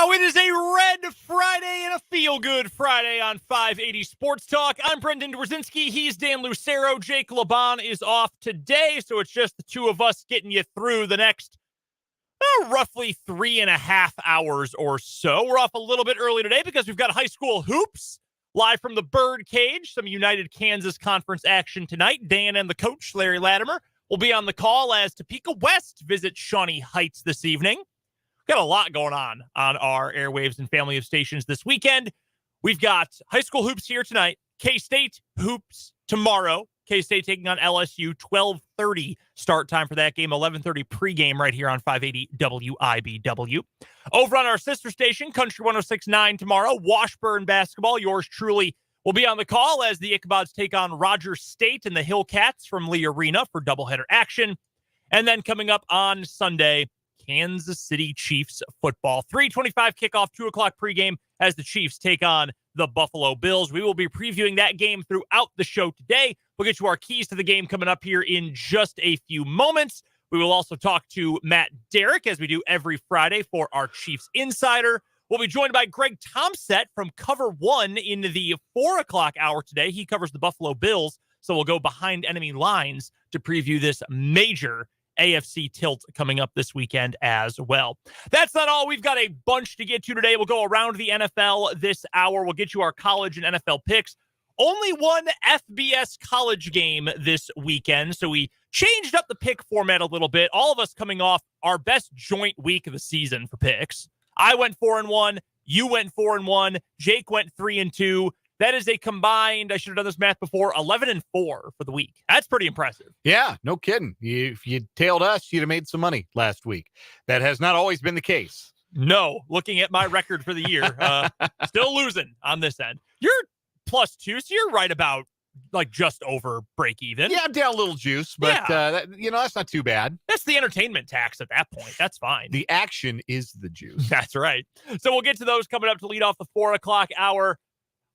Oh, it is a Red Friday and a feel-good Friday on 580 Sports Talk. I'm Brendan Dworzinski. He's Dan Lucero. Jake Laban is off today, so it's just the two of us getting you through the next roughly 3.5 hours or so. We're off a little bit early today because we've got high school hoops live from the Bird Cage, some United Kansas Conference action tonight. Dan and the coach, Larry Latimer, will be on the call as Topeka West visit Shawnee Heights this evening. Got a lot going on our airwaves and family of stations this weekend. We've got high school hoops here tonight. K-State hoops tomorrow. K-State taking on LSU, 12:30 start time for that game, 11:30 pregame right here on 580 WIBW. Over on our sister station, Country 106.9 tomorrow, Washburn basketball. Yours truly will be on the call as the Ichabods take on Rogers State and the Hillcats from Lee Arena for doubleheader action. And then coming up on Sunday, Kansas City Chiefs football. 3:25 kickoff, 2 o'clock pregame as the Chiefs take on the Buffalo Bills. We will be previewing that game throughout the show today. We'll get you our keys to the game coming up here in just a few moments. We will also talk to Matt Derrick, as we do every Friday, for our Chiefs Insider. We'll be joined by Greg Tompsett from Cover One in the 4 o'clock hour today. He covers the Buffalo Bills, so we'll go behind enemy lines to preview this major AFC tilt coming up this weekend as well. That's not all. We've got a bunch to get to today. We'll go around the NFL this hour. We'll get you our college and NFL picks. Only one FBS college game this weekend, so we changed up the pick format a little bit. All of us coming off our best joint week of the season for picks. I went 4-1. You went 4-1. Jake went 3-2. That is a combined, I should have done this math before, 11-4 for the week. That's pretty impressive. Yeah, no kidding. If you tailed us, you'd have made some money last week. That has not always been the case. No, looking at my record for the year, still losing on this end. You're +2, so you're right about just over break even. Yeah, I'm down a little juice, but that's not too bad. That's the entertainment tax at that point. That's fine. The action is the juice. That's right. So we'll get to those coming up to lead off the 4 o'clock hour.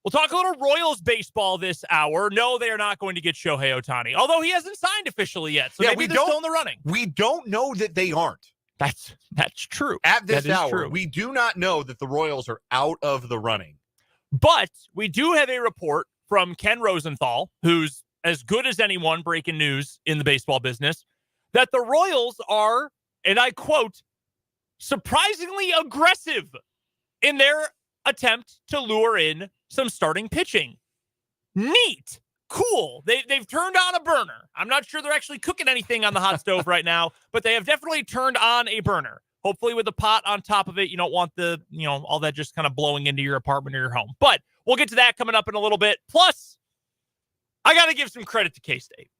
We'll talk a little Royals baseball this hour. No, they are not going to get Shohei Ohtani, although he hasn't signed officially yet. So maybe they're still in the running. We don't know that they aren't. That's true. At this hour, we do not know that the Royals are out of the running. But we do have a report from Ken Rosenthal, who's as good as anyone breaking news in the baseball business, that the Royals are, and I quote, surprisingly aggressive in their attempt to lure in some starting pitching. Neat. Cool. They've turned on a burner. I'm not sure they're actually cooking anything on the hot stove right now, but they have definitely turned on a burner. Hopefully with a pot on top of it. You don't want all that just kind of blowing into your apartment or your home. But we'll get to that coming up in a little bit. Plus, I got to give some credit to K-State.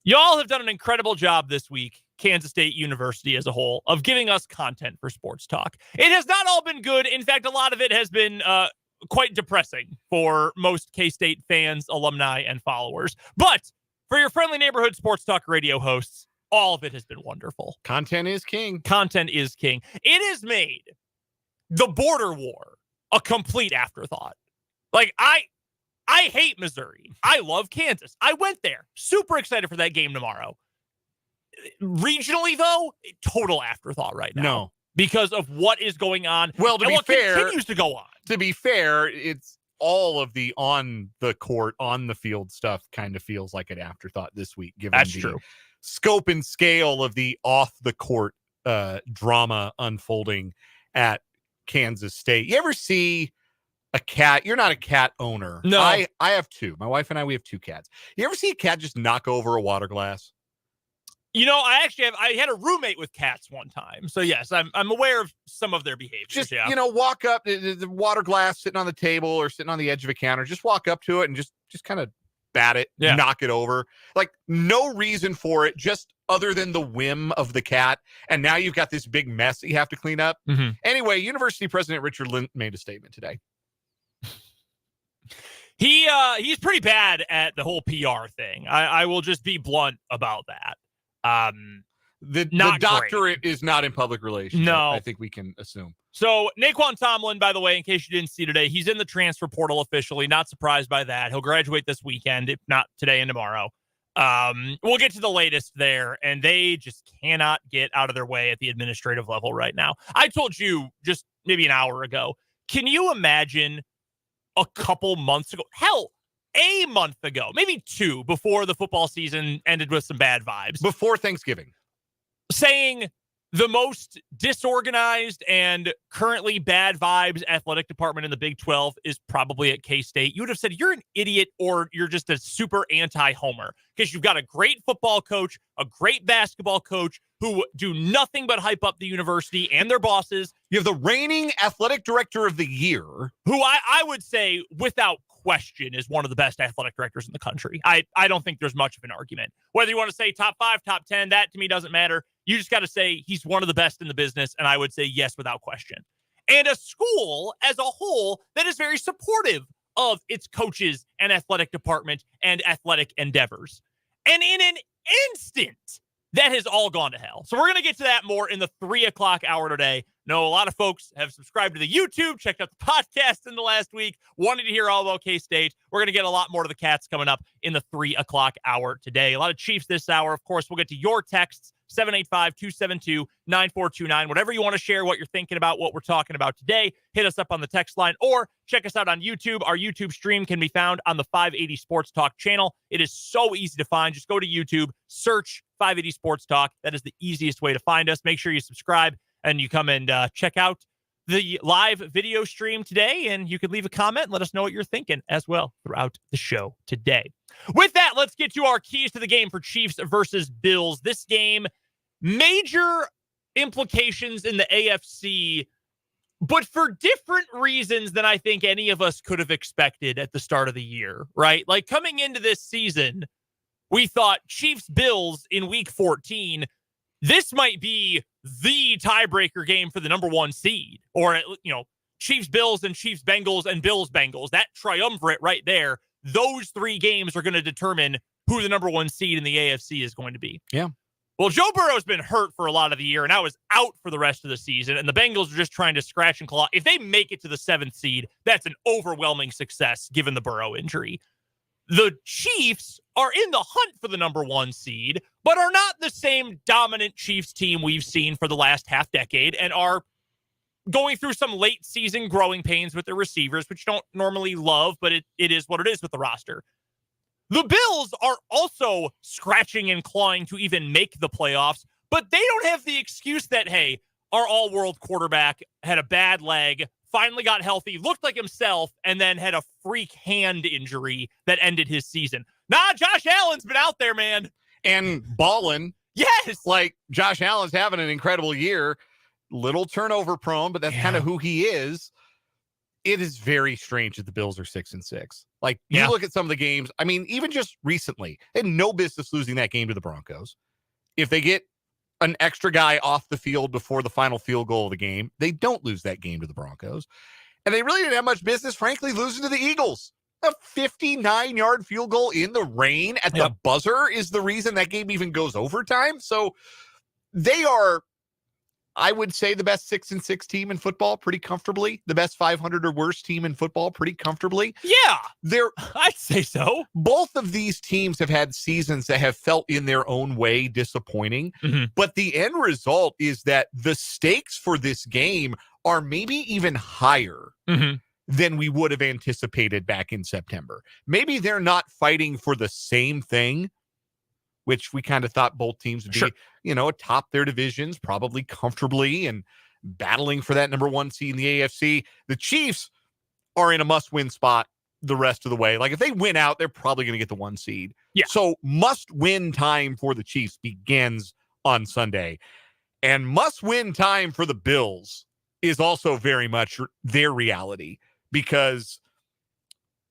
Y'all have done an incredible job this week, Kansas State University as a whole, of giving us content for sports talk. It has not all been good. In fact, a lot of it has been quite depressing for most K-State fans, alumni, and followers. But for your friendly neighborhood sports talk radio hosts, all of it has been wonderful. Content is king. Content is king. It has made the border war a complete afterthought. I hate Missouri. I love Kansas. I went there. Super excited for that game tomorrow. Regionally, though, total afterthought right now. No. Because of what is going on. Well, to be fair, continues to go on. To be fair, it's all of the on the court, on the field stuff kind of feels like an afterthought this week, given That's the true. Scope and scale of the off the court drama unfolding at Kansas State. You ever see a cat? You're not a cat owner. No. I have two. My wife and I, we have two cats. You ever see a cat just knock over a water glass? I had a roommate with cats one time. So yes, I'm aware of some of their behaviors. Just, walk up the water glass sitting on the table or sitting on the edge of a counter. Just walk up to it and just kind of bat it, knock it over. Like no reason for it, just other than the whim of the cat. And now you've got this big mess that you have to clean up. Mm-hmm. Anyway, University President Richard Linton made a statement today. He's pretty bad at the whole PR thing. I will just be blunt about that. The doctorate is not in public relations. No. I think we can assume. So Naquan Tomlin, by the way, in case you didn't see today, he's in the transfer portal officially. Not surprised by that. He'll graduate this weekend, if not today and tomorrow. We'll get to the latest there, and they just cannot get out of their way at the administrative level right now. I told you just maybe an hour ago, can you imagine a couple months ago, hell, a month ago, maybe two, before the football season ended with some bad vibes, before Thanksgiving, saying the most disorganized and currently bad vibes athletic department in the Big 12 is probably at K-State, you would have said you're an idiot or you're just a super anti-homer, because you've got a great football coach, a great basketball coach who do nothing but hype up the university and their bosses. You have the reigning athletic director of the year, who I would say without question is one of the best athletic directors in the country. I don't think there's much of an argument. Whether you want to say top 5, top 10, that to me doesn't matter. You just got to say he's one of the best in the business, and I would say yes without question. And a school as a whole that is very supportive of its coaches and athletic department and athletic endeavors. And in an instant, that has all gone to hell. So we're going to get to that more in the 3 o'clock hour today. No, a lot of folks have subscribed to the YouTube, checked out the podcast in the last week, wanted to hear all about K-State. We're going to get a lot more to the Cats coming up in the 3 o'clock hour today. A lot of Chiefs this hour. Of course, we'll get to your texts, 785-272-9429. Whatever you want to share, what you're thinking about, what we're talking about today, hit us up on the text line or check us out on YouTube. Our YouTube stream can be found on the 580 Sports Talk channel. It is so easy to find. Just go to YouTube, search 580 Sports Talk. That is the easiest way to find us. Make sure you subscribe and you come and check out the live video stream today, and you can leave a comment and let us know what you're thinking as well throughout the show today. With that, let's get to our keys to the game for Chiefs versus Bills. This game, major implications in the AFC, but for different reasons than I think any of us could have expected at the start of the year, right? Like coming into this season, we thought Chiefs-Bills in week 14, this might be the tiebreaker game for the number 1 seed, or, Chiefs-Bills and Chiefs-Bengals and Bills-Bengals, that triumvirate right there. Those 3 games are going to determine who the number 1 seed in the AFC is going to be. Yeah. Well, Joe Burrow's been hurt for a lot of the year, and now is out for the rest of the season, and the Bengals are just trying to scratch and claw. If they make it to the 7th seed, that's an overwhelming success given the Burrow injury. The Chiefs are in the hunt for the number 1 seed, but are not the same dominant Chiefs team we've seen for the last half decade, and are going through some late season growing pains with their receivers, which you don't normally love, but it is what it is with the roster. The Bills are also scratching and clawing to even make the playoffs, but they don't have the excuse that, hey, our all-world quarterback had a bad leg, finally got healthy, looked like himself, and then had a freak hand injury that ended his season. Nah, Josh Allen's been out there, man. And balling. Yes. Like, Josh Allen's having an incredible year. Little turnover prone, but that's kind of who he is. It is very strange that the Bills are 6-6. Like, you look at some of the games, I mean, even just recently, they had no business losing that game to the Broncos. If they get an extra guy off the field before the final field goal of the game, they don't lose that game to the Broncos. And they really didn't have much business, frankly, losing to the Eagles. A 59-yard field goal in the rain at the buzzer is the reason that game even goes overtime. So they are, I would say, the best 6-6 team in football pretty comfortably. The best 500 or worse team in football pretty comfortably. Yeah, I'd say so. Both of these teams have had seasons that have felt in their own way disappointing. Mm-hmm. But the end result is that the stakes for this game are maybe even higher than we would have anticipated back in September. Maybe they're not fighting for the same thing, which we kind of thought both teams would be, atop their divisions, probably comfortably and battling for that number 1 seed in the AFC. The Chiefs are in a must-win spot the rest of the way. Like, if they win out, they're probably going to get the 1 seed. Yeah. So must-win time for the Chiefs begins on Sunday. And must-win time for the Bills is also very much their reality, because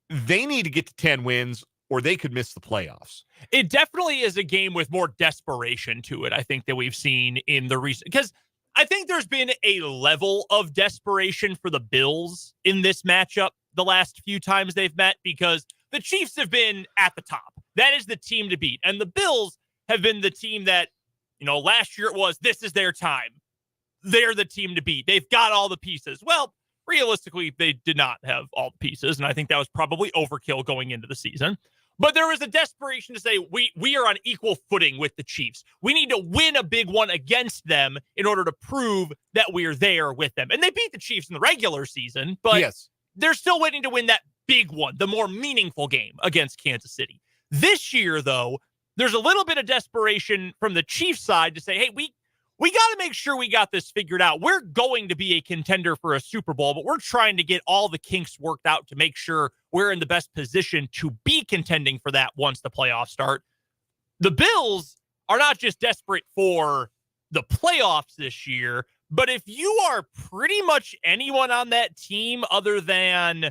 they need to get to 10 wins or they could miss the playoffs. It definitely is a game with more desperation to it, I think, that we've seen in the recent, because I think there's been a level of desperation for the Bills in this matchup the last few times they've met, because the Chiefs have been at the top. That is the team to beat. And the Bills have been the team that, last year it was, this is their time. They're the team to beat. They've got all the pieces. Well, realistically, they did not have all the pieces, and I think that was probably overkill going into the season. But there was a desperation to say we are on equal footing with the Chiefs. We need to win a big one against them in order to prove that we're there with them. And they beat the Chiefs in the regular season, but yes, they're still waiting to win that big one, the more meaningful game against Kansas City. This year, though, there's a little bit of desperation from the Chiefs side to say, hey, we got to make sure we got this figured out. We're going to be a contender for a Super Bowl, but we're trying to get all the kinks worked out to make sure we're in the best position to be contending for that once the playoffs start. The Bills are not just desperate for the playoffs this year, but if you are pretty much anyone on that team other than,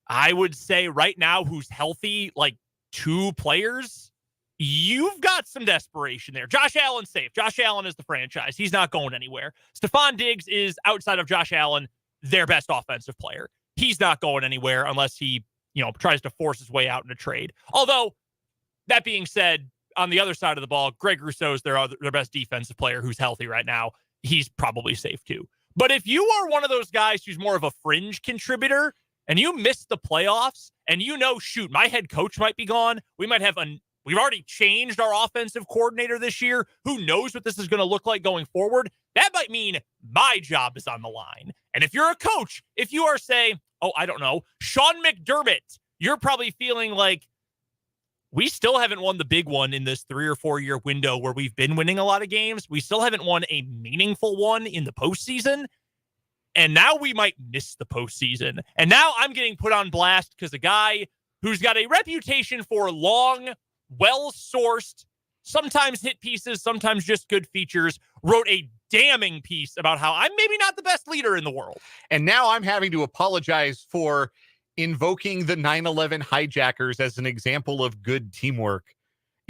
I would say right now, who's healthy, like 2 players, you've got some desperation there. Josh Allen's safe. Josh Allen is the franchise. He's not going anywhere. Stephon Diggs is, outside of Josh Allen, their best offensive player. He's not going anywhere unless he, tries to force his way out in a trade. Although, that being said, on the other side of the ball, Greg Rousseau's their best defensive player who's healthy right now. He's probably safe too. But if you are one of those guys who's more of a fringe contributor and you miss the playoffs and shoot, my head coach might be gone. We've already changed our offensive coordinator this year. Who knows what this is going to look like going forward? That might mean my job is on the line. And if you're a coach, if you are, say, I don't know, Sean McDermott, you're probably feeling like we still haven't won the big one in this 3 or 4 year window where we've been winning a lot of games. We still haven't won a meaningful one in the postseason. And now we might miss the postseason. And now I'm getting put on blast because a guy who's got a reputation for long, well-sourced, sometimes hit pieces, sometimes just good features, wrote a damning piece about how I'm maybe not the best leader in the world. And now I'm having to apologize for invoking the 9/11 hijackers as an example of good teamwork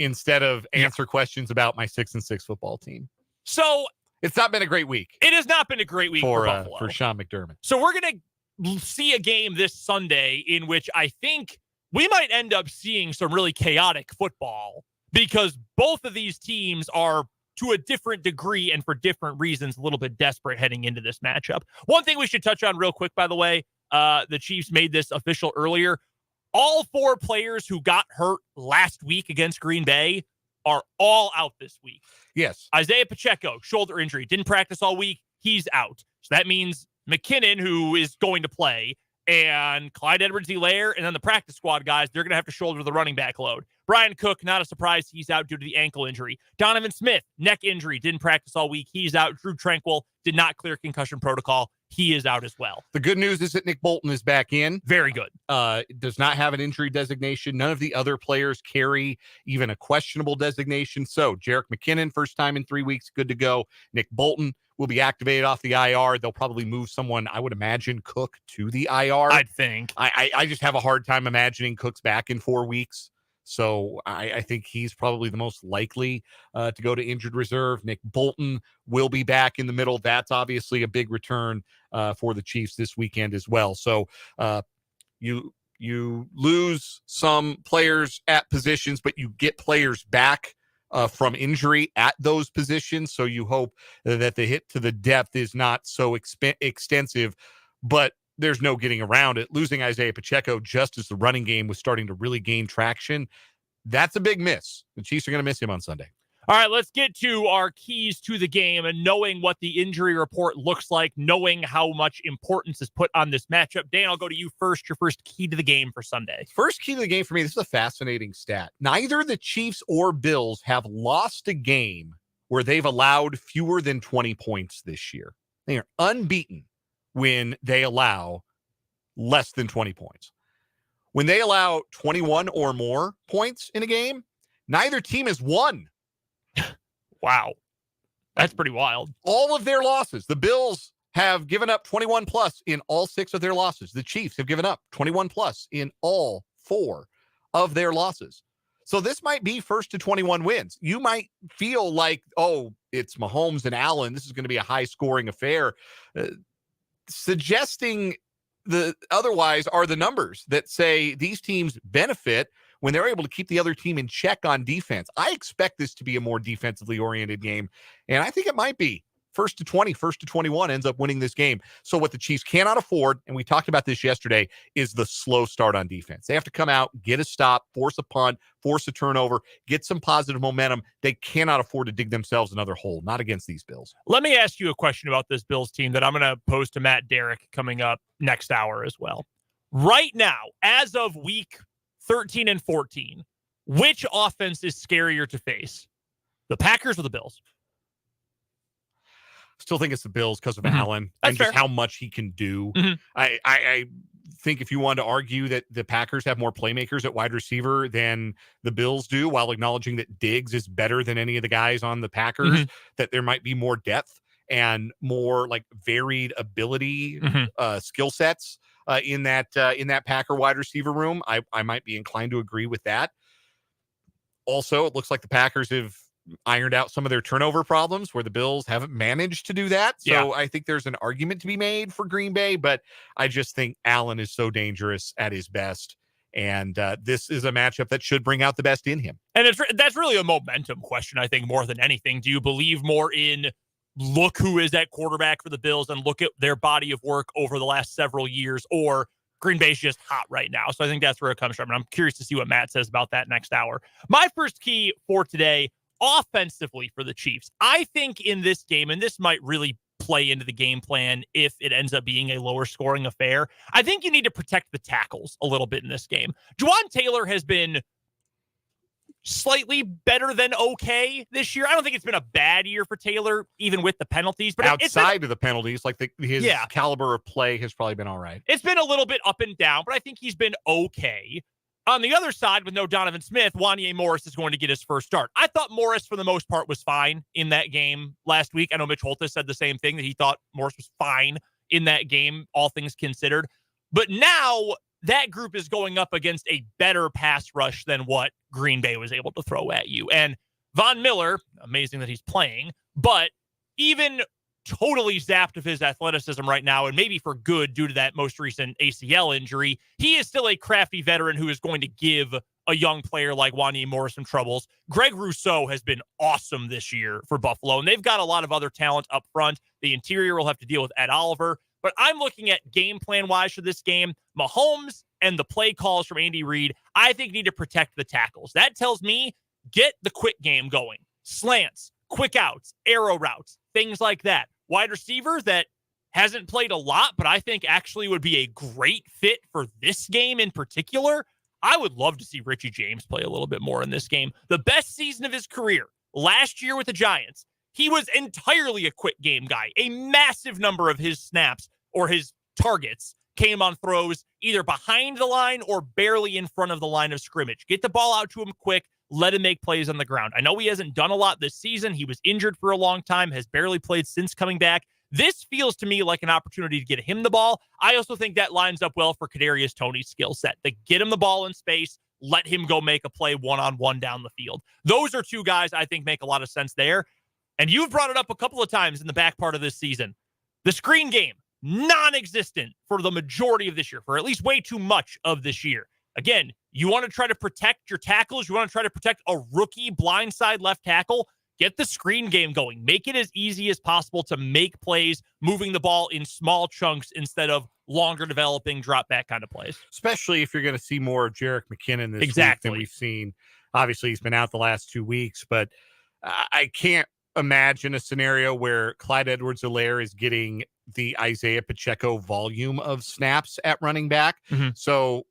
instead of answer questions about my 6-6 football team. So it's not been a great week. It has not been a great week for Buffalo. For Sean McDermott. So we're going to see a game this Sunday in which I think we might end up seeing some really chaotic football because both of these teams are, to a different degree and for different reasons, a little bit desperate heading into this matchup. One thing we should touch on real quick, by the way, the Chiefs made this official earlier. All 4 players who got hurt last week against Green Bay are all out this week. Yes. Isaiah Pacheco, shoulder injury, didn't practice all week. He's out. So that means McKinnon, who is going to play, and Clyde Edwards-Helaire, and then the practice squad guys, they're going to have to shoulder the running back load. Brian Cook, not a surprise, he's out due to the ankle injury. Donovan Smith, neck injury, didn't practice all week. He's out. Drew Tranquill did not clear concussion protocol. He is out as well. The good news is that Nick Bolton is back in. Very good. Does not have an injury designation. None of the other players carry even a questionable designation. So Jerick McKinnon, first time in 3 weeks, good to go. Nick Bolton will be activated off the IR. They'll probably move someone, I would imagine, Cook to the IR. I'd think. I just have a hard time imagining Cook's back in 4 weeks. So I think he's probably the most likely to go to injured reserve. Nick Bolton will be back in the middle. That's obviously a big return for the Chiefs this weekend as well. So you lose some players at positions, but you get players back from injury at those positions. So you hope that the hit to the depth is not so extensive, but there's no getting around it. Losing Isaiah Pacheco just as the running game was starting to really gain traction, that's a big miss. The Chiefs are going to miss him on Sunday. All right, let's get to our keys to the game and knowing what the injury report looks like, knowing how much importance is put on this matchup. Dan, I'll go to you first. Your first key to the game for Sunday. First key to the game for me, this is a fascinating stat. Neither the Chiefs or Bills have lost a game where they've allowed fewer than 20 points this year. They are unbeaten when they allow less than 20 points. When they allow 21 or more points in a game, neither team has won. Wow. That's pretty wild. All of their losses, the Bills have given up 21 plus in all 6 of their losses. The Chiefs have given up 21 plus in all 4 of their losses. So this might be first to 21 wins. You might feel like, oh, it's Mahomes and Allen. This is going to be a high scoring affair. Suggesting the otherwise are the numbers that say these teams benefit when they're able to keep the other team in check on defense. I expect this to be a more defensively oriented game, and I think it might be first to 20, first to 21 ends up winning this game. So what the Chiefs cannot afford, and we talked about this yesterday, is the slow start on defense. They have to come out, get a stop, force a punt, force a turnover, get some positive momentum. They cannot afford to dig themselves another hole, not against these Bills. Let me ask you a question about this Bills team that I'm going to pose to Matt Derrick coming up next hour as well. Right now, as of week 13 and 14, which offense is scarier to face? The Packers or the Bills? Still think it's the Bills because of Allen and just how much he can do. I think if you wanted to argue that the Packers have more playmakers at wide receiver than the Bills do, while acknowledging that Diggs is better than any of the guys on the Packers, that there might be more depth and more like varied ability, skill sets in that Packer wide receiver room. I might be inclined to agree with that. Also, it looks like the Packers have ironed out some of their turnover problems where the Bills haven't managed to do that. So I think there's an argument to be made for Green Bay, but I just think Allen is so dangerous at his best. And this is a matchup that should bring out the best in him. And that's really a momentum question, I think, more than anything. Do you believe more in look who is at quarterback for the Bills and look at their body of work over the last several years, or Green Bay's just hot right now? So I think that's where it comes from. And I'm curious to see what Matt says about that next hour. My first key for today, offensively for the Chiefs, I think in this game, and this might really play into the game plan if it ends up being a lower scoring affair, I think you need to protect the tackles a little bit in this game. Juwan Taylor has been slightly better than okay this year. I don't think it's been a bad year for Taylor, even with the penalties. But outside of the penalties, like his caliber of play has probably been all right. It's been a little bit up and down, but I think he's been okay. On the other side, with no Donovan Smith, Wanye Morris is going to get his first start. I thought Morris, for the most part, was fine in that game last week. I know Mitch Holthus said the same thing, that he thought Morris was fine in that game, all things considered. But now that group is going up against a better pass rush than what Green Bay was able to throw at you. And Von Miller, amazing that he's playing, but even totally zapped of his athleticism right now, and maybe for good due to that most recent ACL injury, he is still a crafty veteran who is going to give a young player like Wanye Morris some troubles. Greg Rousseau has been awesome this year for Buffalo, and they've got a lot of other talent up front. The interior will have to deal with Ed Oliver, but I'm looking at game plan-wise for this game. Mahomes and the play calls from Andy Reid, I think, need to protect the tackles. That tells me get the quick game going. Slants, quick outs, arrow routes, things like that. Wide receiver that hasn't played a lot, but I think actually would be a great fit for this game in particular. I would love to see Richie James play a little bit more in this game. The best season of his career last year with the Giants, he was entirely a quick game guy. A massive number of his snaps or his targets came on throws either behind the line or barely in front of the line of scrimmage. Get the ball out to him quick. Let him make plays on the ground. I know he hasn't done a lot this season. He was injured for a long time, has barely played since coming back. This feels to me like an opportunity to get him the ball. I also think that lines up well for Kadarius Toney's skill set. To get him the ball in space, let him go make a play one-on-one down the field. Those are two guys I think make a lot of sense there. And you've brought it up a couple of times in the back part of this season. The screen game, non-existent for the majority of this year, for at least way too much of this year. Again, you want to try to protect your tackles. You want to try to protect a rookie blindside left tackle. Get the screen game going. Make it as easy as possible to make plays, moving the ball in small chunks instead of longer developing drop back kind of plays. Especially if you're going to see more of Jerick McKinnon this week than we've seen. Obviously, he's been out the last 2 weeks, but I can't imagine a scenario where Clyde Edwards-Helaire is getting the Isaiah Pacheco volume of snaps at running back. So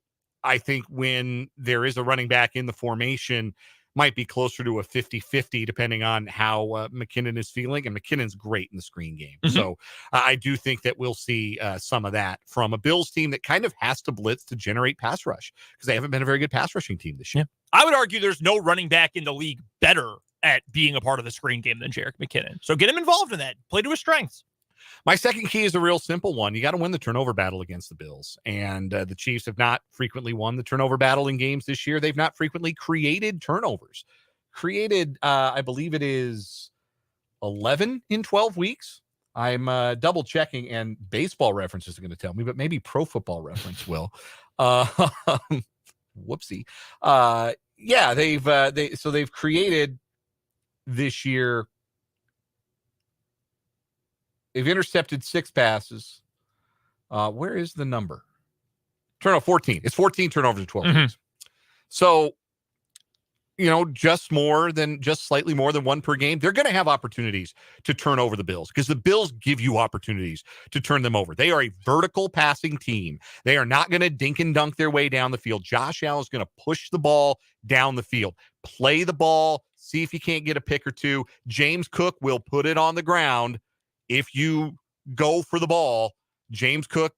I think when there is a running back in the formation, might be closer to a 50-50 depending on how McKinnon is feeling. And McKinnon's great in the screen game. So I do think that we'll see some of that from a Bills team that kind of has to blitz to generate pass rush because they haven't been a very good pass rushing team this year. I would argue there's no running back in the league better at being a part of the screen game than Jerick McKinnon. So get him involved in that. Play to his strengths. My second key is a real simple one. You got to win the turnover battle against the Bills. And the Chiefs have not frequently won the turnover battle in games this year. They've not frequently created turnovers. I believe it is 11 in 12 weeks. I'm double checking, and Baseball Reference is going to tell me, but maybe Pro Football Reference will. Whoopsie. They've created this year They've intercepted 6 passes. Where is the number? Turnover 14. It's 14 turnovers in 12 games. So, just slightly more than one per game. They're going to have opportunities to turn over the Bills because the Bills give you opportunities to turn them over. They are a vertical passing team. They are not going to dink and dunk their way down the field. Josh Allen is going to push the ball down the field, play the ball, see if you can't get a pick or two. James Cook will put it on the ground if you go for the ball. James Cook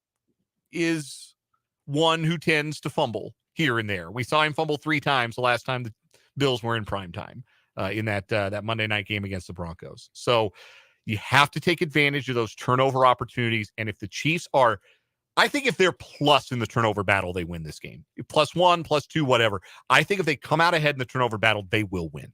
is one who tends to fumble here and there. We saw him fumble 3 times the last time the Bills were in prime time in that Monday night game against the Broncos. So you have to take advantage of those turnover opportunities. And if the Chiefs are, I think if they're plus in the turnover battle, they win this game. +1, +2, whatever. I think if they come out ahead in the turnover battle, they will win.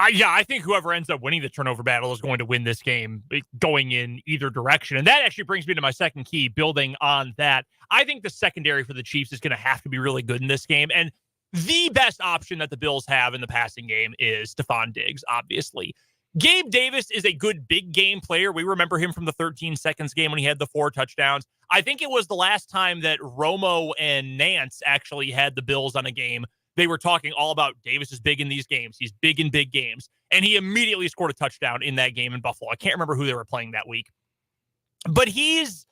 I think whoever ends up winning the turnover battle is going to win this game going in either direction. And that actually brings me to my second key, building on that. I think the secondary for the Chiefs is going to have to be really good in this game. And the best option that the Bills have in the passing game is Stephon Diggs, obviously. Gabe Davis is a good big game player. We remember him from the 13 seconds game when he had the 4 touchdowns. I think it was the last time that Romo and Nance actually had the Bills on a game. They were talking all about Davis is big in these games. He's big in big games. And he immediately scored a touchdown in that game in Buffalo. I can't remember who they were playing that week. But he's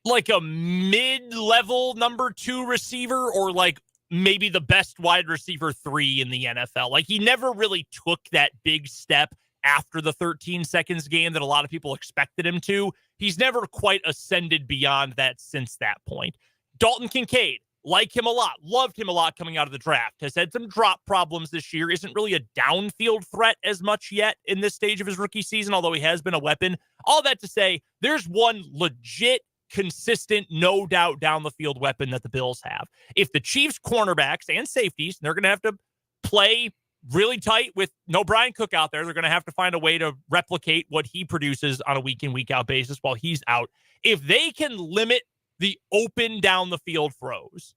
like a mid-level number 2 receiver, or like maybe the best wide receiver 3 in the NFL. Like, he never really took that big step after the 13 seconds game that a lot of people expected him to. He's never quite ascended beyond that since that point. Dalton Kincaid, like him a lot, loved him a lot coming out of the draft, has had some drop problems this year, isn't really a downfield threat as much yet in this stage of his rookie season, although he has been a weapon. All that to say, there's one legit, consistent, no doubt down the field weapon that the Bills have. If the Chiefs cornerbacks and safeties, they're going to have to play really tight with no Brian Cook out there. They're going to have to find a way to replicate what he produces on a week in, week out basis while he's out. If they can limit the open down the field throws,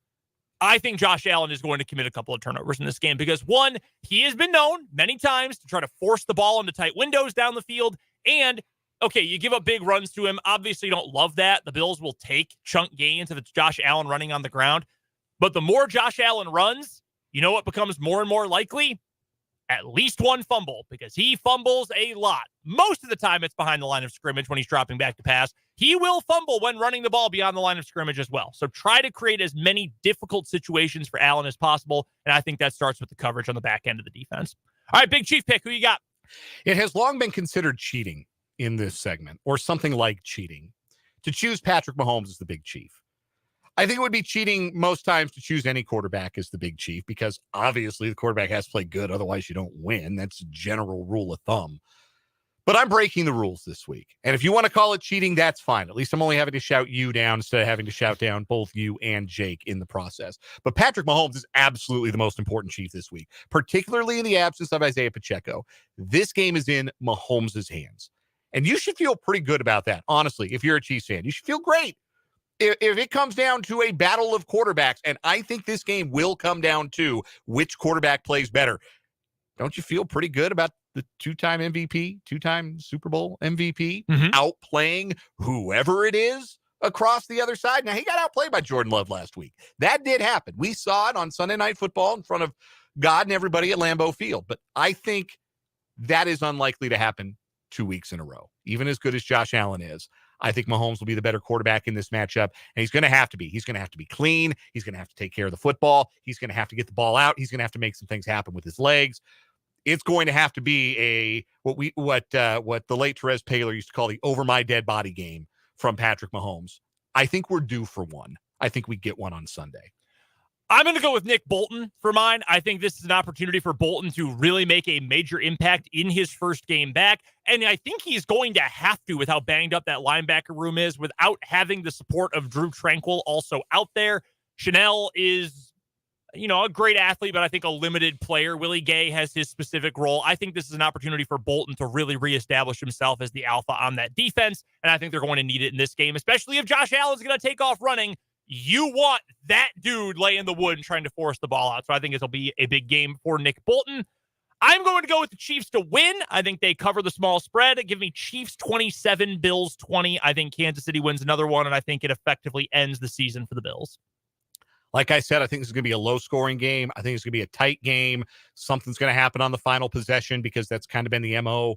I think Josh Allen is going to commit a couple of turnovers in this game because, one, he has been known many times to try to force the ball into tight windows down the field. And, okay, you give up big runs to him. Obviously, you don't love that. The Bills will take chunk gains if it's Josh Allen running on the ground. But the more Josh Allen runs, you know what becomes more and more likely? At least one fumble, because he fumbles a lot. Most of the time, it's behind the line of scrimmage when he's dropping back to pass. He will fumble when running the ball beyond the line of scrimmage as well. So try to create as many difficult situations for Allen as possible, and I think that starts with the coverage on the back end of the defense. All right, big Chief pick. Who you got? It has long been considered cheating in this segment, or something like cheating, to choose Patrick Mahomes as the big Chief. I think it would be cheating most times to choose any quarterback as the big Chief, because obviously the quarterback has to play good. Otherwise you don't win. That's a general rule of thumb. But I'm breaking the rules this week. And if you want to call it cheating, that's fine. At least I'm only having to shout you down instead of having to shout down both you and Jake in the process. But Patrick Mahomes is absolutely the most important Chief this week, particularly in the absence of Isaiah Pacheco. This game is in Mahomes' hands. And you should feel pretty good about that. Honestly, if you're a Chiefs fan, you should feel great. If it comes down to a battle of quarterbacks, and I think this game will come down to which quarterback plays better, don't you feel pretty good about the 2-time MVP, 2-time Super Bowl MVP, outplaying whoever it is across the other side? Now, he got outplayed by Jordan Love last week. That did happen. We saw it on Sunday Night Football in front of God and everybody at Lambeau Field. But I think that is unlikely to happen 2 weeks in a row. Even as good as Josh Allen is, I think Mahomes will be the better quarterback in this matchup, and he's going to have to be. He's going to have to be clean. He's going to have to take care of the football. He's going to have to get the ball out. He's going to have to make some things happen with his legs. It's going to have to be what the late Therese Paylor used to call the over my dead body game from Patrick Mahomes. I think we're due for one. I think we get one on Sunday. I'm going to go with Nick Bolton for mine. I think this is an opportunity for Bolton to really make a major impact in his first game back. And I think he's going to have to, with how banged up that linebacker room is, without having the support of Drew Tranquill also out there. Chanel is, a great athlete, but I think a limited player. Willie Gay has his specific role. I think this is an opportunity for Bolton to really reestablish himself as the alpha on that defense. And I think they're going to need it in this game, especially if Josh Allen's going to take off running. You want that dude laying the wood and trying to force the ball out. So I think it'll be a big game for Nick Bolton. I'm going to go with the Chiefs to win. I think they cover the small spread. Give me Chiefs 27, Bills 20. I think Kansas City wins another one, and I think it effectively ends the season for the Bills. Like I said, I think this is going to be a low-scoring game. I think it's going to be a tight game. Something's going to happen on the final possession because that's kind of been the MO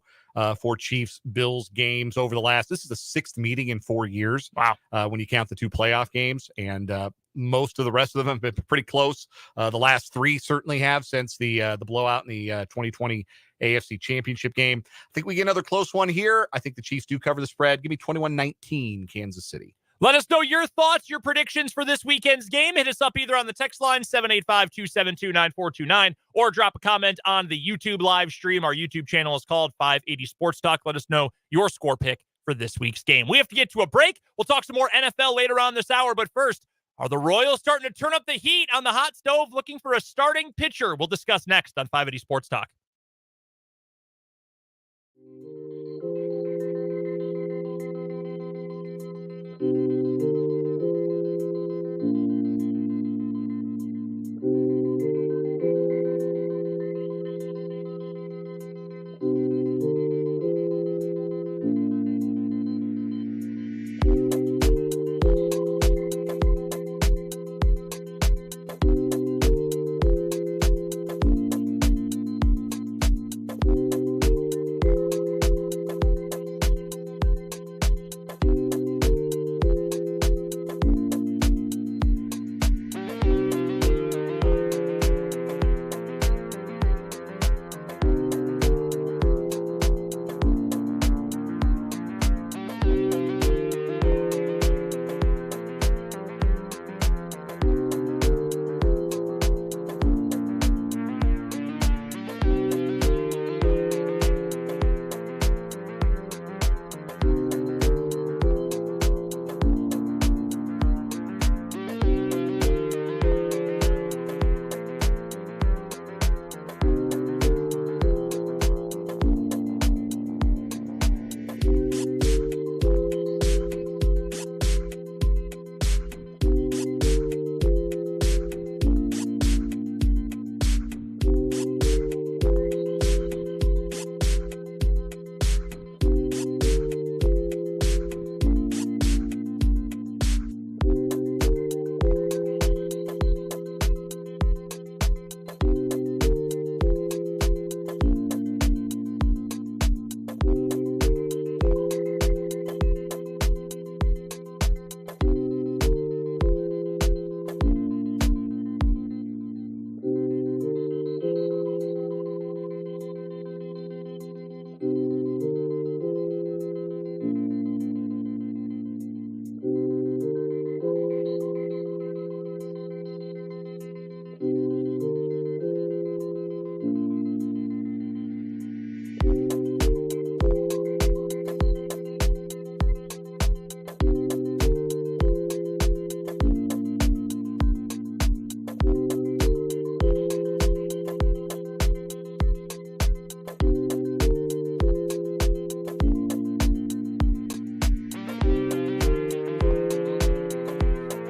for Chiefs-Bills games over the last. This is the 6th meeting in 4 years. Wow. When you count the 2 playoff games, and most of the rest of them have been pretty close. The last 3 certainly have since the blowout in the 2020 AFC Championship game. I think we get another close one here. I think the Chiefs do cover the spread. Give me 21-19 Kansas City. Let us know your thoughts, your predictions for this weekend's game. Hit us up either on the text line, 785-272-9429, or drop a comment on the YouTube live stream. Our YouTube channel is called 580 Sports Talk. Let us know your score pick for this week's game. We have to get to a break. We'll talk some more NFL later on this hour, but first, are the Royals starting to turn up the heat on the hot stove looking for a starting pitcher? We'll discuss next on 580 Sports Talk.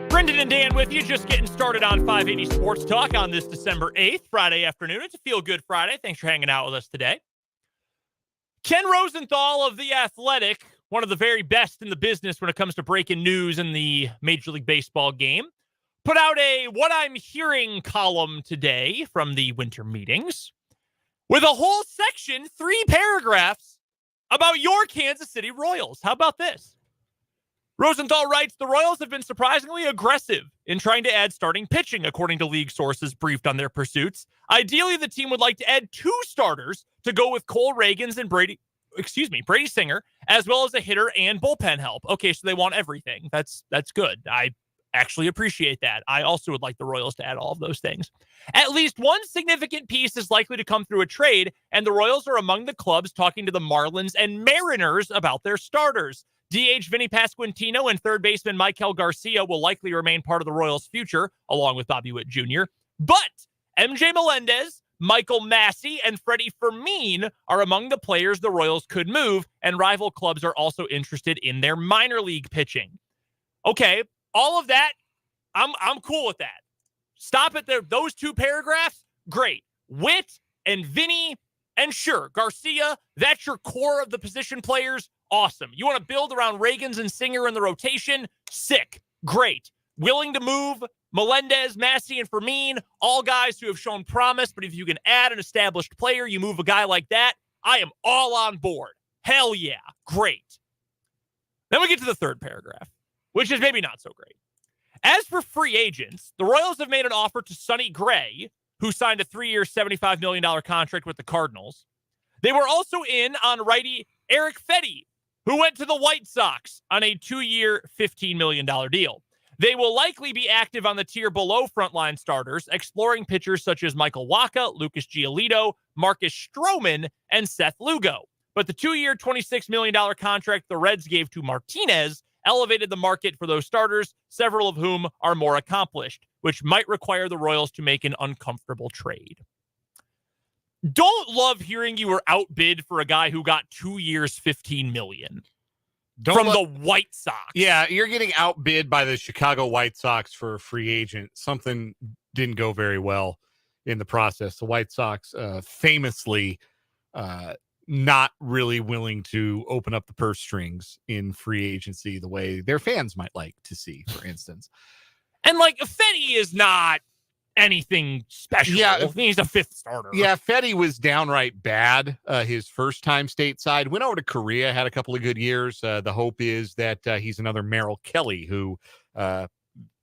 Brendan and Dan with you, just getting started on 580 Sports Talk on this December 8th, Friday afternoon. It's a feel-good Friday. Thanks for hanging out with us today. Ken Rosenthal of The Athletic, one of the very best in the business when it comes to breaking news in the Major League Baseball game, put out a What I'm Hearing column today from the winter meetings with a whole section, 3 paragraphs, about your Kansas City Royals. How about this? Rosenthal writes, the Royals have been surprisingly aggressive in trying to add starting pitching, according to league sources briefed on their pursuits. Ideally, the team would like to add 2 starters to go with Cole Reagans and Brady Singer, as well as a hitter and bullpen help. Okay, so they want everything. That's good. I actually appreciate that. I also would like the Royals to add all of those things. At least one significant piece is likely to come through a trade, and the Royals are among the clubs talking to the Marlins and Mariners about their starters. DH Vinny Pasquantino and third baseman Michael Garcia will likely remain part of the Royals' future, along with Bobby Witt Jr. But MJ Melendez, Michael Massey, and Freddie Fermin are among the players the Royals could move, and rival clubs are also interested in their minor league pitching. Okay, all of that, I'm cool with that. Stop it there. Those 2 paragraphs, great. Witt, and Vinny, and sure, Garcia, that's your core of the position players. Awesome. You want to build around Reagans and Singer in the rotation? Sick. Great. Willing to move Melendez, Massey, and Fermin, all guys who have shown promise, but if you can add an established player, you move a guy like that, I am all on board. Hell yeah. Great. Then we get to the third paragraph, which is maybe not so great. As for free agents, the Royals have made an offer to Sonny Gray, who signed a 3-year, $75 million contract with the Cardinals. They were also in on righty Eric Fetty, who went to the White Sox on a 2-year, $15 million deal. They will likely be active on the tier below frontline starters, exploring pitchers such as Michael Wacha, Lucas Giolito, Marcus Stroman, and Seth Lugo. But the 2-year, $26 million contract the Reds gave to Martinez elevated the market for those starters, several of whom are more accomplished, which might require the Royals to make an uncomfortable trade. Don't love hearing you were outbid for a guy who got 2 years, $15 million from the White Sox. Yeah, you're getting outbid by the Chicago White Sox for a free agent. Something didn't go very well in the process. The White Sox famously not really willing to open up the purse strings in free agency the way their fans might like to see, for instance. And like, Fetty is not anything special. Yeah, he's a fifth starter. Yeah, Fetty was downright bad his first time stateside. Went over to Korea, had a couple of good years. The hope is that he's another Merrill Kelly, who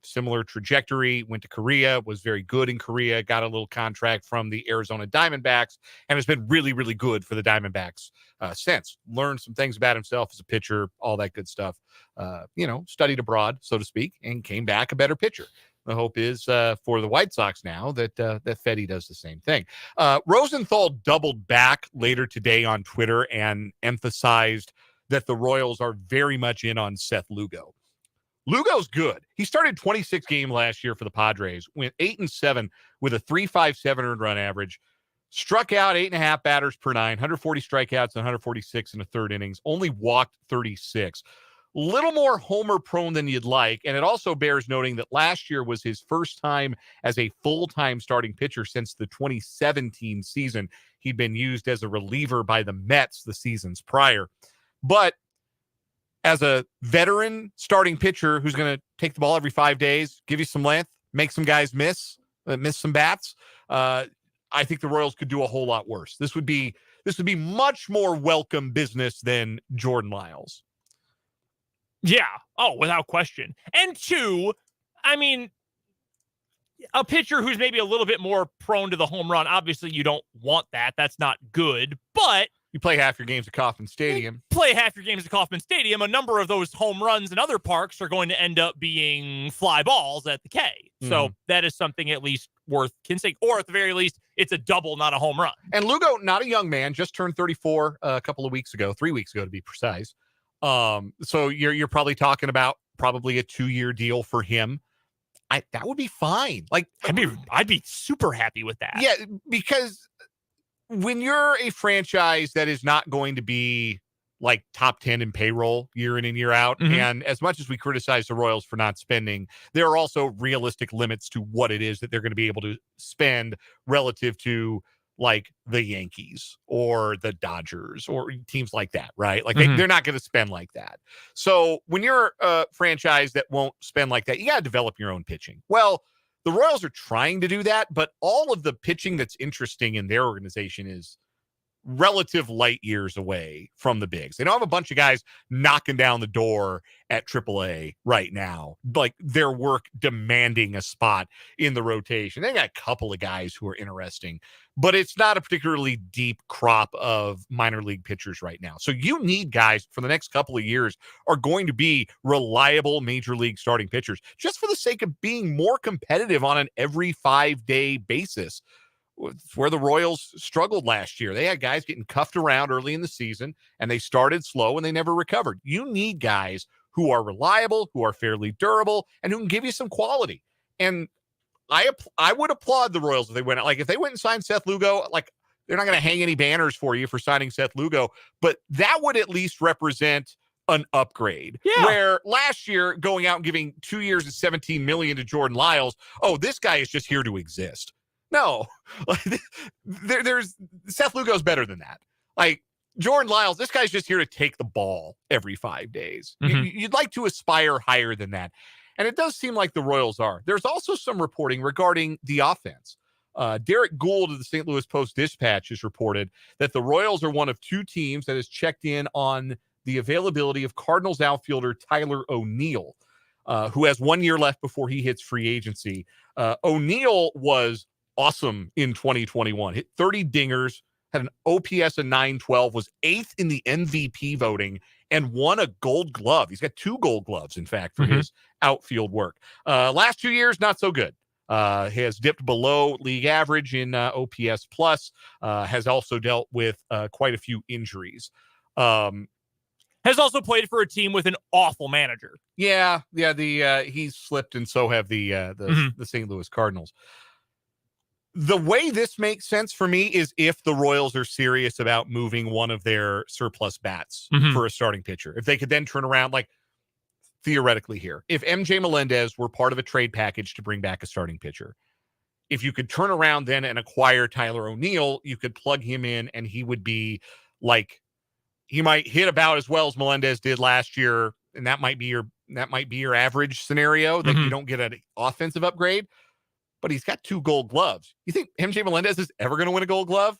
similar trajectory, went to Korea, was very good in Korea, got a little contract from the Arizona Diamondbacks, and has been really, really good for the Diamondbacks since. Learned some things about himself as a pitcher, all that good stuff. Studied abroad, so to speak, and came back a better pitcher. The hope is for the White Sox now that Fetty does the same thing. Rosenthal doubled back later today on Twitter and emphasized that the Royals are very much in on Seth Lugo. Lugo's good. He started 26 games last year for the Padres, went 8-7 with a 3.57 earned run average, struck out 8.5 batters per 9, 140 strikeouts and 146 in the third innings, only walked 36. Little more homer prone than you'd like, and it also bears noting that last year was his first time as a full-time starting pitcher since the 2017 season. He'd been used as a reliever by the Mets the seasons prior. But as a veteran starting pitcher who's going to take the ball every 5 days, give you some length, make some guys miss some bats, I think the Royals could do a whole lot worse. This would be much more welcome business than Jordan Lyles. Yeah. Oh, without question. And two, I mean, a pitcher who's maybe a little bit more prone to the home run, obviously you don't want that. That's not good. But you play half your games at Kauffman Stadium. A number of those home runs in other parks are going to end up being fly balls at the K. So that is something at least worth considering. Or at the very least, it's a double, not a home run. And Lugo, not a young man, just turned 34 a couple of weeks ago, 3 weeks ago to be precise. So you're probably talking about probably a 2-year deal for him. That would be fine. Like I'd be super happy with that. Yeah, because when you're a franchise that is not going to be like top 10 in payroll year in and year out, and as much as we criticize the Royals for not spending, there are also realistic limits to what it is that they're going to be able to spend relative to like the Yankees or the Dodgers or teams like that, right? Like they're not going to spend like that. So when you're a franchise that won't spend like that, you got to develop your own pitching. Well, the Royals are trying to do that, but all of the pitching that's interesting in their organization is relative light years away from the bigs. They don't have a bunch of guys knocking down the door at AAA right now, like their work demanding a spot in the rotation. They got a couple of guys who are interesting, but it's not a particularly deep crop of minor league pitchers right now. So you need guys for the next couple of years are going to be reliable major league starting pitchers just for the sake of being more competitive on an every 5-day basis. It's where the Royals struggled last year. They had guys getting cuffed around early in the season, and they started slow, and they never recovered. You need guys who are reliable, who are fairly durable, and who can give you some quality. And I would applaud the Royals if they went out. Like, if they went and signed Seth Lugo, like, they're not going to hang any banners for you for signing Seth Lugo, but that would at least represent an upgrade. Yeah. Where last year, going out and giving 2 years and $17 million to Jordan Lyles, oh, this guy is just here to exist. No. Like, there's Seth Lugo's better than that. Like, Jordan Lyles, this guy's just here to take the ball every 5 days. Mm-hmm. You'd like to aspire higher than that. And it does seem like the Royals are. There's also some reporting regarding the offense. Derrick Gould of the St. Louis Post-Dispatch has reported that the Royals are one of 2 teams that has checked in on the availability of Cardinals outfielder Tyler O'Neill, who has 1 year left before he hits free agency. O'Neill was awesome in 2021. Hit 30 dingers, had an OPS of 912, was 8th in the MVP voting, and won a Gold Glove. He's got 2 Gold Gloves, in fact, for his outfield work. Last 2 years, not so good. Has dipped below league average in OPS plus, has also dealt with quite a few injuries. Has also played for a team with an awful manager. Yeah. He's slipped, and so have the St. Louis Cardinals. The way this makes sense for me is if the Royals are serious about moving one of their surplus bats for a starting pitcher. If they could then turn around, like, theoretically here, if MJ Melendez were part of a trade package to bring back a starting pitcher, if you could turn around then and acquire Tyler O'Neill, you could plug him in, and he would be like, he might hit about as well as Melendez did last year, and that might be your average scenario, that you don't get an offensive upgrade. But he's got 2 Gold Gloves. You think MJ Melendez is ever going to win a Gold Glove?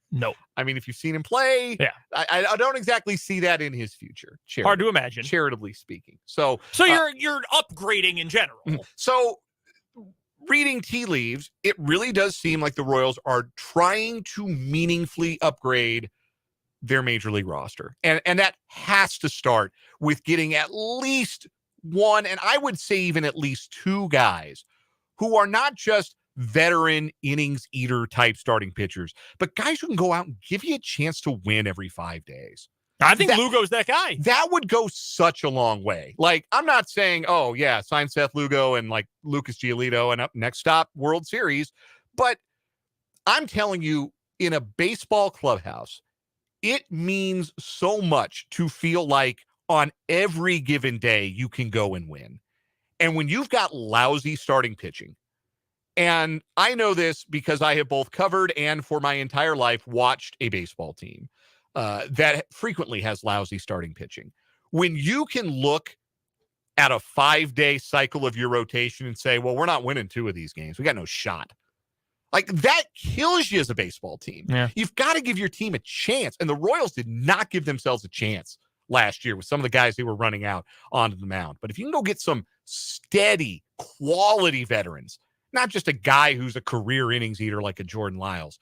No. I mean, if you've seen him play, yeah, I don't exactly see that in his future. Hard to imagine, charitably speaking. So you're upgrading in general. So, reading tea leaves, it really does seem like the Royals are trying to meaningfully upgrade their major league roster, and that has to start with getting at least 1, and I would say even at least 2 guys who are not just veteran innings eater type starting pitchers, but guys who can go out and give you a chance to win every 5 days. I think Lugo's that guy. That would go such a long way. Like, I'm not saying, oh yeah, sign Seth Lugo and like Lucas Giolito and up next stop World Series, but I'm telling you, in a baseball clubhouse, it means so much to feel like on every given day you can go and win. And when you've got lousy starting pitching, and I know this because I have both covered and for my entire life watched a baseball team that frequently has lousy starting pitching. When you can look at a 5-day cycle of your rotation and say, well, we're not winning 2 of these games, we got no shot. Like, that kills you as a baseball team. Yeah. You've got to give your team a chance. And the Royals did not give themselves a chance last year with some of the guys they were running out onto the mound. But if you can go get some steady, quality veterans, not just a guy who's a career innings eater like a Jordan Lyles,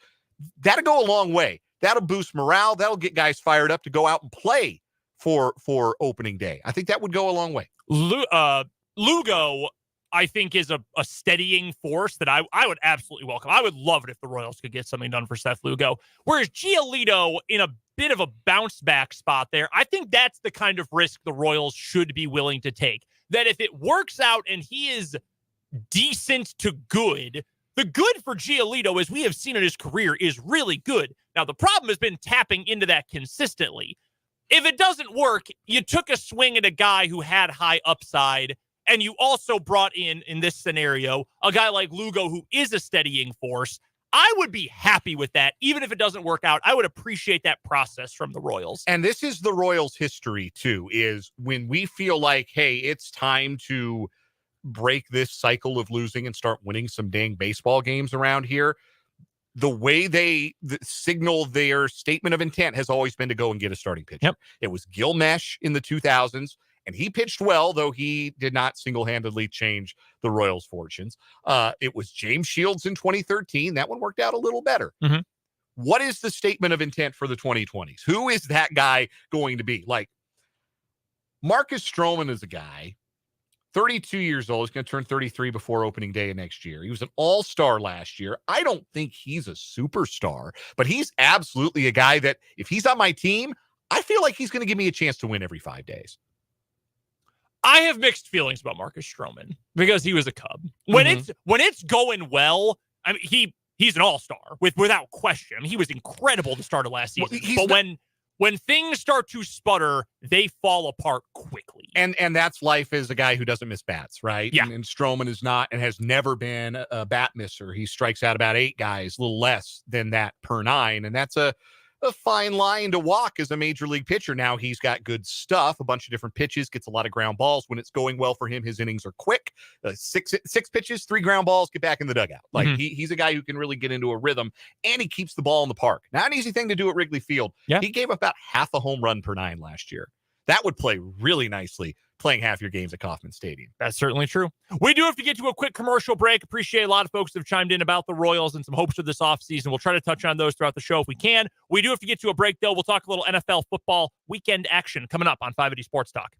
that'll go a long way. That'll boost morale. That'll get guys fired up to go out and play for opening day. I think that would go a long way. Lugo, I think, is a steadying force that I would absolutely welcome. I would love it if the Royals could get something done for Seth Lugo. Whereas Giolito, in a bit of a bounce back spot there, I think that's the kind of risk the Royals should be willing to take. That if it works out and he is decent to good, the good for Giolito, as we have seen in his career, is really good. Now, the problem has been tapping into that consistently. If it doesn't work, you took a swing at a guy who had high upside, and you also brought in this scenario, a guy like Lugo who is a steadying force. I would be happy with that. Even if it doesn't work out, I would appreciate that process from the Royals. And this is the Royals' history, too, is when we feel like, hey, it's time to break this cycle of losing and start winning some dang baseball games around here, the way they signal their statement of intent has always been to go and get a starting pitcher. Yep. It was Gil Mesh in the 2000s, and he pitched well, though he did not single-handedly change the Royals' fortunes. It was James Shields in 2013. That one worked out a little better. Mm-hmm. What is the statement of intent for the 2020s? Who is that guy going to be? Like, Marcus Stroman is a guy, 32 years old. He's going to turn 33 before opening day of next year. He was an all-star last year. I don't think he's a superstar, but he's absolutely a guy that if he's on my team, I feel like he's going to give me a chance to win every 5 days. I have mixed feelings about Marcus Stroman because he was a Cub. When it's going well, I mean, he's an all-star without question. I mean, he was incredible to start of last season. But when things start to sputter, they fall apart quickly. And that's life as a guy who doesn't miss bats, right? Yeah. And Stroman is not and has never been a bat misser. He strikes out about 8 guys, a little less than that per 9. And that's a fine line to walk as a major league pitcher. Now he's got good stuff, a bunch of different pitches, gets a lot of ground balls. When it's going well for him, his innings are quick. 6 pitches, 3 ground balls, get back in the dugout. Like he's a guy who can really get into a rhythm, and he keeps the ball in the park. Not an easy thing to do at Wrigley Field. Yeah. He gave about half a home run per 9 last year. That would play really nicely playing half your games at Kauffman Stadium. That's certainly true. We do have to get to a quick commercial break. Appreciate a lot of folks that have chimed in about the Royals and some hopes for this offseason. We'll try to touch on those throughout the show if we can. We do have to get to a break, though. We'll talk a little NFL football weekend action coming up on 580 Sports Talk.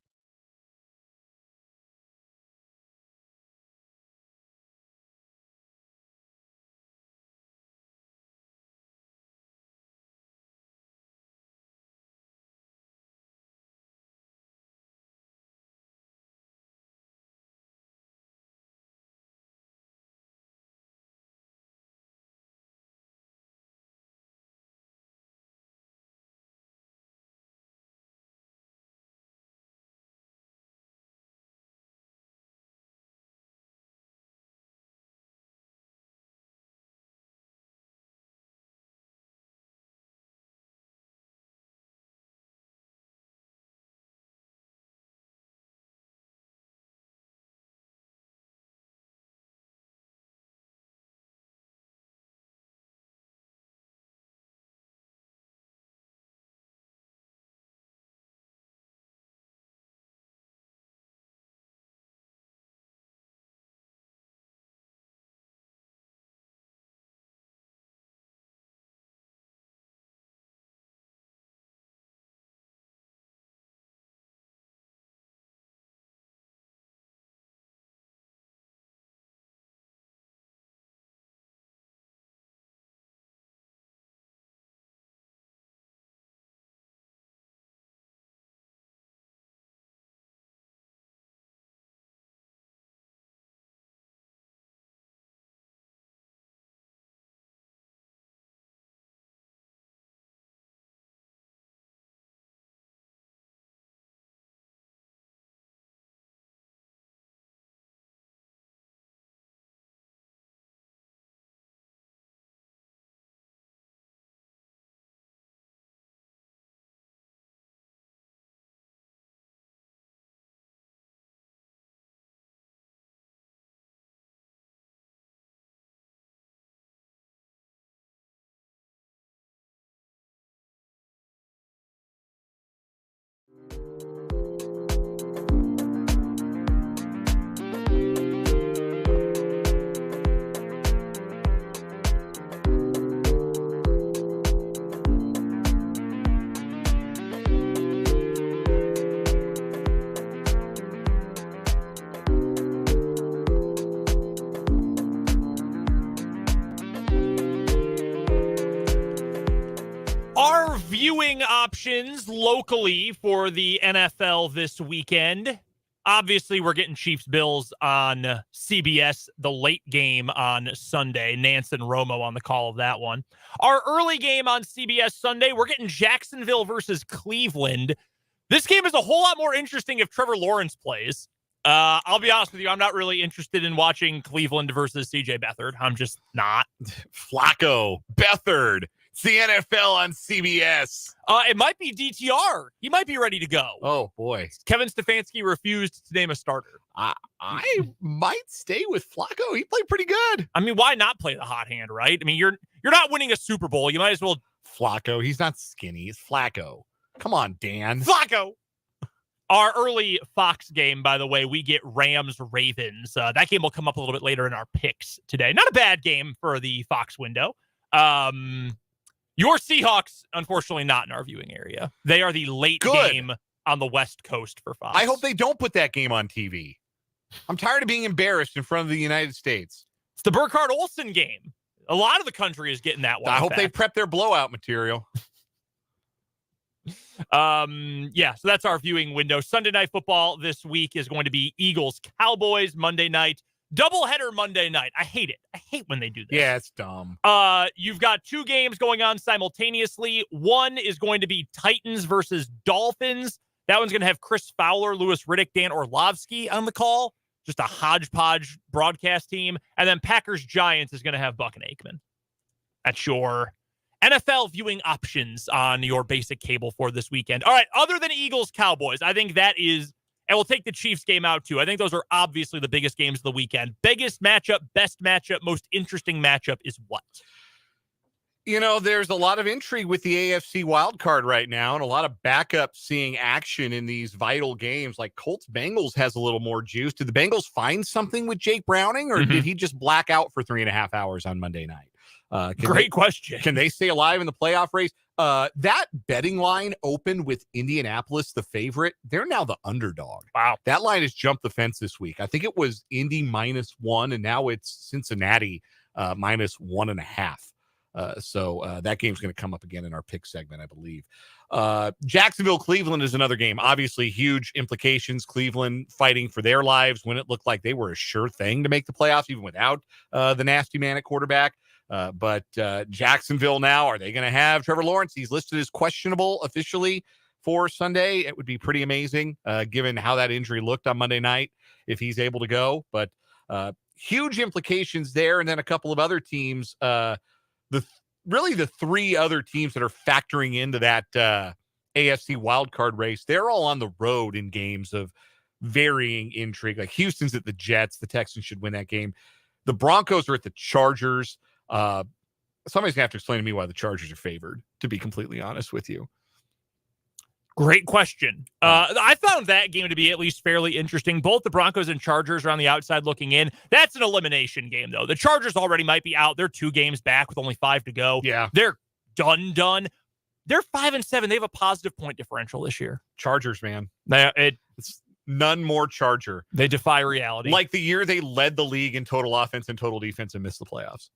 Our viewing options locally for the NFL this weekend. Obviously, we're getting Chiefs-Bills on CBS, the late game on Sunday. Nance and Romo on the call of that one. Our early game on CBS Sunday, we're getting Jacksonville versus Cleveland. This game is a whole lot more interesting if Trevor Lawrence plays. I'll be honest with you, I'm not really interested in watching Cleveland versus CJ Beathard. I'm just not. Flacco, Beathard. It's the NFL on CBS. It might be DTR. He might be ready to go. Oh, boy. Kevin Stefanski refused to name a starter. I might stay with Flacco. He played pretty good. I mean, why not play the hot hand, right? I mean, you're not winning a Super Bowl. You might as well. Flacco. He's not skinny. He's Flacco. Come on, Dan. Flacco. Our early Fox game, by the way, we get Rams-Ravens. That game will come up a little bit later in our picks today. Not a bad game for the Fox window. Your Seahawks, unfortunately, not in our viewing area. They are the late game on the West Coast for Fox. I hope they don't put that game on TV. I'm tired of being embarrassed in front of the United States. It's the Burkhardt Olsen game. A lot of the country is getting that one. I hope they prep their blowout material. Yeah, so that's our viewing window. Sunday Night Football this week is going to be Eagles-Cowboys Monday night. Doubleheader Monday night. I hate it. I hate when they do this. Yeah, it's dumb. You've got 2 games going on simultaneously. One is going to be Titans versus Dolphins. That one's going to have Chris Fowler, Louis Riddick, Dan Orlovsky on the call. Just a hodgepodge broadcast team. And then Packers-Giants is going to have Buck and Aikman. That's your NFL viewing options on your basic cable for this weekend. All right, other than Eagles-Cowboys, I think that is, and we'll take the Chiefs game out too. I think those are obviously the biggest games of the weekend. Biggest matchup, best matchup, most interesting matchup is what? There's a lot of intrigue with the AFC wildcard right now, and a lot of backups seeing action in these vital games. Like Colts-Bengals has a little more juice. Did the Bengals find something with Jake Browning, or did he just black out for 3.5 hours on Monday night? Great question. Can they stay alive in the playoff race? That betting line opened with Indianapolis, the favorite. They're now the underdog. Wow. That line has jumped the fence this week. I think it was Indy -1, and now it's Cincinnati -1.5. So that game's going to come up again in our pick segment, I believe. Jacksonville-Cleveland is another game. Obviously, huge implications. Cleveland fighting for their lives when it looked like they were a sure thing to make the playoffs, even without the nasty man at quarterback. But Jacksonville now, are they going to have Trevor Lawrence? He's listed as questionable officially for Sunday. It would be pretty amazing given how that injury looked on Monday night if he's able to go. But huge implications there. And then a couple of other teams, the three other teams that are factoring into that AFC wildcard race, they're all on the road in games of varying intrigue. Like Houston's at the Jets. The Texans should win that game. The Broncos are at the Chargers. Somebody's gonna have to explain to me why the Chargers are favored, to be completely honest with you. Great question. I found that game to be at least fairly interesting. Both the Broncos and Chargers are on the outside looking in. That's an elimination game, though. The Chargers already might be out. They're 2 games back with only 5 to go. Yeah. They're done. They're 5-7. They have a positive point differential this year. Chargers, man. It's none more Charger. They defy reality. Like the year they led the league in total offense and total defense and missed the playoffs.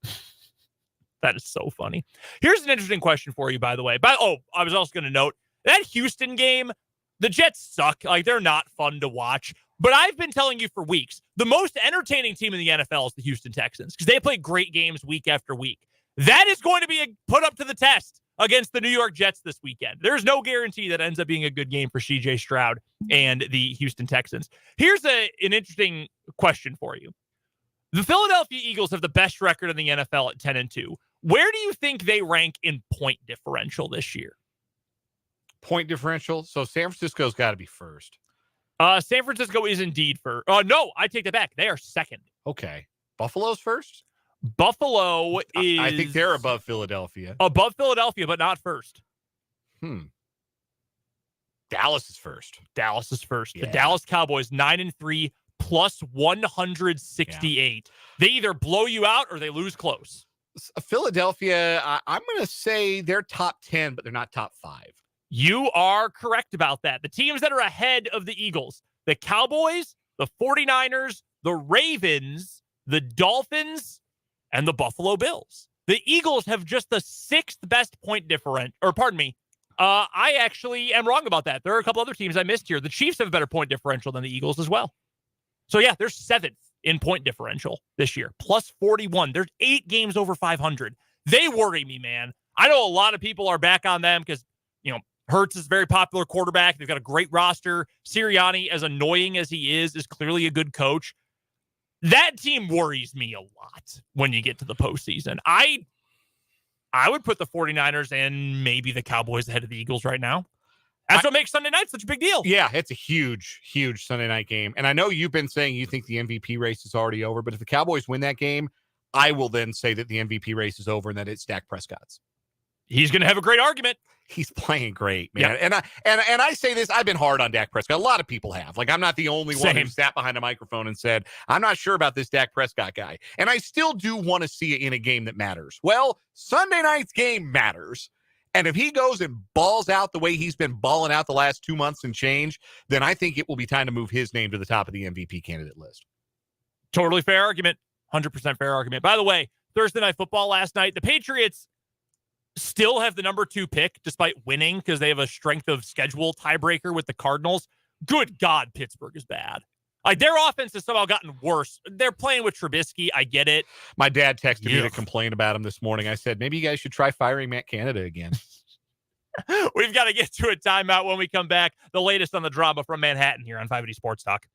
That is so funny. Here's an interesting question for you, by the way. I was also going to note, that Houston game, the Jets suck. Like, they're not fun to watch. But I've been telling you for weeks, the most entertaining team in the NFL is the Houston Texans because they play great games week after week. That is going to be put up to the test against the New York Jets this weekend. There's no guarantee that ends up being a good game for C.J. Stroud and the Houston Texans. Here's an interesting question for you. The Philadelphia Eagles have the best record in the NFL at 10-2. Where do you think they rank in point differential this year? Point differential? So San Francisco's got to be first. San Francisco is indeed first. No, I take that back. They are second. Okay. Buffalo's first? Buffalo is... I think they're above Philadelphia. Above Philadelphia, but not first. Dallas is first. Yeah. The Dallas Cowboys, 9-3, plus 168. Yeah. They either blow you out or they lose close. Philadelphia, I'm going to say they're top 10, but they're not top 5. You are correct about that. The teams that are ahead of the Eagles, the Cowboys, the 49ers, the Ravens, the Dolphins, and the Buffalo Bills. The Eagles have just the 6th best point differential. Or pardon me, I actually am wrong about that. There are a couple other teams I missed here. The Chiefs have a better point differential than the Eagles as well. So yeah, they're 7th in point differential this year, plus 41. There's 8 games over 500. They worry me, man. I know a lot of people are back on them because, Hurts is a very popular quarterback. They've got a great roster. Sirianni, as annoying as he is clearly a good coach. That team worries me a lot when you get to the postseason. I would put the 49ers and maybe the Cowboys ahead of the Eagles right now. That's what makes Sunday night such a big deal. Yeah, it's a huge, huge Sunday night game. And I know you've been saying you think the MVP race is already over, but if the Cowboys win that game, I will then say that the MVP race is over and that it's Dak Prescott's. He's going to have a great argument. He's playing great, man. Yeah. And I say this, I've been hard on Dak Prescott. A lot of people have. Like, I'm not the only one who sat behind a microphone and said, I'm not sure about this Dak Prescott guy. And I still do want to see it in a game that matters. Well, Sunday night's game matters. And if he goes and balls out the way he's been balling out the last 2 months and change, then I think it will be time to move his name to the top of the MVP candidate list. Totally fair argument. 100% fair argument. By the way, Thursday Night Football last night, the Patriots still have the number 2 pick despite winning because they have a strength of schedule tiebreaker with the Cardinals. Good God, Pittsburgh is bad. Like, their offense has somehow gotten worse. They're playing with Trubisky. I get it. My dad texted me to complain about him this morning. I said, maybe you guys should try firing Matt Canada again. We've got to get to a timeout. When we come back, the latest on the drama from Manhattan here on 580 Sports Talk.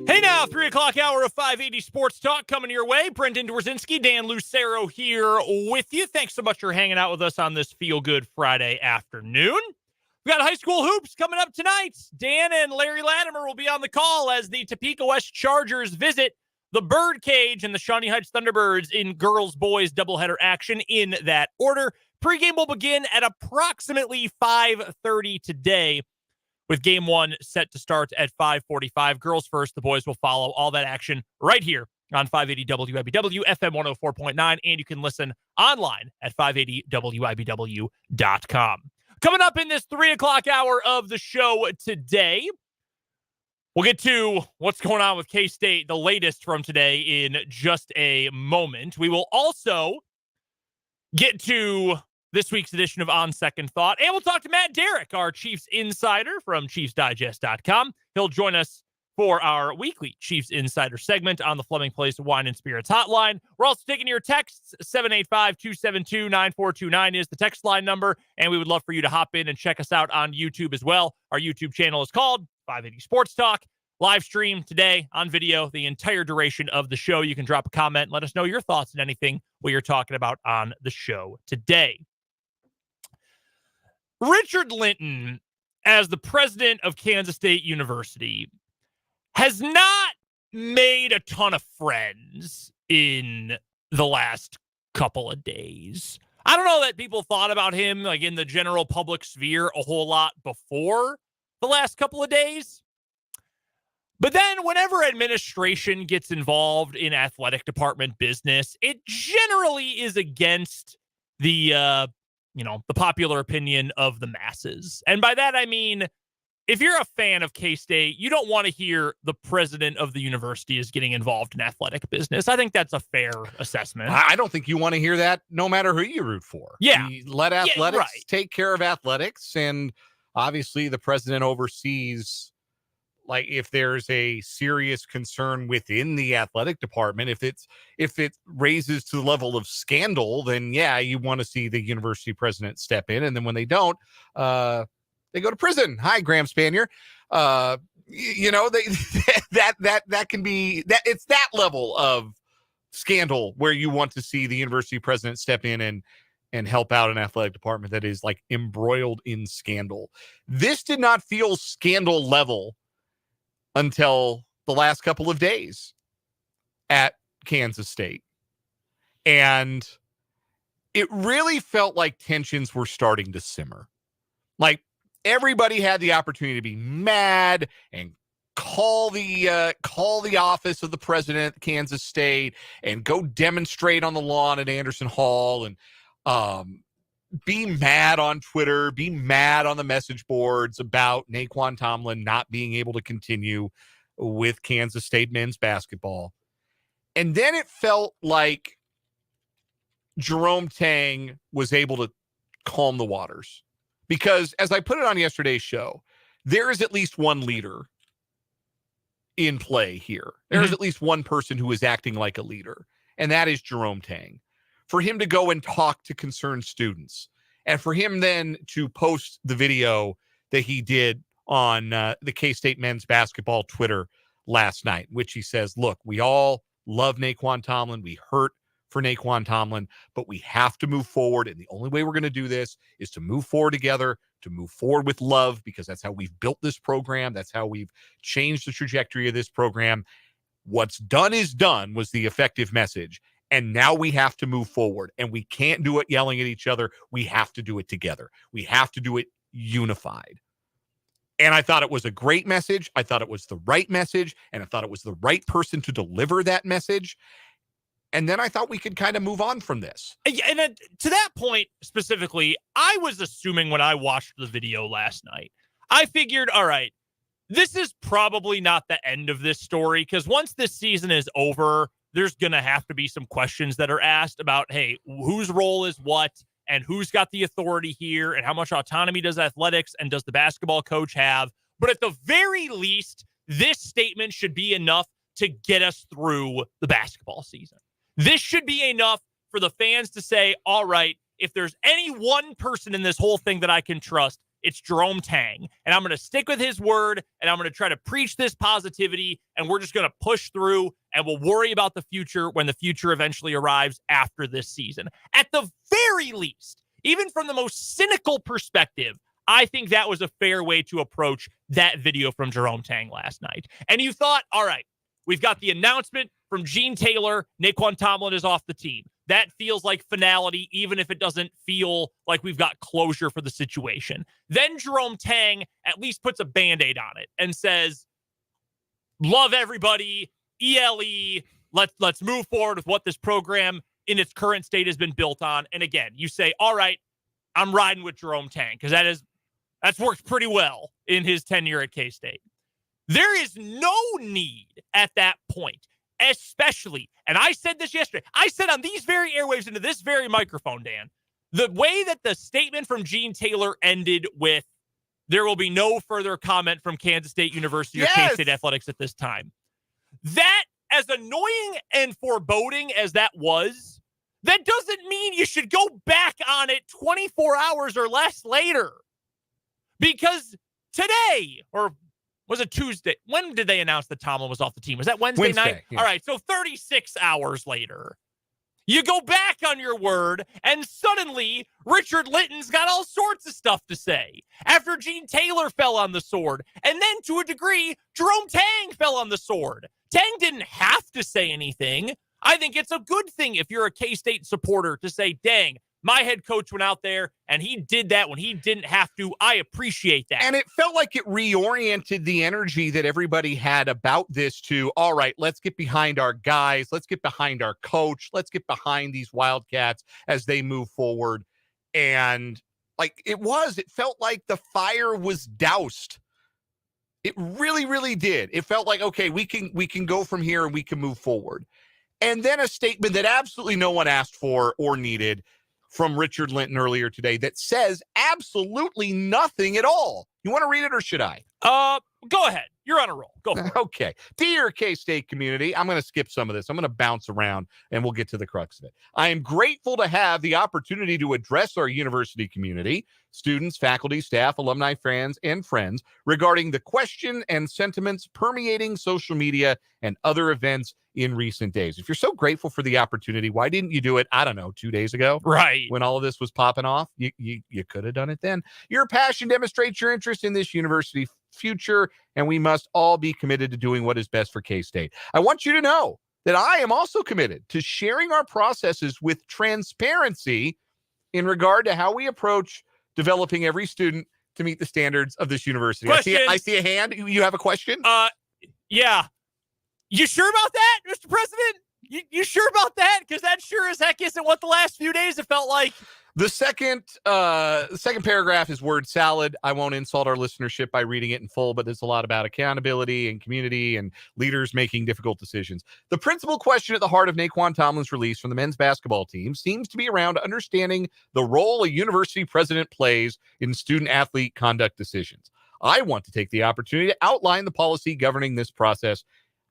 Hey now, 3 o'clock hour of 580 Sports Talk coming your way. Brendan Dworzinski, Dan Lucero here with you. Thanks so much for hanging out with us on this Feel Good Friday afternoon. We got high school hoops coming up tonight. Dan and Larry Latimer will be on the call as the Topeka West Chargers visit the Birdcage and the Shawnee Heights Thunderbirds in girls-boys doubleheader action in that order. Pregame will begin at approximately 5:30 today, with game one set to start at 5:45. Girls first, the boys will follow. All that action right here on 580 WIBW, FM 104.9, and you can listen online at 580WIBW.com. Coming up in this 3 o'clock hour of the show today, we'll get to what's going on with K-State, the latest from today, in just a moment. We will also get to this week's edition of On Second Thought, and we'll talk to Matt Derrick, our Chiefs insider from ChiefsDigest.com. He'll join us for our weekly Chiefs Insider segment on the Fleming Place Wine and Spirits hotline. We're also taking your texts. 785-272-9429 is the text line number, and we would love for you to hop in and check us out on YouTube as well. Our YouTube channel is called 580 Sports Talk. Live stream today on video the entire duration of the show. You can drop a comment and let us know your thoughts on anything we are talking about on the show today. Richard Linton, as the president of Kansas State University, has not made a ton of friends in the last couple of days. I don't know that people thought about him like in the general public sphere a whole lot before the last couple of days. But then whenever administration gets involved in athletic department business, it generally is against the popular opinion of the masses. And by that, I mean, if you're a fan of K-State, you don't want to hear the president of the university is getting involved in athletic business. I think that's a fair assessment. I don't think you want to hear that no matter who you root for. Yeah. Let athletics take care of athletics. And obviously the president oversees, like, if there's a serious concern within the athletic department, if it raises to the level of scandal, then yeah, you want to see the university president step in. And then when they don't, they go to prison. Hi, Graham Spanier. That can be that. It's that level of scandal where you want to see the university president step in and help out an athletic department that is like embroiled in scandal. This did not feel scandal level until the last couple of days at Kansas State. And it really felt like tensions were starting to simmer. Like, everybody had the opportunity to be mad and call the office of the president at Kansas State and go demonstrate on the lawn at Anderson Hall and be mad on Twitter, be mad on the message boards about Naquan Tomlin not being able to continue with Kansas State men's basketball. And then it felt like Jerome Tang was able to calm the waters. Because as I put it on yesterday's show, there is at least one leader in play here. There is at least one person who is acting like a leader, and that is Jerome Tang. For him to go and talk to concerned students, and for him then to post the video that he did on the K-State men's basketball Twitter last night, which he says, look, we all love Naquan Tomlin. We hurt for Naquan Tomlin, but we have to move forward. And the only way we're going to do this is to move forward together, to move forward with love, because that's how we've built this program. That's how we've changed the trajectory of this program. What's done is done was the effective message. And now we have to move forward, and we can't do it yelling at each other. We have to do it together. We have to do it unified. And I thought it was a great message. I thought it was the right message, and I thought it was the right person to deliver that message. And then I thought we could kind of move on from this. And then, to that point specifically, I was assuming when I watched the video last night, I figured, all right, this is probably not the end of this story, because once this season is over, there's going to have to be some questions that are asked about, hey, whose role is what, and who's got the authority here, and how much autonomy does athletics and does the basketball coach have? But at the very least, this statement should be enough to get us through the basketball season. This should be enough for the fans to say, all right, if there's any one person in this whole thing that I can trust, It's Jerome Tang. And I'm going to stick with his word, and I'm going to try to preach this positivity, and we're just going to push through, and we'll worry about the future when the future eventually arrives after this season. At the very least, even from the most cynical perspective, I think that was a fair way to approach that video from Jerome Tang last night. And you thought, all right, we've got the announcement from Gene Taylor, Naquan Tomlin is off the team. That feels like finality, even if it doesn't feel like we've got closure for the situation. Then Jerome Tang at least puts a Band-Aid on it and says, love everybody, ELE, let's move forward with what this program in its current state has been built on. And again, you say, all right, I'm riding with Jerome Tang because that's worked pretty well in his tenure at K-State. There is no need at that point, especially, and I said this yesterday, I said on these very airwaves into this very microphone, Dan, the way that the statement from Gene Taylor ended with, there will be no further comment from Kansas State University or K-State athletics at this time. That, as annoying and foreboding as that was, that doesn't mean you should go back on it 24 hours or less later. Because today, or was it Tuesday? When did they announce that Tomlin was off the team? Was that Wednesday night? Yeah. All right, so 36 hours later, you go back on your word, and suddenly Richard Linton's got all sorts of stuff to say. After Gene Taylor fell on the sword, and then to a degree, Jerome Tang fell on the sword. Tang didn't have to say anything. I think it's a good thing if you're a K-State supporter to say, dang, my head coach went out there and he did that when he didn't have to. I appreciate that. And it felt like it reoriented the energy that everybody had about this to, all right, let's get behind our guys. Let's get behind our coach. Let's get behind these Wildcats as they move forward. And it felt like the fire was doused. It really, really did. It felt like, okay, we can go from here and we can move forward. And then a statement that absolutely no one asked for or needed from Richard Linton earlier today that says absolutely nothing at all. You want to read it or should I? Go ahead. You're on a roll. Go for it. Okay. Dear K-State community, I'm going to skip some of this. I'm going to bounce around and we'll get to the crux of it. I am grateful to have the opportunity to address our university community, students, faculty, staff, alumni, fans, and friends regarding the question and sentiments permeating social media and other events in recent days. If you're so grateful for the opportunity, why didn't you do it, I don't know, 2 days ago? Right. When all of this was popping off, you could have done it then. Your passion demonstrates your interest in this university future, and we must all be committed to doing what is best for K-State. I want you to know that I am also committed to sharing our processes with transparency in regard to how we approach developing every student to meet the standards of this university. I see a hand. You have a question? Yeah. You sure about that, Mr. President? You sure about that? Because that sure as heck isn't what the last few days have felt like. The second paragraph is word salad. I won't insult our listenership by reading it in full, but there's a lot about accountability and community and leaders making difficult decisions. The principal question at the heart of Naquan Tomlin's release from the men's basketball team seems to be around understanding the role a university president plays in student-athlete conduct decisions. I want to take the opportunity to outline the policy governing this process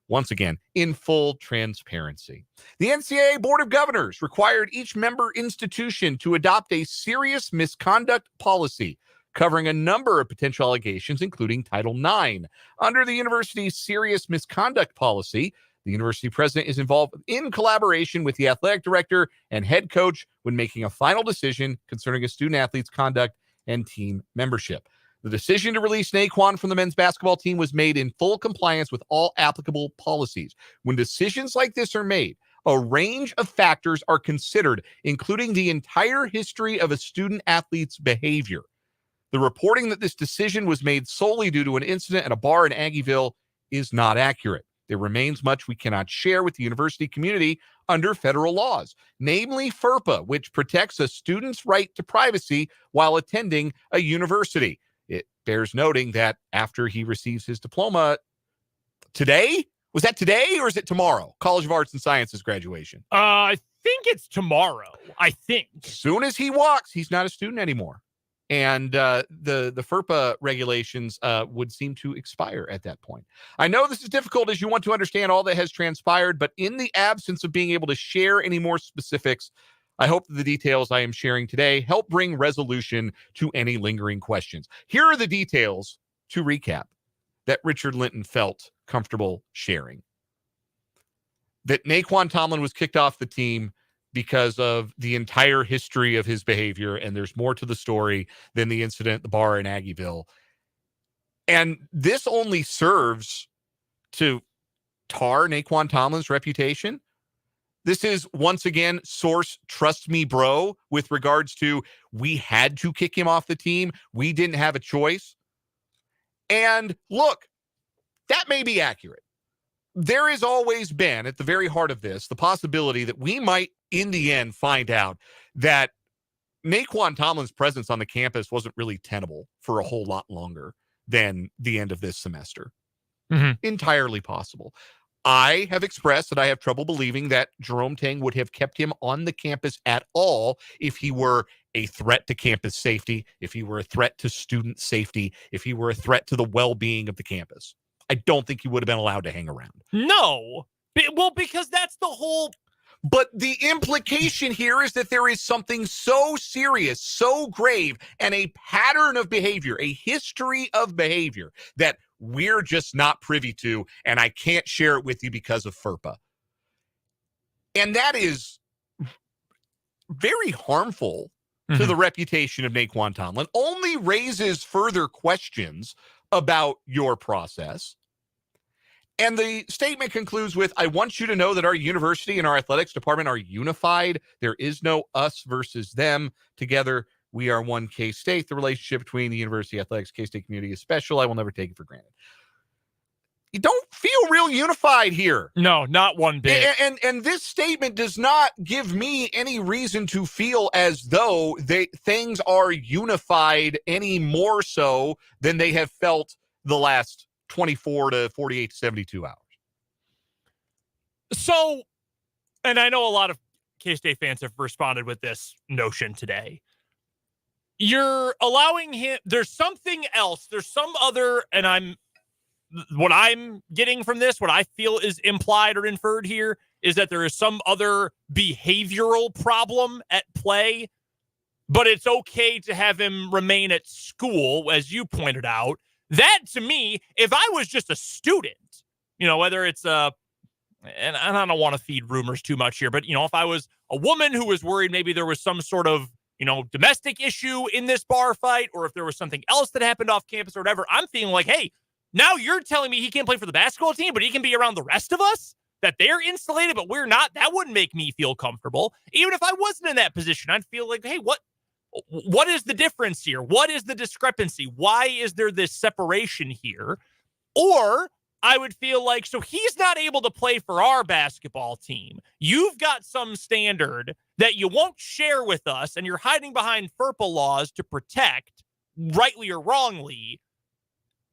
once again, in full transparency. The NCAA Board of Governors required each member institution to adopt a serious misconduct policy covering a number of potential allegations, including Title IX. Under the university's serious misconduct policy, the university president is involved in collaboration with the athletic director and head coach when making a final decision concerning a student-athlete's conduct and team membership. The decision to release Naquan from the men's basketball team was made in full compliance with all applicable policies. When decisions like this are made, a range of factors are considered, including the entire history of a student-athlete's behavior. The reporting that this decision was made solely due to an incident at a bar in Aggieville is not accurate. There remains much we cannot share with the university community under federal laws, namely FERPA, which protects a student's right to privacy while attending a university. It bears noting that after he receives his diploma today, was that today or is it tomorrow? College of Arts and Sciences graduation. I think it's tomorrow. I think. As soon as he walks, he's not a student anymore. And the FERPA regulations would seem to expire at that point. I know this is difficult as you want to understand all that has transpired, but in the absence of being able to share any more specifics, I hope that the details I am sharing today help bring resolution to any lingering questions. Here are the details, to recap, that Richard Linton felt comfortable sharing. That Naquan Tomlin was kicked off the team because of the entire history of his behavior, and there's more to the story than the incident at the bar in Aggieville. And this only serves to tar Naquan Tomlin's reputation. This is, once again, source trust me, bro, with regards to we had to kick him off the team. We didn't have a choice. And look, that may be accurate. There has always been, at the very heart of this, the possibility that we might, in the end, find out that Naquan Tomlin's presence on the campus wasn't really tenable for a whole lot longer than the end of this semester. Entirely possible. I have expressed that I have trouble believing that Jerome Tang would have kept him on the campus at all if he were a threat to campus safety, if he were a threat to student safety, if he were a threat to the well-being of the campus. I don't think he would have been allowed to hang around. No. Well, because that's the whole... But the implication here is that there is something so serious, so grave, and a pattern of behavior, a history of behavior that we're just not privy to, and I can't share it with you because of FERPA. And that is very harmful to the reputation of Naquan Tomlin, only raises further questions about your process. And the statement concludes with, I want you to know that our university and our athletics department are unified. There is no us versus them. Together, we are one K-State. The relationship between the university athletics, K-State community is special. I will never take it for granted. You don't feel real unified here. No, not one bit. And this statement does not give me any reason to feel as though things are unified any more so than they have felt the last 24 to 48 to 72 hours. So, and I know a lot of K-State fans have responded with this notion today. You're allowing him, there's something else, there's some other, and what I'm getting from this, what I feel is implied or inferred here, is that there is some other behavioral problem at play, but it's okay to have him remain at school, as you pointed out. That, to me, if I was just a student, whether it's and I don't want to feed rumors too much here, but, if I was a woman who was worried maybe there was some sort of, domestic issue in this bar fight, or if there was something else that happened off campus or whatever, I'm feeling like, hey, now you're telling me he can't play for the basketball team, but he can be around the rest of us, that they're insulated, but we're not. That wouldn't make me feel comfortable. Even if I wasn't in that position, I'd feel like, hey, what is the difference here? What is the discrepancy? Why is there this separation here? Or I would feel like, so he's not able to play for our basketball team. You've got some standard that you won't share with us, and you're hiding behind FERPA laws to protect, rightly or wrongly,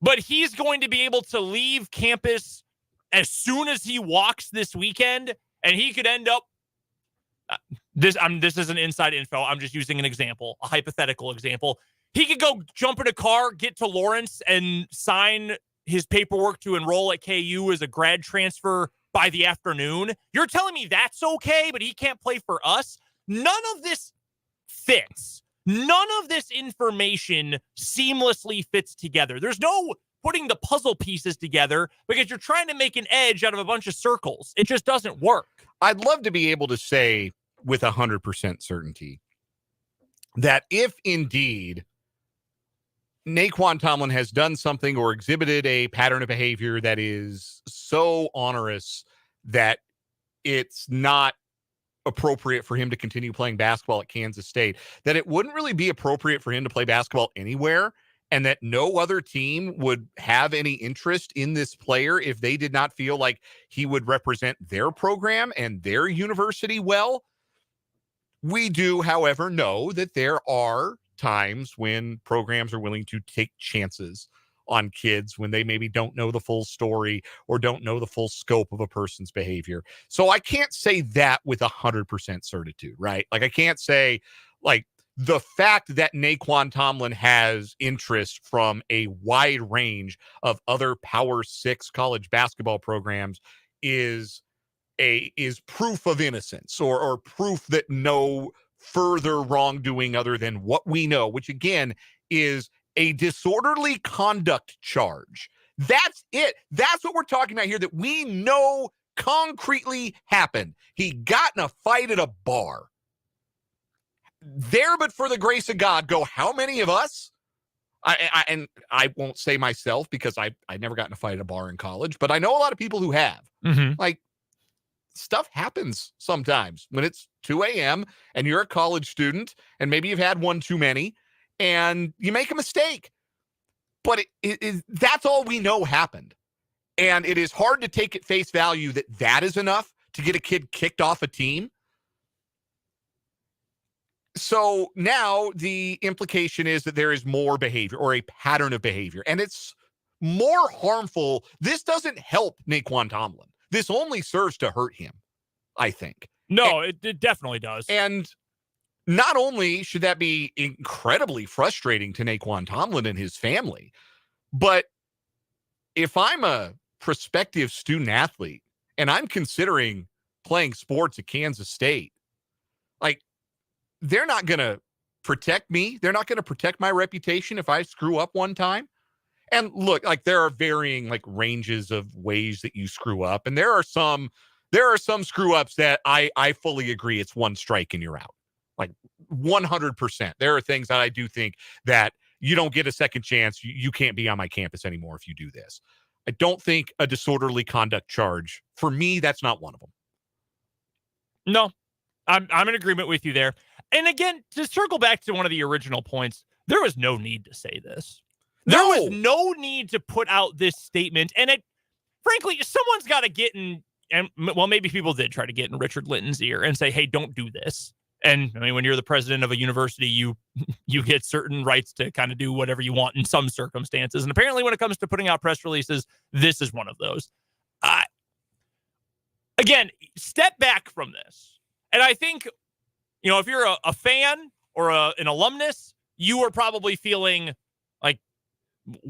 but he's going to be able to leave campus as soon as he walks this weekend, and he could end up this isn't inside info. I'm just using an example, a hypothetical example. He could go jump in a car, get to Lawrence, and sign his paperwork to enroll at KU as a grad transfer by the afternoon. You're telling me that's okay, but he can't play for us? None of this fits. None of this information seamlessly fits together. There's no putting the puzzle pieces together because you're trying to make an edge out of a bunch of circles. It just doesn't work. I'd love to be able to say with 100% certainty that if indeed Naquan Tomlin has done something or exhibited a pattern of behavior that is so onerous that it's not appropriate for him to continue playing basketball at Kansas State, that it wouldn't really be appropriate for him to play basketball anywhere, and that no other team would have any interest in this player if they did not feel like he would represent their program and their university well. We do, however, know that there are times when programs are willing to take chances on kids when they maybe don't know the full story or don't know the full scope of a person's behavior. So I can't say that with 100% certitude, right? Like I can't say like the fact that Naquan Tomlin has interest from a wide range of other Power 6 college basketball programs is is proof of innocence or proof that no further wrongdoing other than what we know, which again is a disorderly conduct charge. That's it. That's what we're talking about here, that we know concretely happened. He got in a fight at a bar. There, but for the grace of God, go how many of us? And I won't say myself because I never got in a fight at a bar in college, but I know a lot of people who have. Like, stuff happens sometimes when it's 2 a.m. and you're a college student and maybe you've had one too many and you make a mistake. But that's all we know happened. And it is hard to take at face value that is enough to get a kid kicked off a team. So now the implication is that there is more behavior or a pattern of behavior, and it's more harmful. This doesn't help Naquan Tomlin. This only serves to hurt him, I think. No, it definitely does. And not only should that be incredibly frustrating to Naquan Tomlin and his family, but if I'm a prospective student athlete and I'm considering playing sports at Kansas State, like, they're not going to protect me. They're not going to protect my reputation if I screw up one time. And look, like, there are varying like ranges of ways that you screw up. And there are some screw ups that I fully agree it's one strike and you're out. Like 100%. There are things that I do think that you don't get a second chance. You can't be on my campus anymore if you do this. I don't think a disorderly conduct charge, for me, that's not one of them. No, I'm in agreement with you there. And again, to circle back to one of the original points, there was no need to say this. There was no need to put out this statement. And frankly, someone's got to get in, and well, maybe people did try to get in Richard Linton's ear and say, hey, don't do this. And I mean, when you're the president of a university, you get certain rights to kind of do whatever you want in some circumstances. And apparently when it comes to putting out press releases, this is one of those. Again, step back from this. And I think, if you're a fan or an alumnus, you are probably feeling like,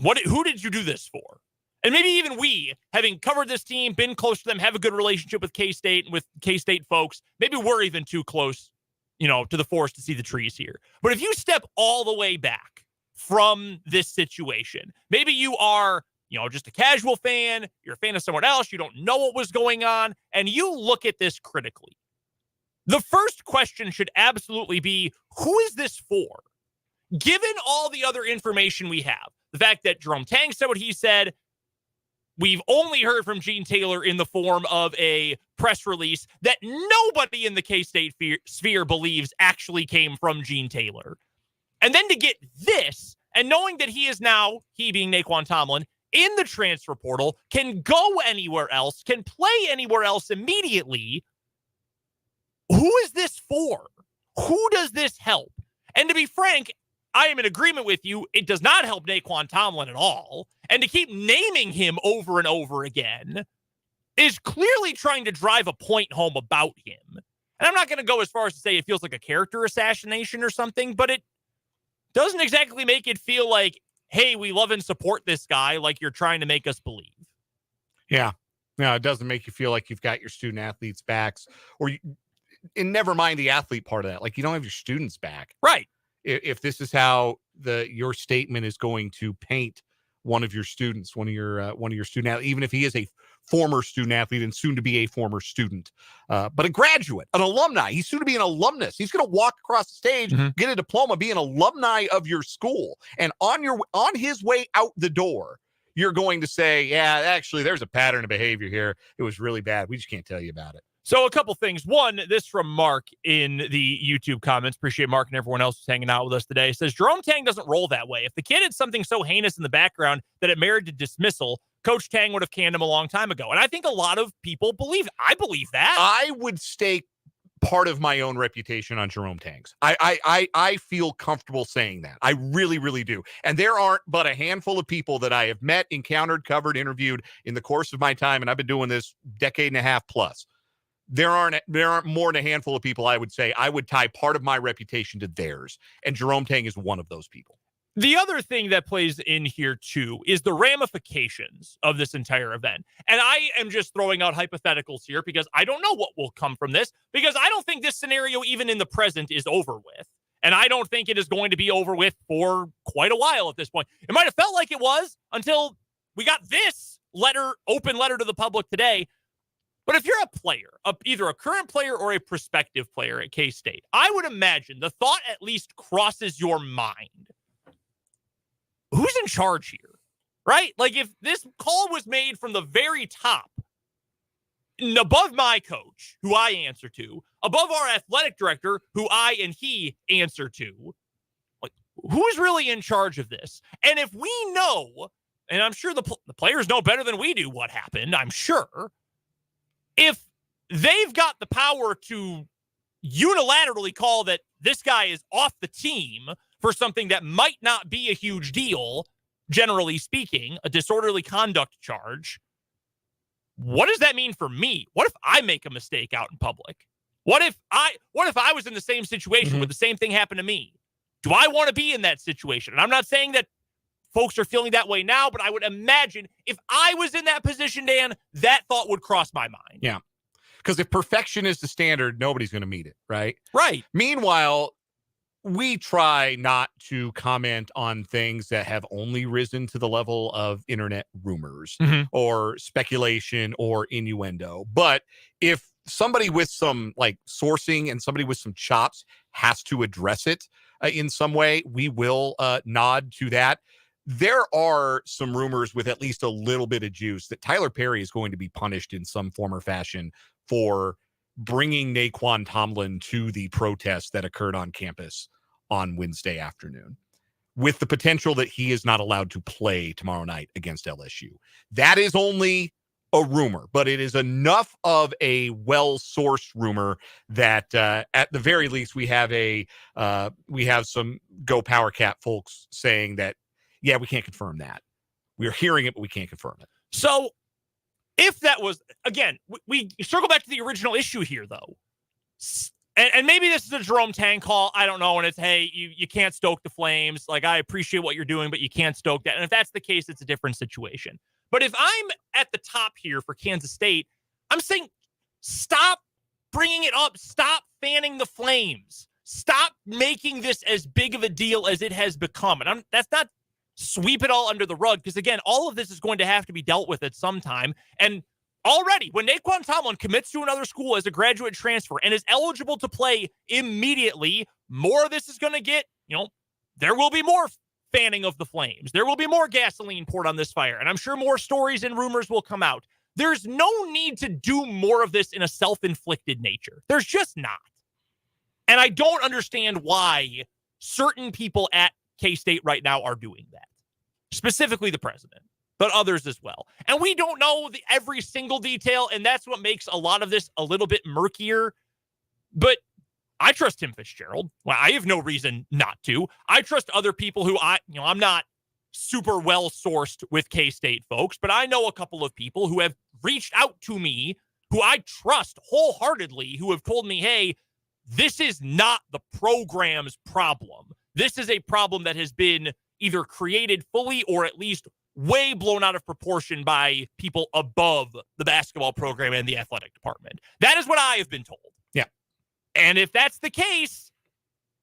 who did you do this for? And maybe even we, having covered this team, been close to them, have a good relationship with K-State and with K-State folks, maybe we're even too close, to the forest to see the trees here. But if you step all the way back from this situation, maybe you are, just a casual fan, you're a fan of someone else, you don't know what was going on, and you look at this critically. The first question should absolutely be, who is this for? Given all the other information we have, the fact that Jerome Tang said what he said, we've only heard from Gene Taylor in the form of a press release that nobody in the K-State sphere believes actually came from Gene Taylor. And then to get this, and knowing that he is now, he being Naquan Tomlin, in the transfer portal, can go anywhere else, can play anywhere else immediately. Who is this for? Who does this help? And to be frank, I am in agreement with you. It does not help Naquan Tomlin at all. And to keep naming him over and over again is clearly trying to drive a point home about him. And I'm not going to go as far as to say it feels like a character assassination or something, but it doesn't exactly make it feel like, hey, we love and support this guy like you're trying to make us believe. Yeah. No, it doesn't make you feel like you've got your student athletes' backs, and never mind the athlete part of that. Like, you don't have your students back. Right. If this is how your statement is going to paint one of your students, one of your student athletes, even if he is a former student athlete and soon to be a former student, but a graduate, an alumni, he's soon to be an alumnus. He's going to walk across the stage, get a diploma, be an alumni of your school. And on his way out the door, you're going to say, yeah, actually, there's a pattern of behavior here. It was really bad. We just can't tell you about it. So a couple things. One, this from Mark in the YouTube comments. Appreciate Mark and everyone else who's hanging out with us today. It says, Jerome Tang doesn't roll that way. If the kid had something so heinous in the background that it merited dismissal, Coach Tang would have canned him a long time ago. And I think a lot of people believe it. I believe that. I would stake part of my own reputation on Jerome Tang's. I feel comfortable saying that. I really, really do. And there aren't but a handful of people that I have met, encountered, covered, interviewed in the course of my time, and I've been doing this decade and a half plus. There aren't more than a handful of people I would say I would tie part of my reputation to theirs. And Jerome Tang is one of those people. The other thing that plays in here, too, is the ramifications of this entire event. And I am just throwing out hypotheticals here because I don't know what will come from this, because I don't think this scenario, even in the present, is over with. And I don't think it is going to be over with for quite a while at this point. It might have felt like it was until we got this open letter to the public today. But if you're a player, either a current player or a prospective player at K-State, I would imagine the thought at least crosses your mind. Who's in charge here, right? Like, if this call was made from the very top, above my coach, who I answer to, above our athletic director, who I and he answer to, like, who's really in charge of this? And if we know, and I'm sure the players know better than we do what happened, I'm sure, if they've got the power to unilaterally call that this guy is off the team for something that might not be a huge deal, generally speaking, a disorderly conduct charge, what does that mean for me? What if I make a mistake out in public? What if I was in the same situation where the same thing happened to me? Do I want to be in that situation? And I'm not saying that folks are feeling that way now, but I would imagine if I was in that position, Dan, that thought would cross my mind. Yeah. Because if perfection is the standard, nobody's going to meet it, right? Right. Meanwhile, we try not to comment on things that have only risen to the level of internet rumors or speculation or innuendo. But if somebody with some sourcing and somebody with some chops has to address it in some way, we will nod to that. There are some rumors with at least a little bit of juice that Tyler Perry is going to be punished in some form or fashion for bringing Naquan Tomlin to the protest that occurred on campus on Wednesday afternoon, with the potential that he is not allowed to play tomorrow night against LSU. That is only a rumor, but it is enough of a well-sourced rumor that at the very least we have some Go Power Cat folks saying that, yeah, we can't confirm that. We're hearing it, but we can't confirm it. So if that was, again, we circle back to the original issue here, though. And maybe this is a Jerome Tang call. I don't know. And it's, hey, you can't stoke the flames. Like, I appreciate what you're doing, but you can't stoke that. And if that's the case, it's a different situation. But if I'm at the top here for Kansas State, I'm saying stop bringing it up. Stop fanning the flames. Stop making this as big of a deal as it has become. And that's not sweep it all under the rug, because, again, all of this is going to have to be dealt with at some time. And already, when Naquan Tomlin commits to another school as a graduate transfer and is eligible to play immediately, more of this is going to get, there will be more fanning of the flames. There will be more gasoline poured on this fire. And I'm sure more stories and rumors will come out. There's no need to do more of this in a self-inflicted nature. There's just not. And I don't understand why certain people at K-State right now are doing that. Specifically the president, but others as well. And we don't know every single detail, and that's what makes a lot of this a little bit murkier. But I trust Tim Fitzgerald. Well, I have no reason not to. I trust other people who I'm not super well-sourced with K-State folks, but I know a couple of people who have reached out to me who I trust wholeheartedly, who have told me, hey, this is not the program's problem. This is a problem that has been either created fully or at least way blown out of proportion by people above the basketball program and the athletic department. That is what I have been told. Yeah. And if that's the case,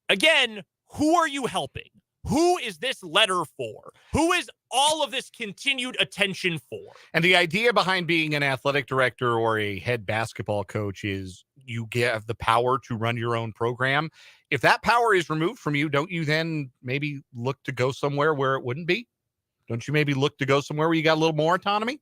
again, who are you helping? Who is this letter for? Who is all of this continued attention for? And the idea behind being an athletic director or a head basketball coach is you have the power to run your own program. If that power is removed from you, don't you then maybe look to go somewhere where it wouldn't be? Don't you maybe look to go somewhere where you got a little more autonomy?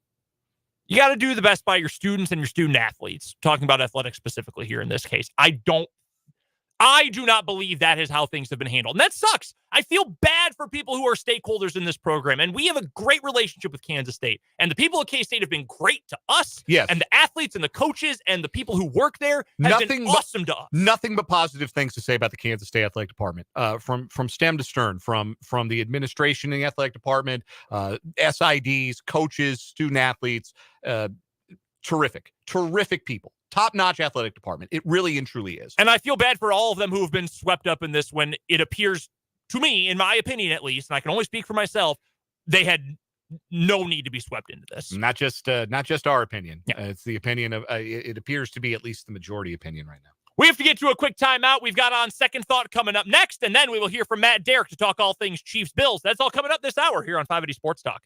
You got to do the best by your students and your student athletes. Talking about athletics specifically here in this case. I do not believe that is how things have been handled. And that sucks. I feel bad for people who are stakeholders in this program. And we have a great relationship with Kansas State. And the people at K-State have been great to us. Yes. And the athletes and the coaches and the people who work there have been awesome to us. Nothing but positive things to say about the Kansas State Athletic Department. From stem to stern, from the administration in the athletic department, SIDs, coaches, student athletes, terrific people. Top-notch athletic department. It really and truly is. And I feel bad for all of them who have been swept up in this when it appears to me, in my opinion at least, and I can only speak for myself, they had no need to be swept into this. Not just our opinion. Yeah. It's the opinion of, it appears to be at least the majority opinion right now. We have to get to a quick timeout. We've got On Second Thought coming up next, and then we will hear from Matt Derrick to talk all things Chiefs-Bills. That's all coming up this hour here on 580 Sports Talk.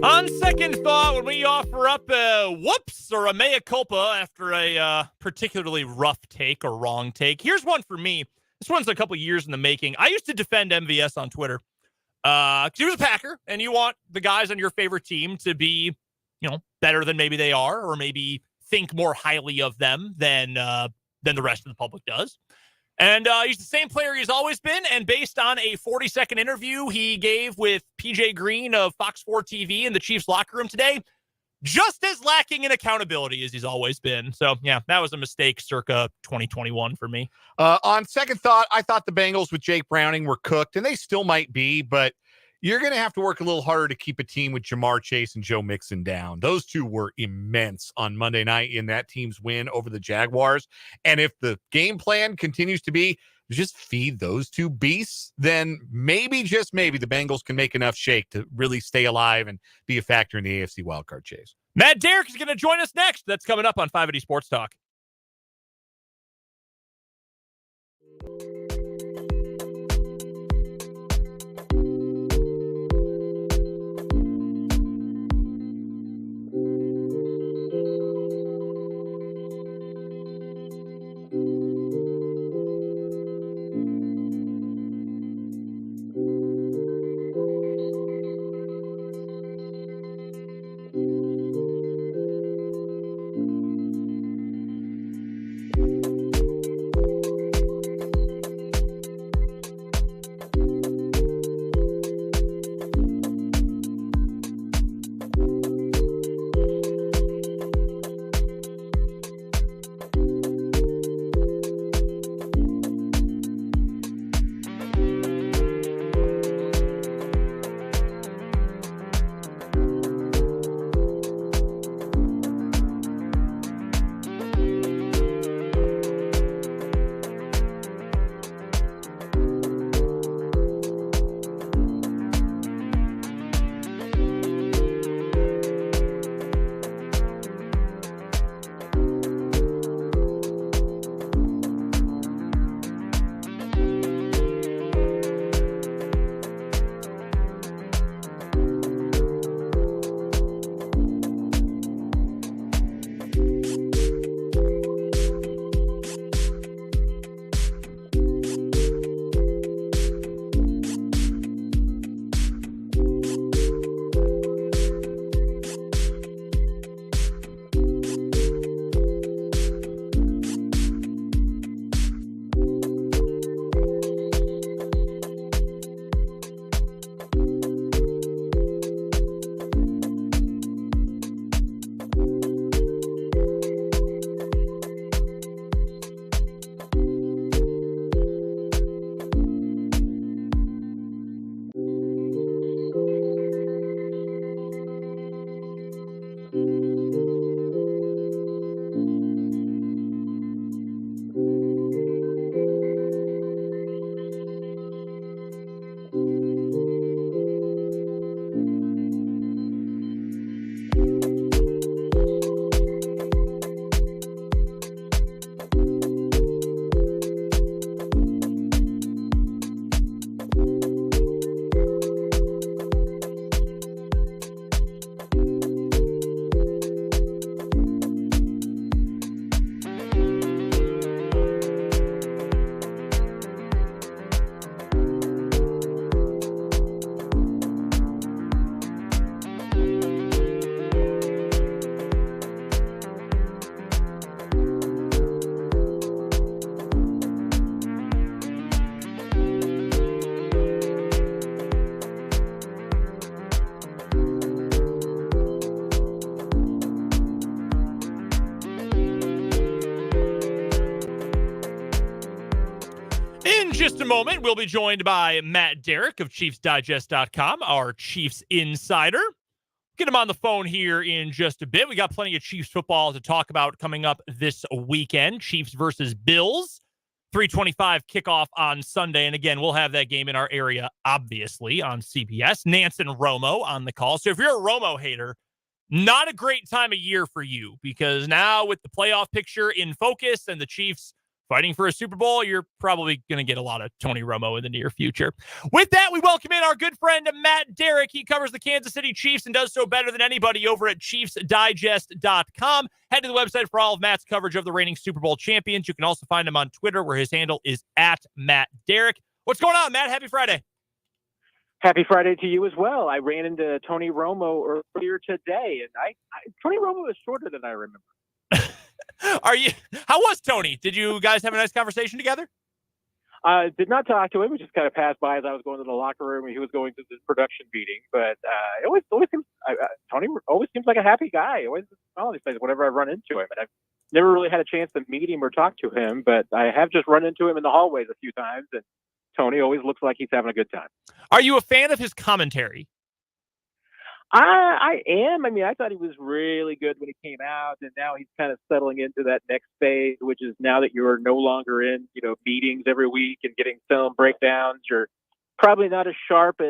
On second thought, when we offer up a whoops or a mea culpa after a particularly rough take or wrong take, here's one for me. This one's a couple years in the making. I used to defend MVS on Twitter because he was a Packer, and you want the guys on your favorite team to be, better than maybe they are, or maybe think more highly of them than the rest of the public does. And he's the same player he's always been. And based on a 40-second interview he gave with PJ Green of Fox 4 TV in the Chiefs locker room today, just as lacking in accountability as he's always been. So, yeah, that was a mistake circa 2021 for me. On second thought, I thought the Bengals with Jake Browning were cooked, and they still might be, but you're going to have to work a little harder to keep a team with Jamar Chase and Joe Mixon down. Those two were immense on Monday night in that team's win over the Jaguars. And if the game plan continues to be, just feed those two beasts, then maybe, just maybe, the Bengals can make enough shake to really stay alive and be a factor in the AFC wildcard chase. Matt Derrick is going to join us next. That's coming up on 580 Sports Talk. Just a moment, we'll be joined by Matt Derrick of ChiefsDigest.com, our Chiefs insider. Get him on the phone here in just a bit. We got plenty of Chiefs football to talk about coming up this weekend. Chiefs versus Bills, 3:25 kickoff on Sunday. And again, we'll have that game in our area, obviously, on CBS. Nance and Romo on the call. So if you're a Romo hater, not a great time of year for you, because now with the playoff picture in focus and the Chiefs fighting for a Super Bowl, you're probably going to get a lot of Tony Romo in the near future. With that, we welcome in our good friend, Matt Derrick. He covers the Kansas City Chiefs and does so better than anybody over at ChiefsDigest.com. Head to the website for all of Matt's coverage of the reigning Super Bowl champions. You can also find him on Twitter, where his handle is @MattDerrick. What's going on, Matt? Happy Friday. Happy Friday to you as well. I ran into Tony Romo earlier today, and Tony Romo is shorter than I remember. How was Tony? Did you guys have a nice conversation together? Did not talk to him. We just kind of passed by as I was going to the locker room, and he was going to the production meeting. But Tony always seems like a happy guy. Always all these things whenever I run into him, and I've never really had a chance to meet him or talk to him. But I have just run into him in the hallways a few times, and Tony always looks like he's having a good time. Are you a fan of his commentary? I am. I mean, I thought he was really good when he came out, and now he's kind of settling into that next phase, which is now that you're no longer in, meetings every week and getting film breakdowns. You're probably not as sharp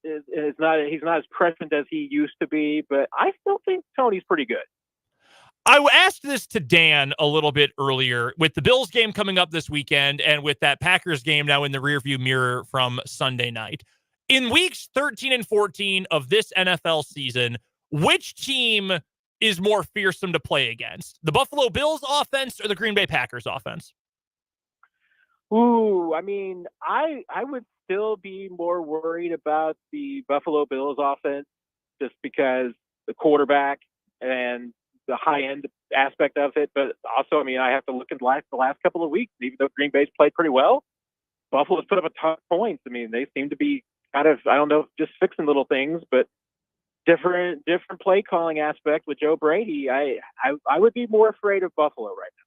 he's not as present as he used to be, but I still think Tony's pretty good. I asked this to Dan a little bit earlier with the Bills game coming up this weekend and with that Packers game now in the rearview mirror from Sunday night. In weeks 13 and 14 of this NFL season, which team is more fearsome to play against? The Buffalo Bills offense or the Green Bay Packers offense? Ooh, I mean, I would still be more worried about the Buffalo Bills offense just because the quarterback and the high end aspect of it. But also, I mean, I have to look at the last couple of weeks. Even though Green Bay's played pretty well, Buffalo's put up a ton of points. I mean, they seem to be kind of, I don't know, just fixing little things, but different play calling aspect with Joe Brady. I would be more afraid of Buffalo right now.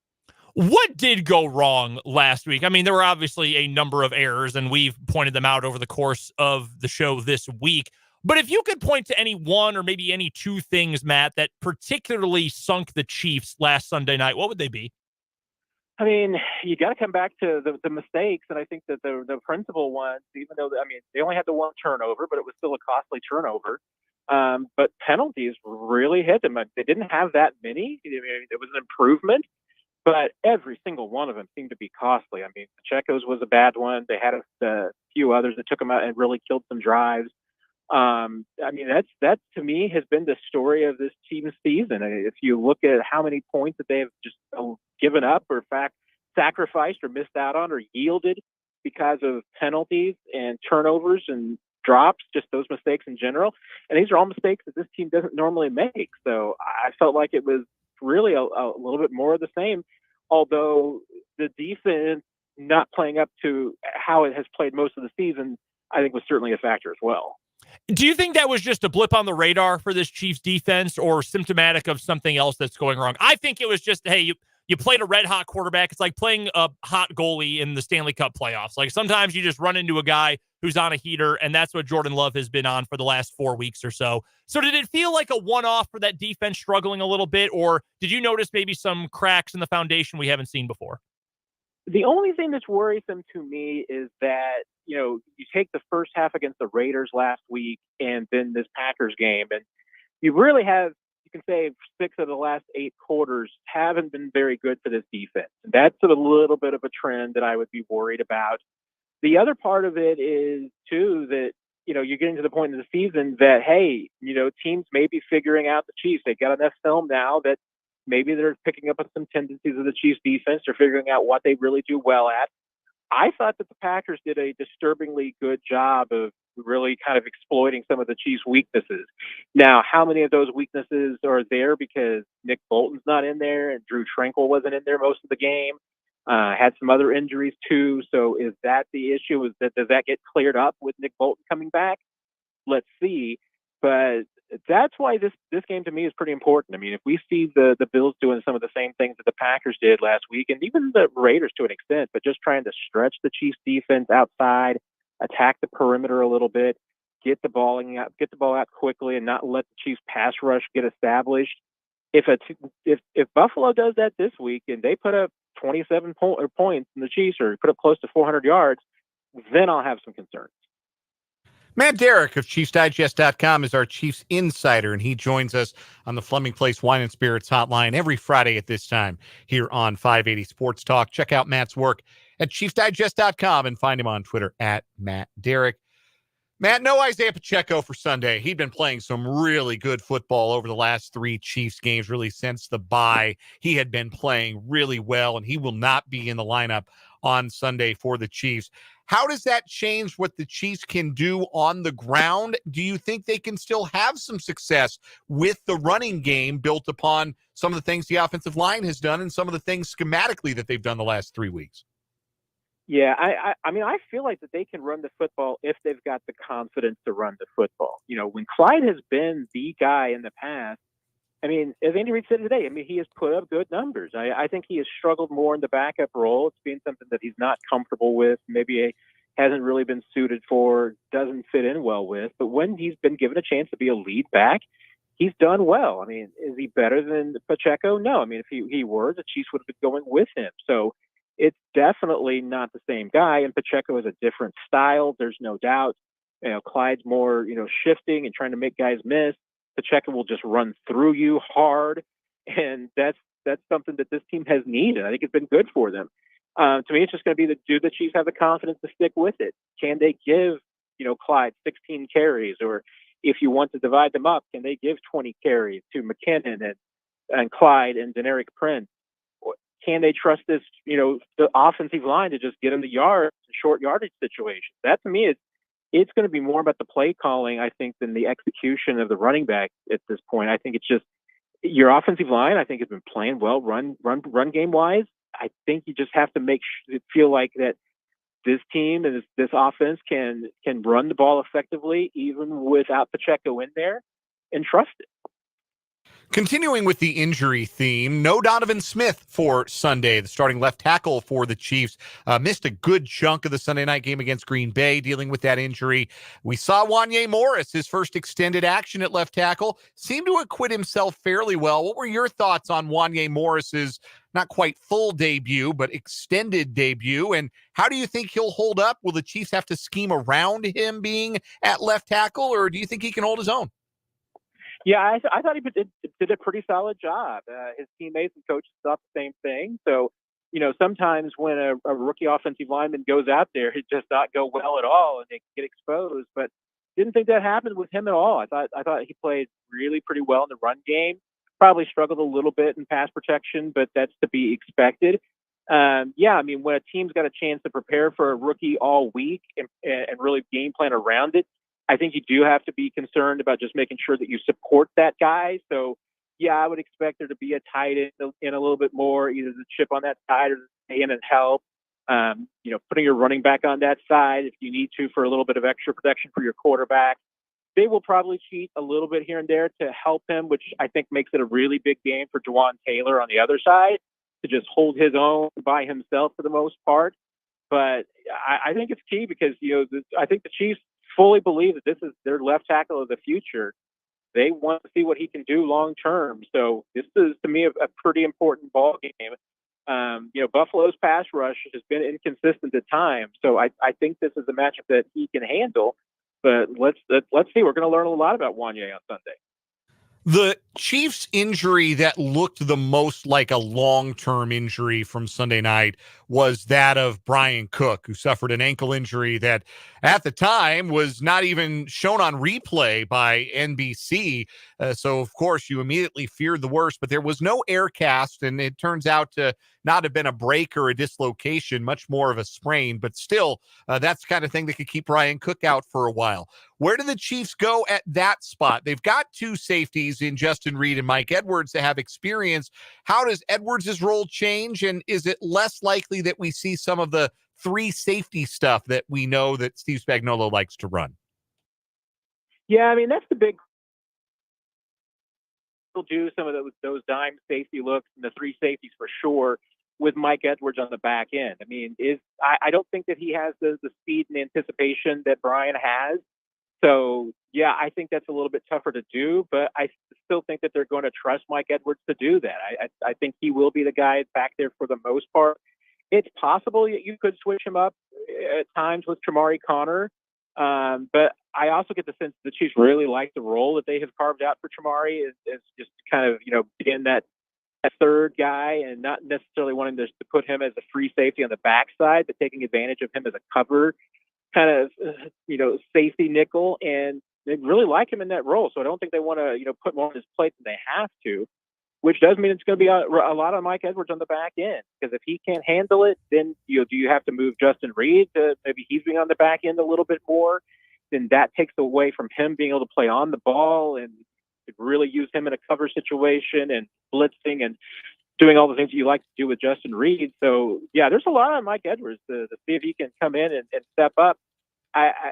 What did go wrong last week? I mean, there were obviously a number of errors, and we've pointed them out over the course of the show this week. But if you could point to any one or maybe any two things, Matt, that particularly sunk the Chiefs last Sunday night, what would they be? I mean, you got to come back to the mistakes, and I think that the principal ones, even though, I mean, they only had the one turnover, but it was still a costly turnover. But penalties really hit them. They didn't have that many. I mean, it was an improvement, but every single one of them seemed to be costly. I mean, Pacheco's was a bad one. They had a few others that took them out and really killed some drives. I mean, that to me has been the story of this team's season. I mean, if you look at how many points that they have just given up or sacrificed or missed out on or yielded because of penalties and turnovers and drops, just those mistakes in general. And these are all mistakes that this team doesn't normally make. So I felt like it was really a little bit more of the same, although the defense not playing up to how it has played most of the season, I think was certainly a factor as well. Do you think that was just a blip on the radar for this Chiefs defense or symptomatic of something else that's going wrong? I think it was just, hey, you played a red-hot quarterback. It's like playing a hot goalie in the Stanley Cup playoffs. Like sometimes you just run into a guy who's on a heater, and that's what Jordan Love has been on for the last 4 weeks or so. So did it feel like a one-off for that defense struggling a little bit, or did you notice maybe some cracks in the foundation we haven't seen before? The only thing that's worrisome to me is that, you take the first half against the Raiders last week and then this Packers game, and you really have, you can say 6 of the last 8 quarters haven't been very good for this defense. And that's a little bit of a trend that I would be worried about. The other part of it is, too, that, you're getting to the point in the season that, hey, teams may be figuring out the Chiefs. They got enough film now that maybe they're picking up on some tendencies of the Chiefs defense. They're figuring out what they really do well at. I thought that the Packers did a disturbingly good job of really kind of exploiting some of the Chiefs' weaknesses. Now, how many of those weaknesses are there because Nick Bolton's not in there and Drew Tranquill wasn't in there most of the game? Had some other injuries too. So is that the issue? Does that get cleared up with Nick Bolton coming back? Let's see. But that's why this game to me is pretty important. I mean, if we see the Bills doing some of the same things that the Packers did last week, and even the Raiders to an extent, but just trying to stretch the Chiefs defense outside, attack the perimeter a little bit, get the ball out quickly, and not let the Chiefs pass rush get established. If Buffalo does that this week and they put up 27 points in the Chiefs or put up close to 400 yards, then I'll have some concerns. Matt Derrick of ChiefsDigest.com is our Chiefs insider, and he joins us on the Fleming Place Wine and Spirits hotline every Friday at this time here on 580 Sports Talk. Check out Matt's work at ChiefsDigest.com and find him on Twitter at Matt Derrick. Matt, no Isaiah Pacheco for Sunday. He'd been playing some really good football over the last 3 Chiefs games, really since the bye. He had been playing really well, and he will not be in the lineup on Sunday for the Chiefs. How does that change what the Chiefs can do on the ground? Do you think they can still have some success with the running game built upon some of the things the offensive line has done and some of the things schematically that they've done the last 3 weeks? Yeah, I mean, I feel like that they can run the football if they've got the confidence to run the football. When Clyde has been the guy in the past, I mean, as Andy Reid said today, I mean, he has put up good numbers. I think he has struggled more in the backup role. It's been something that he's not comfortable with. Maybe hasn't really been suited for, doesn't fit in well with. But when he's been given a chance to be a lead back, he's done well. I mean, is he better than Pacheco? No. I mean, if he were, the Chiefs would have been going with him. So it's definitely not the same guy. And Pacheco is a different style. There's no doubt. Clyde's more, shifting and trying to make guys miss. Pacheco will just run through you hard. And that's something that this team has needed. I think it's been good for them. To me, it's just going to be do the Chiefs have the confidence to stick with it? Can they give, Clyde 16 carries? Or if you want to divide them up, can they give 20 carries to McKinnon and Clyde and Derrick Prince? Can they trust this, the offensive line to just get them the yards, short yardage situations? That to me it's going to be more about the play calling, I think, than the execution of the running back at this point. I think it's just your offensive line, I think, has been playing well run game wise. I think you just have to feel like that this team and this offense can run the ball effectively even without Pacheco in there, and trust it. Continuing with the injury theme, no Donovan Smith for Sunday. The starting left tackle for the Chiefs missed a good chunk of the Sunday night game against Green Bay dealing with that injury. We saw Wanye Morris, his first extended action at left tackle, seemed to acquit himself fairly well. What were your thoughts on Wanye Morris's not quite full debut, but extended debut? And how do you think he'll hold up? Will the Chiefs have to scheme around him being at left tackle, or do you think he can hold his own? Yeah, I thought he did a pretty solid job. His teammates and coaches thought the same thing. So, sometimes when a rookie offensive lineman goes out there, it does not go well at all, and they get exposed. But didn't think that happened with him at all. I thought he played really pretty well in the run game. Probably struggled a little bit in pass protection, but that's to be expected. I mean, when a team's got a chance to prepare for a rookie all week and really game plan around it, I think you do have to be concerned about just making sure that you support that guy. So, I would expect there to be a tight end in a little bit more, either the chip on that side or stay in and help. Putting your running back on that side if you need to for a little bit of extra protection for your quarterback. They will probably cheat a little bit here and there to help him, which I think makes it a really big game for Jawan Taylor on the other side to just hold his own by himself for the most part. But I think it's key because, I think the Chiefs fully believe that this is their left tackle of the future. They want to see what he can do long term. So this is, to me, a pretty important ball game. Buffalo's pass rush has been inconsistent at times, so I think this is a matchup that he can handle. But let's see. We're going to learn a lot about Wanye on Sunday. The Chiefs' injury that looked the most like a long-term injury from Sunday night was that of Brian Cook, who suffered an ankle injury that at the time was not even shown on replay by NBC. So, of course, you immediately feared the worst, but there was no air cast, and it turns out to not have been a break or a dislocation, much more of a sprain. But still, that's the kind of thing that could keep Brian Cook out for a while. Where do the Chiefs go at that spot? They've got two safeties in Justin Reed and Mike Edwards that have experience. How does Edwards' role change, and is it less likely that we see some of the three safety stuff that we know that Steve Spagnuolo likes to run? Yeah, I mean, that's the big. He'll do some of those dime safety looks and the three safeties for sure with Mike Edwards on the back end. I mean, I don't think that he has the speed and anticipation that Brian has. So, yeah, I think that's a little bit tougher to do, but I still think that they're going to trust Mike Edwards to do that. I think he will be the guy back there for the most part. It's possible that you could switch him up at times with Tramari Connor, but I also get the sense the Chiefs really like the role that they have carved out for Tramari as just kind of, being that third guy and not necessarily wanting to put him as a free safety on the backside, but taking advantage of him as a cover kind of, safety nickel. And they really like him in that role. So I don't think they want to, put more on his plate than they have to, which does mean it's going to be a lot of Mike Edwards on the back end. Because if he can't handle it, then, do you have to move Justin Reed to maybe he's being on the back end a little bit more? Then that takes away from him being able to play on the ball and really use him in a cover situation and blitzing and doing all the things you like to do with Justin Reed. So, yeah, there's a lot on Mike Edwards to see if he can come in and step up.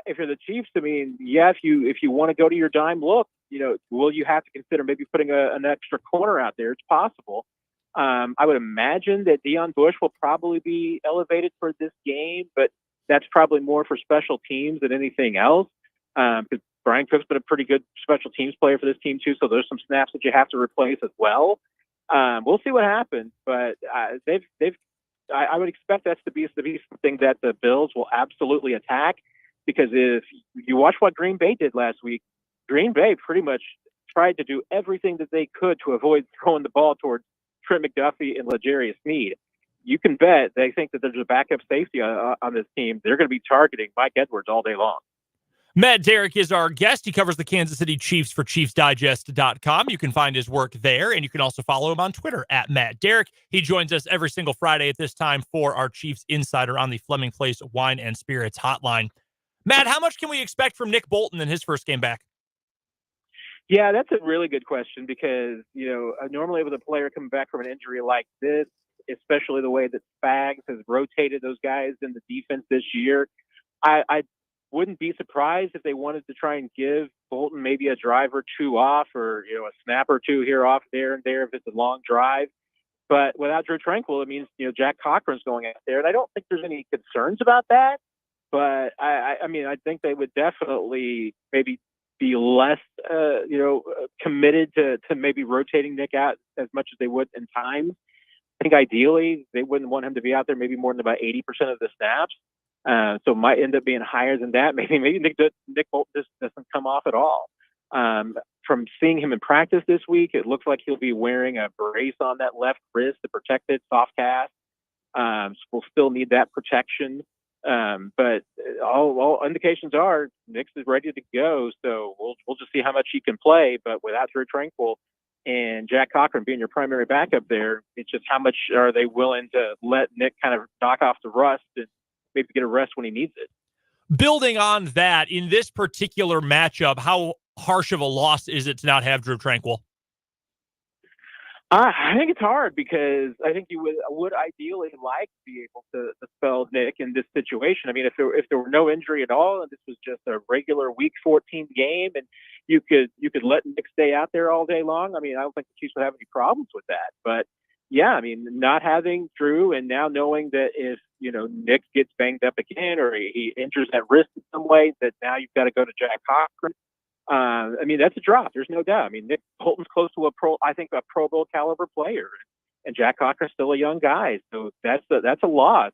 If you're the Chiefs, I mean, yeah, if you want to go to your dime look, will you have to consider maybe putting an extra corner out there? It's possible. I would imagine that Deion Bush will probably be elevated for this game, but that's probably more for special teams than anything else. Because Brian Cook's been a pretty good special teams player for this team too, so there's some snaps that you have to replace as well. We'll see what happens, but I would expect that to be something that the Bills will absolutely attack, because if you watch what Green Bay did last week, Green Bay pretty much tried to do everything that they could to avoid throwing the ball towards Trent McDuffie and L'Jarius Sneed. You can bet they think that there's a backup safety on this team. They're going to be targeting Mike Edwards all day long. Matt Derrick is our guest. He covers the Kansas City Chiefs for ChiefsDigest.com. You can find his work there, and you can also follow him on Twitter at Matt Derrick. He joins us every single Friday at this time for our Chiefs Insider on the Fleming Place Wine and Spirits hotline. Matt, how much can we expect from Nick Bolton in his first game back? Yeah, that's a really good question, because, normally with a player coming back from an injury like this, especially the way that Spags has rotated those guys in the defense this year, I wouldn't be surprised if they wanted to try and give Bolton maybe a drive or two off, or, a snap or two here off there and there if it's a long drive. But without Drew Tranquill, it means, Jack Cochran's going out there. And I don't think there's any concerns about that. But I think they would definitely maybe be less, committed to maybe rotating Nick out as much as they would in times. I think ideally they wouldn't want him to be out there maybe more than about 80% of the snaps. So it might end up being higher than that. Maybe Nick Bolton just doesn't come off at all. From seeing him in practice this week, it looks like he'll be wearing a brace on that left wrist to protect it, soft cast. So we'll still need that protection. But all indications are Nick's is ready to go. So we'll just see how much he can play. But without Drew Tranquill and Jack Cochran being your primary backup there, it's just how much are they willing to let Nick kind of knock off the rust and maybe get a rest when he needs it. Building on that, in this particular matchup, how harsh of a loss is it to not have Drew Tranquill? I think it's hard, because I think you would ideally like to be able to spell Nick in this situation. I mean, if there were no injury at all and this was just a regular Week 14 game and you could let Nick stay out there all day long, I mean, I don't think the Chiefs would have any problems with that. But yeah, I mean, not having Drew and now knowing that if Nick gets banged up again or he injures that wrist in some way, that now you've got to go to Jack Cochran. I mean, that's a drop. There's no doubt. I mean, Nick Bolton's close to a Pro Bowl caliber player, and Jack Cochran's still a young guy. So that's a loss.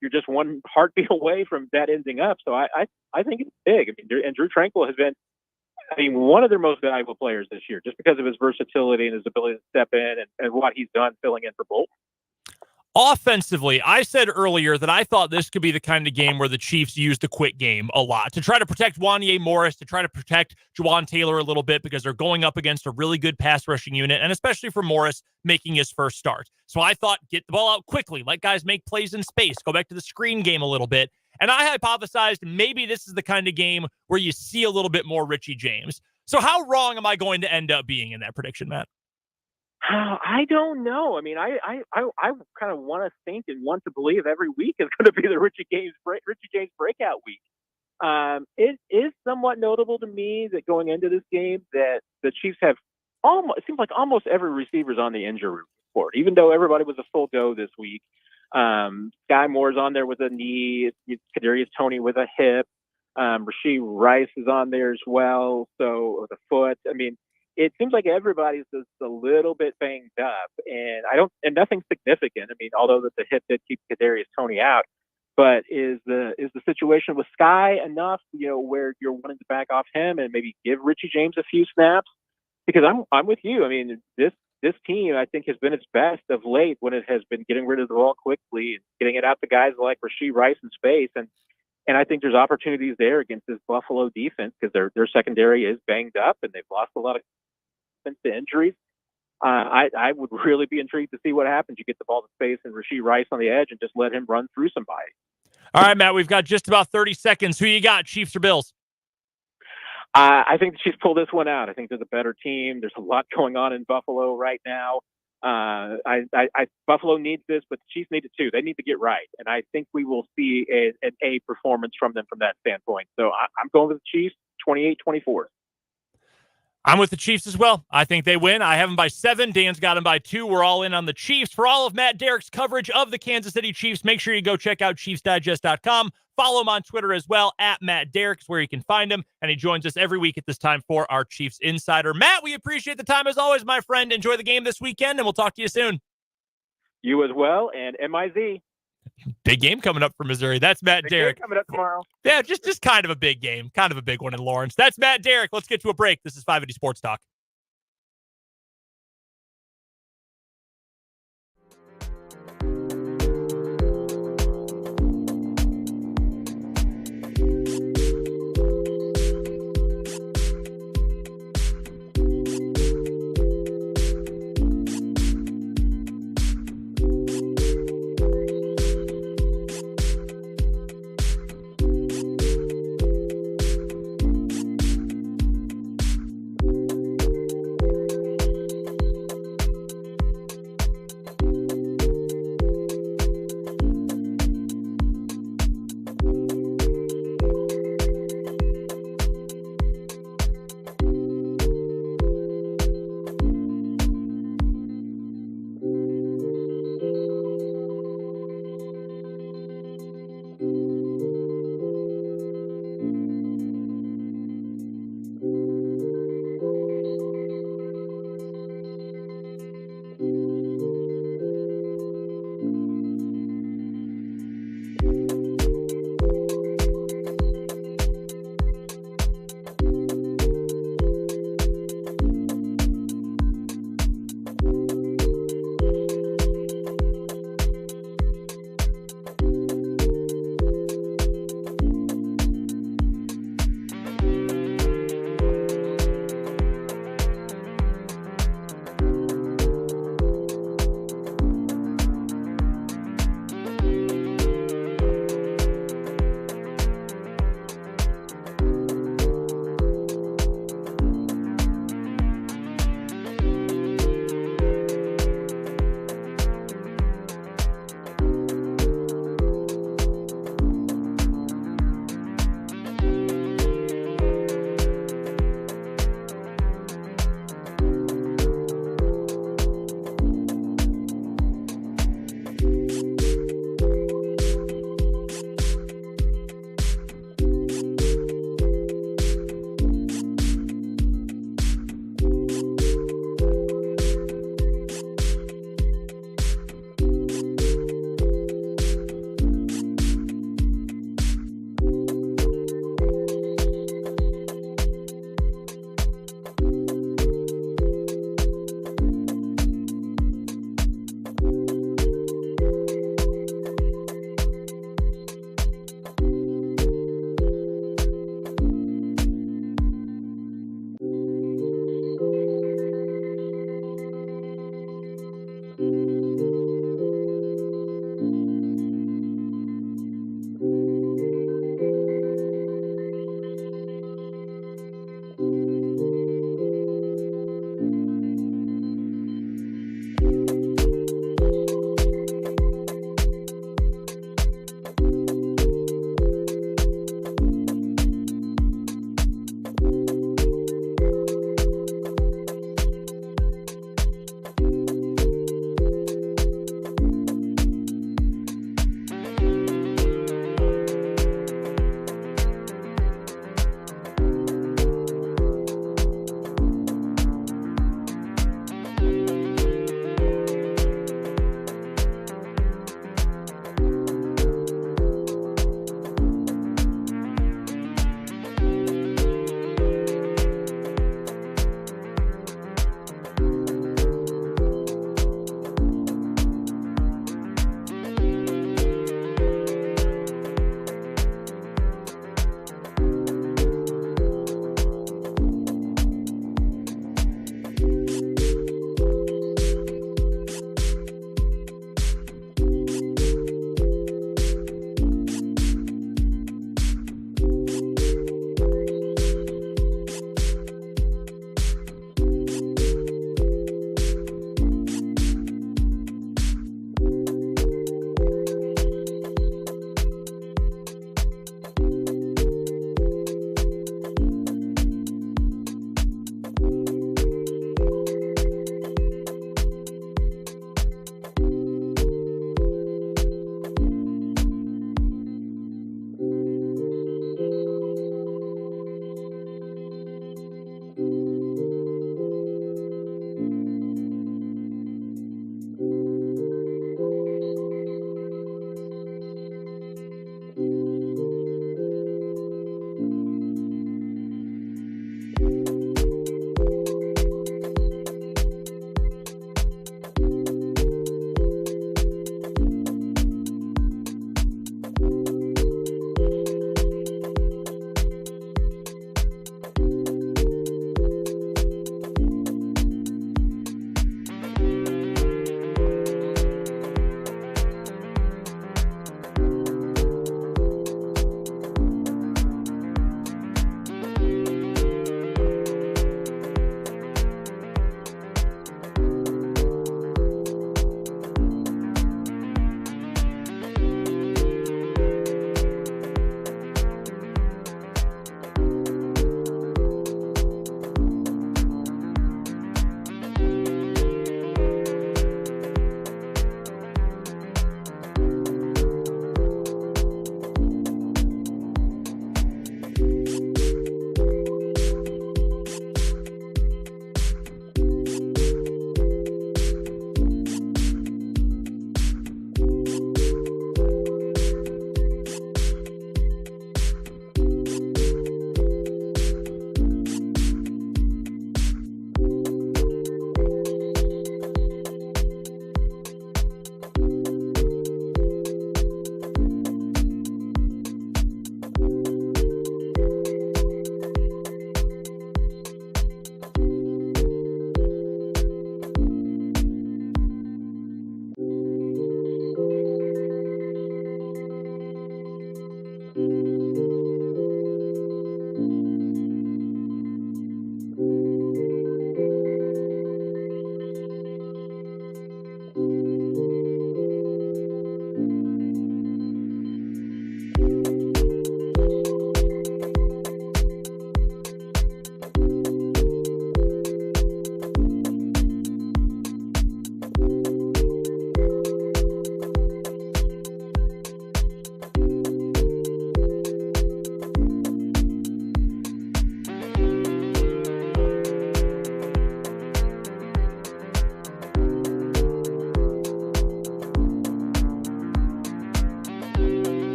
You're just one heartbeat away from that ending up. So I think it's big. I mean, and Drew Tranquill has been, one of their most valuable players this year, just because of his versatility and his ability to step in and what he's done filling in for Bolton. Offensively, I said earlier that I thought this could be the kind of game where the Chiefs use the quick game a lot to try to protect Wanye Morris, to try to protect Juwan Taylor a little bit, because they're going up against a really good pass rushing unit, and especially for Morris making his first start. So I thought, get the ball out quickly, let guys make plays in space, go back to the screen game a little bit. And I hypothesized maybe this is the kind of game where you see a little bit more Richie James. So how wrong am I going to end up being in that prediction, Matt? I don't know. I mean, I kind of want to think and want to believe every week is going to be the Richie James breakout week. It is somewhat notable to me that going into this game that the Chiefs have it seems like almost every receiver's on the injury report, even though everybody was a full go this week. Sky Moore's on there with a knee, Kadarius Toney with a hip, Rashee Rice is on there as well, so with a foot. I mean, it seems like everybody's just a little bit banged up, and nothing significant. I mean, although that the hip did keep Kadarius Toney out, but is the situation with Sky enough, where you're wanting to back off him and maybe give Richie James a few snaps? Because I'm with you. I mean, this team, I think, has been its best of late when it has been getting rid of the ball quickly and getting it out to guys like Rashee Rice in space, and I think there's opportunities there against this Buffalo defense, because their secondary is banged up and they've lost a lot of to injuries. I would really be intrigued to see what happens. You get the ball to space and Rashee Rice on the edge and just let him run through somebody. All right, Matt, we've got just about 30 seconds. Who you got, Chiefs or Bills? I think the Chiefs pull this one out. I think they're the better team. There's a lot going on in Buffalo right now. Buffalo needs this, but the Chiefs need it too. They need to get right, and I think we will see an A performance from them from that standpoint. So I'm going with the Chiefs, 28-24. I'm with the Chiefs as well. I think they win. I have them by 7. Dan's got them by 2. We're all in on the Chiefs. For all of Matt Derrick's coverage of the Kansas City Chiefs, make sure you go check out ChiefsDigest.com. Follow him on Twitter as well, at Matt Derrick is where you can find him. And he joins us every week at this time for our Chiefs Insider. Matt, we appreciate the time as always, my friend. Enjoy the game this weekend, and we'll talk to you soon. You as well, and MIZ. Big game coming up for Missouri. That's Matt Derrick. Coming up tomorrow. Yeah, just kind of a big game. Kind of a big one in Lawrence. That's Matt Derrick. Let's get to a break. This is 580 Sports Talk.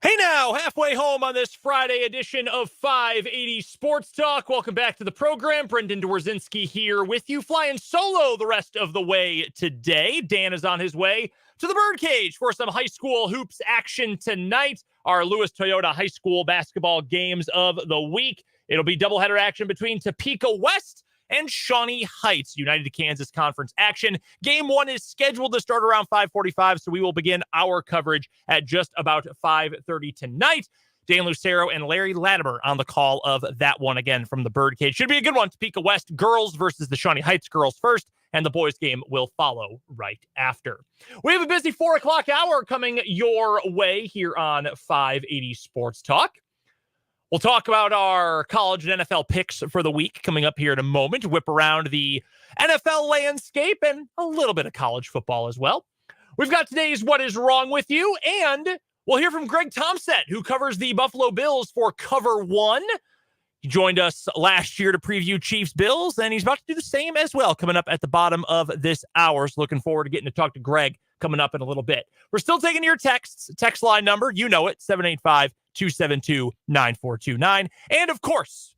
Hey now, halfway home on this Friday edition of 580 Sports Talk. Welcome back to the program. Brendan Dworzinski here with you, flying solo the rest of the way today. Dan is on his way to the Birdcage for some high school hoops action tonight. Our Lewis Toyota high school basketball games of the week. It'll be doubleheader action between Topeka West and Shawnee Heights, United Kansas Conference action. Game 1 is scheduled to start around 5:45, so we will begin our coverage at just about 5:30 tonight. Dan Lucero and Larry Latimer on the call of that one again from the Birdcage. Should be a good one. Topeka West girls versus the Shawnee Heights girls first, and the boys game will follow right after. We have a busy 4 o'clock hour coming your way here on 580 Sports Talk. We'll talk about our college and NFL picks for the week coming up here in a moment, whip around the NFL landscape and a little bit of college football as well. We've got today's What Is Wrong With You, and we'll hear from Greg Tompsett, who covers the Buffalo Bills for Cover One. He joined us last year to preview Chiefs Bills, and he's about to do the same as well coming up at the bottom of this hour. So looking forward to getting to talk to Greg coming up in a little bit. We're still taking your texts. Text line number, you know it, 785-272-9429. And of course,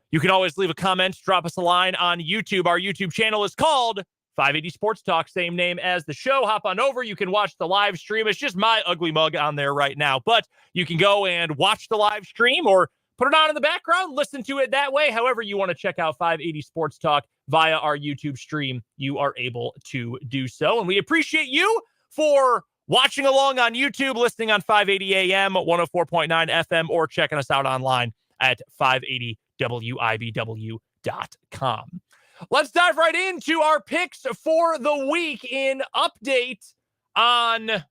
you can always leave a comment, drop us a line on YouTube. Our YouTube channel is called 580 Sports Talk, same name as the show. Hop on over. You can watch the live stream. It's just my ugly mug on there right now, but you can go and watch the live stream or put it on in the background, listen to it that way. However you want to check out 580 Sports Talk via our YouTube stream, you are able to do so. And we appreciate you for watching along on YouTube, listening on 580 AM, 104.9 FM, or checking us out online at 580wibw.com. Let's dive right into our picks for the week. In update on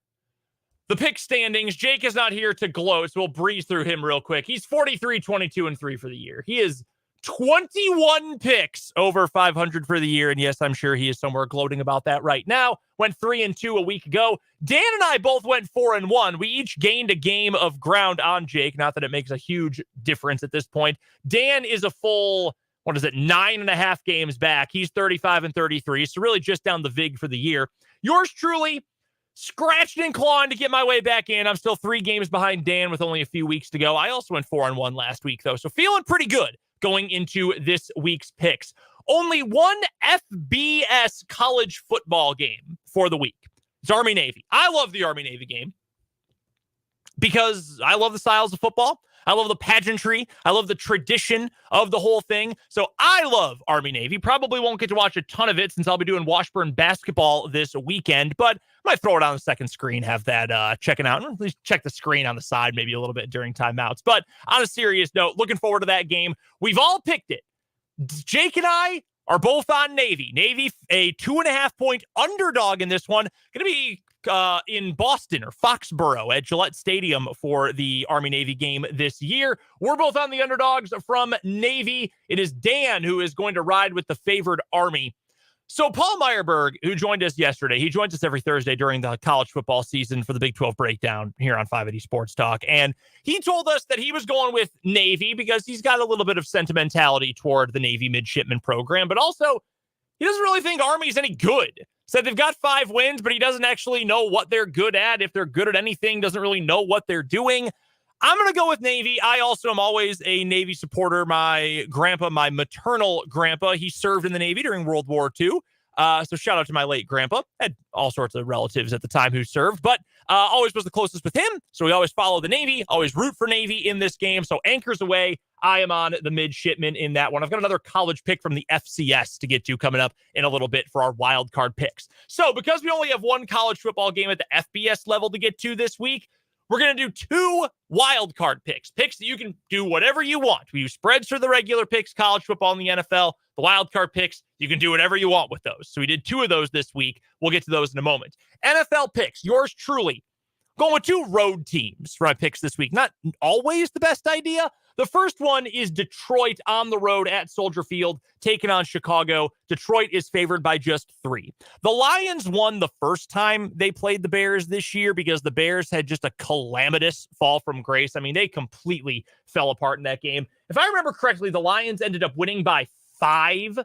the pick standings, Jake is not here to gloat, so we'll breeze through him real quick. He's 43, 22, and 3 for the year. He is 21 picks over 500 for the year, and yes, I'm sure he is somewhere gloating about that right now. Went 3-2 a week ago. Dan and I both went 4-1. We each gained a game of ground on Jake, not that it makes a huge difference at this point. Dan is a full, 9.5 games back. He's 35 and 33, so really just down the vig for the year. Yours truly, scratched and clawing to get my way back in. I'm still 3 games behind Dan with only a few weeks to go. I also went 4-1 last week, though, so feeling pretty good going into this week's picks. Only one FBS college football game for the week. It's Army-Navy. I love the Army-Navy game because I love the styles of football. I love the pageantry. I love the tradition of the whole thing. So I love Army-Navy. Probably won't get to watch a ton of it since I'll be doing Washburn basketball this weekend, but I might throw it on the second screen, have that checking out, and at least check the screen on the side maybe a little bit during timeouts. But on a serious note, looking forward to that game. We've all picked it. Jake and I are both on Navy. Navy, a 2.5-point underdog in this one. Going to be in Boston or Foxborough at Gillette Stadium for the Army-Navy game this year. We're both on the underdogs from Navy. It is Dan who is going to ride with the favored Army. So Paul Meyerberg, who joined us yesterday, he joins us every Thursday during the college football season for the Big 12 breakdown here on 580 Sports Talk. And he told us that he was going with Navy because he's got a little bit of sentimentality toward the Navy midshipman program, but also he doesn't really think Army's any good. Said they've got 5 wins, but he doesn't actually know what they're good at. If they're good at anything, doesn't really know what they're doing. I'm going to go with Navy. I also am always a Navy supporter. My grandpa, my maternal grandpa, he served in the Navy during World War II. So shout out to my late grandpa. Had all sorts of relatives at the time who served, but always was the closest with him. So we always follow the Navy, always root for Navy in this game. So anchors away. I am on the midshipman in that one. I've got another college pick from the FCS to get to coming up in a little bit for our wild card picks. So because we only have one college football game at the FBS level to get to this week, we're going to do 2 wild card picks that you can do whatever you want. We use spreads for the regular picks, college football and the NFL. The wild card picks, you can do whatever you want with those. So we did 2 of those this week. We'll get to those in a moment. NFL picks, yours truly. Going with 2 road teams for my picks this week. Not always the best idea. The first one is Detroit on the road at Soldier Field, taking on Chicago. Detroit is favored by just 3. The Lions won the first time they played the Bears this year because the Bears had just a calamitous fall from grace. I mean, they completely fell apart in that game. If I remember correctly, the Lions ended up winning by 5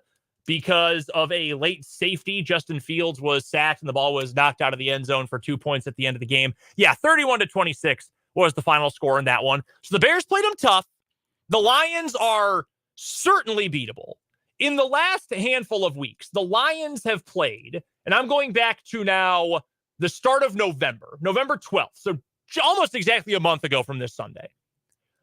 because of a late safety. Justin Fields was sacked and the ball was knocked out of the end zone for 2 points at the end of the game. Yeah, 31-26 was the final score in that one. So the Bears played them tough. The Lions are certainly beatable. In the last handful of weeks, the Lions have played, and I'm going back to now the start of November 12th. So almost exactly a month ago from this Sunday.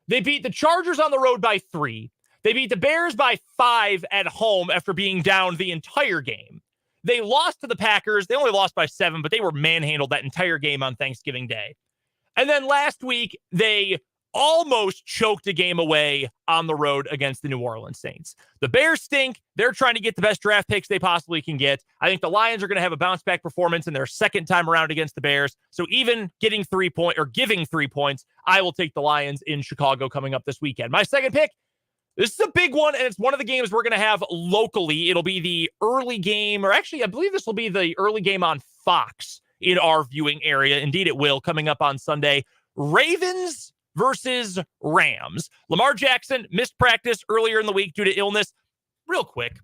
They beat the Chargers on the road by 3. They beat the Bears by 5 at home after being down the entire game. They lost to the Packers. They only lost by 7, but they were manhandled that entire game on Thanksgiving Day. And then last week, they almost choked a game away on the road against the New Orleans Saints. The Bears stink. They're trying to get the best draft picks they possibly can get. I think the Lions are going to have a bounce back performance in their second time around against the Bears. So even giving 3 points, I will take the Lions in Chicago coming up this weekend. My second pick, this is a big one, and it's one of the games we're going to have locally. It'll be the early game, or actually, I believe this will be the early game on Fox in our viewing area. Indeed, it will, coming up on Sunday. Ravens versus Rams. Lamar Jackson missed practice earlier in the week due to illness. Real quick,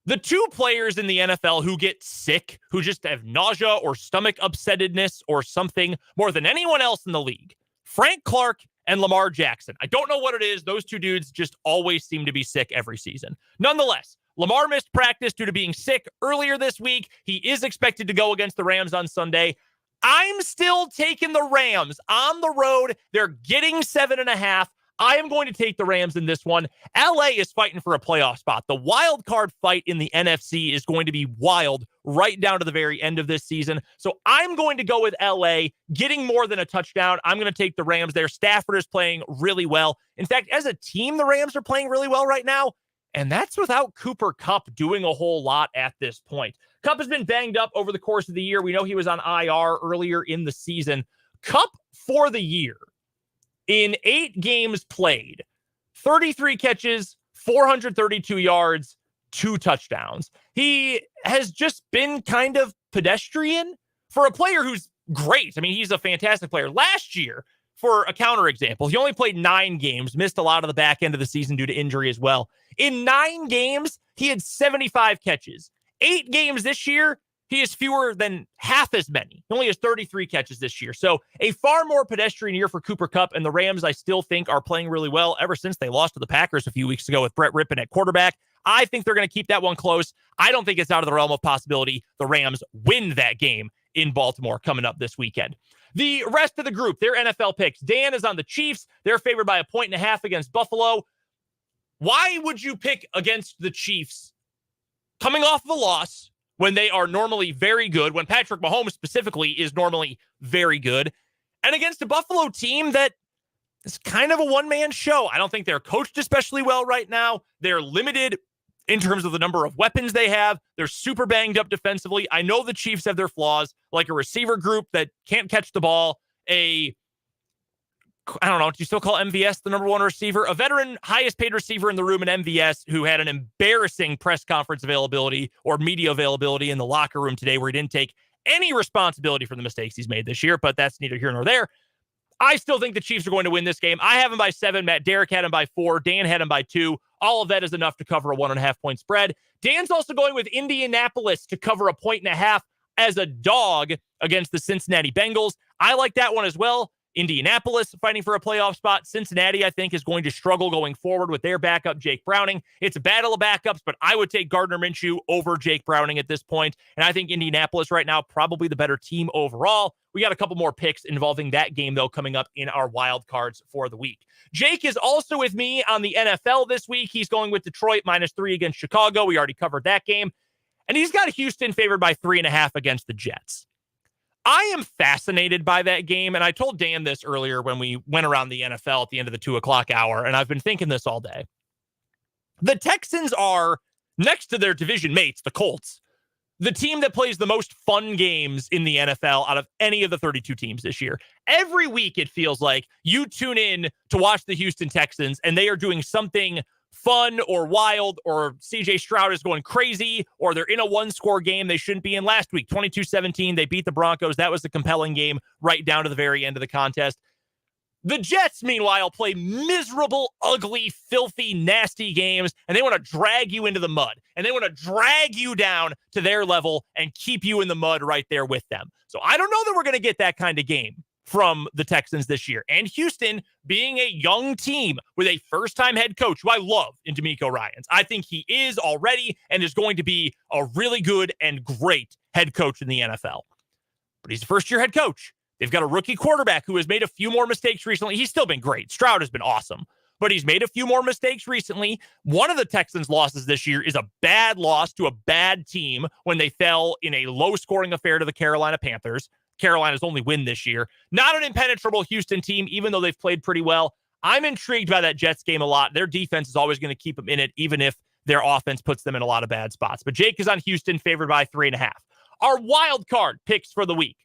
the two players in the NFL who get sick, who just have nausea or stomach upsettedness or something more than anyone else in the league, Frank Clark and Lamar Jackson. I don't know what it is. Those two dudes just always seem to be sick every season. Nonetheless, Lamar missed practice due to being sick earlier this week. He is expected to go against the Rams on Sunday. I'm still taking the Rams on the road. They're getting 7.5. I am going to take the Rams in this one. LA is fighting for a playoff spot. The wild card fight in the NFC is going to be wild right down to the very end of this season. So I'm going to go with LA getting more than a touchdown. I'm going to take the Rams there. Stafford is playing really well. In fact, as a team, the Rams are playing really well right now. And that's without Cooper Kupp doing a whole lot at this point. Kupp has been banged up over the course of the year. We know he was on IR earlier in the season. Kupp for the year, in 8 games played, 33 catches, 432 yards, 2 touchdowns. He has just been kind of pedestrian for a player who's great. I mean, he's a fantastic player. Last year, for a counterexample, he only played 9 games, missed a lot of the back end of the season due to injury as well. In 9 games, he had 75 catches. 8 games this year, he has fewer than half as many. He only has 33 catches this year. So a far more pedestrian year for Cooper Kupp, and the Rams, I still think, are playing really well ever since they lost to the Packers a few weeks ago with Brett Rippon at quarterback. I think they're going to keep that one close. I don't think it's out of the realm of possibility the Rams win that game in Baltimore coming up this weekend. The rest of the group, their NFL picks. Dan is on the Chiefs. They're favored by 1.5 against Buffalo. Why would you pick against the Chiefs coming off of a loss when they are normally very good, when Patrick Mahomes specifically is normally very good, and against a Buffalo team that is kind of a one-man show? I don't think they're coached especially well right now. They're limited in terms of the number of weapons they have. They're super banged up defensively. I know the Chiefs have their flaws, like a receiver group that can't catch the ball, I don't know, do you still call MVS the number 1 receiver? A veteran, highest paid receiver in the room in MVS who had an embarrassing press conference availability or media availability in the locker room today where he didn't take any responsibility for the mistakes he's made this year, but that's neither here nor there. I still think the Chiefs are going to win this game. I have them by 7. Derrick had them by 4. Dan had them by 2. All of that is enough to cover a 1.5 point spread. Dan's also going with Indianapolis to cover 1.5 as a dog against the Cincinnati Bengals. I like that one as well. Indianapolis fighting for a playoff spot. Cincinnati, I think, is going to struggle going forward with their backup, Jake Browning. It's a battle of backups, but I would take Gardner Minshew over Jake Browning at this point. And I think Indianapolis right now, probably the better team overall. We got a couple more picks involving that game, though, coming up in our wild cards for the week. Jake is also with me on the NFL this week. He's going with Detroit -3 against Chicago. We already covered that game. And he's got Houston favored by 3.5 against the Jets. I am fascinated by that game, and I told Dan this earlier when we went around the NFL at the end of the 2 o'clock hour, and I've been thinking this all day. The Texans are, next to their division mates, the Colts, the team that plays the most fun games in the NFL out of any of the 32 teams this year. Every week, it feels like you tune in to watch the Houston Texans, and they are doing something fun or wild, or CJ Stroud is going crazy, or they're in a 1-score game they shouldn't be in. Last week, 22-17, they beat the Broncos. That was a compelling game right down to the very end of the contest. The Jets, meanwhile, play miserable, ugly, filthy, nasty games, and they want to drag you into the mud, and they want to drag you down to their level and keep you in the mud right there with them. So I don't know that we're going to get that kind of game from the Texans this year. And Houston, being a young team with a first-time head coach, who I love in DeMeco Ryans. I think he is already and is going to be a really good and great head coach in the NFL. But he's a first-year head coach. They've got a rookie quarterback who has made a few more mistakes recently. He's still been great. Stroud has been awesome. But he's made a few more mistakes recently. One of the Texans' losses this year is a bad loss to a bad team when they fell in a low-scoring affair to the Carolina Panthers. Carolina's only win this year. Not an impenetrable Houston team, even though they've played pretty well. I'm intrigued by that Jets game a lot. Their defense is always going to keep them in it, even if their offense puts them in a lot of bad spots. But Jake is on Houston, favored by 3.5. Our wild card picks for the week.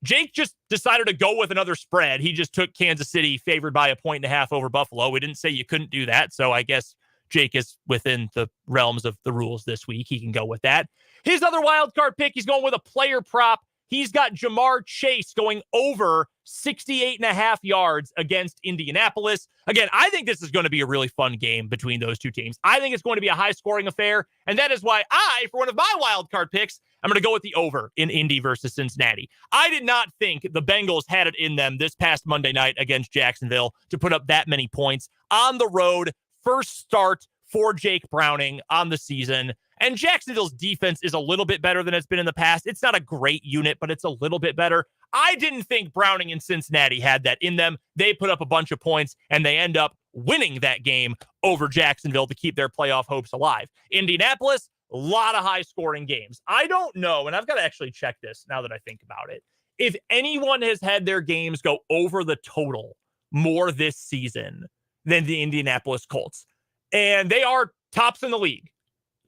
Jake just decided to go with another spread. He just took Kansas City favored by 1.5 over Buffalo. We didn't say you couldn't do that, so I guess Jake is within the realms of the rules this week. He can go with that. His other wild card pick, he's going with a player prop. He's got Jamar Chase going over 68.5 yards against Indianapolis. Again, I think this is going to be a really fun game between those two teams. I think it's going to be a high-scoring affair, and that is why for one of my wild card picks, I'm going to go with the over in Indy versus Cincinnati. I did not think the Bengals had it in them this past Monday night against Jacksonville to put up that many points on the road. First start for Jake Browning on the season. And Jacksonville's defense is a little bit better than it's been in the past. It's not a great unit, but it's a little bit better. I didn't think Browning and Cincinnati had that in them. They put up a bunch of points, and they end up winning that game over Jacksonville to keep their playoff hopes alive. Indianapolis, a lot of high-scoring games. I don't know, and I've got to actually check this now that I think about it, if anyone has had their games go over the total more this season than the Indianapolis Colts. And they are tops in the league,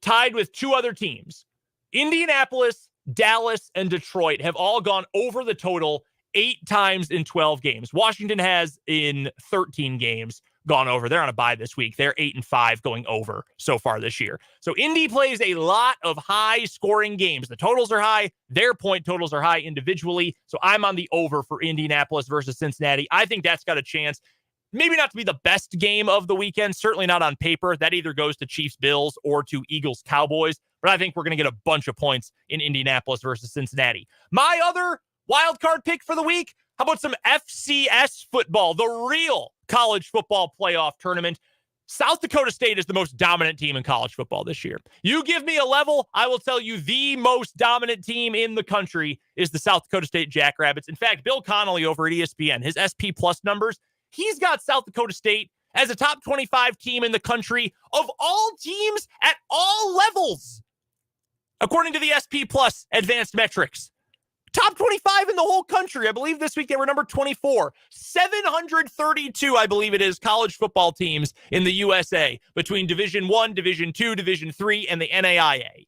tied with two other teams. Indianapolis, Dallas, and Detroit have all gone over the total 8 times in 12 games. Washington has in 13 games gone over. They're on a bye this week. They're 8-5 going over so far this year. So Indy plays a lot of high-scoring games. The totals are high. Their point totals are high individually. So I'm on the over for Indianapolis versus Cincinnati. I think that's got a chance. Maybe not to be the best game of the weekend, certainly not on paper. That either goes to Chiefs-Bills or to Eagles-Cowboys, but I think we're going to get a bunch of points in Indianapolis versus Cincinnati. My other wild card pick for the week, how about some FCS football, the real college football playoff tournament? South Dakota State is the most dominant team in college football this year. You give me a level, I will tell you the most dominant team in the country is the South Dakota State Jackrabbits. In fact, Bill Connolly over at ESPN, his SP Plus numbers, he's got South Dakota State as a top 25 team in the country of all teams at all levels, according to the SP Plus advanced metrics. Top 25 in the whole country. I believe this week they were number 24. 732, I believe it is, college football teams in the USA between Division I, Division II, Division III, and the NAIA.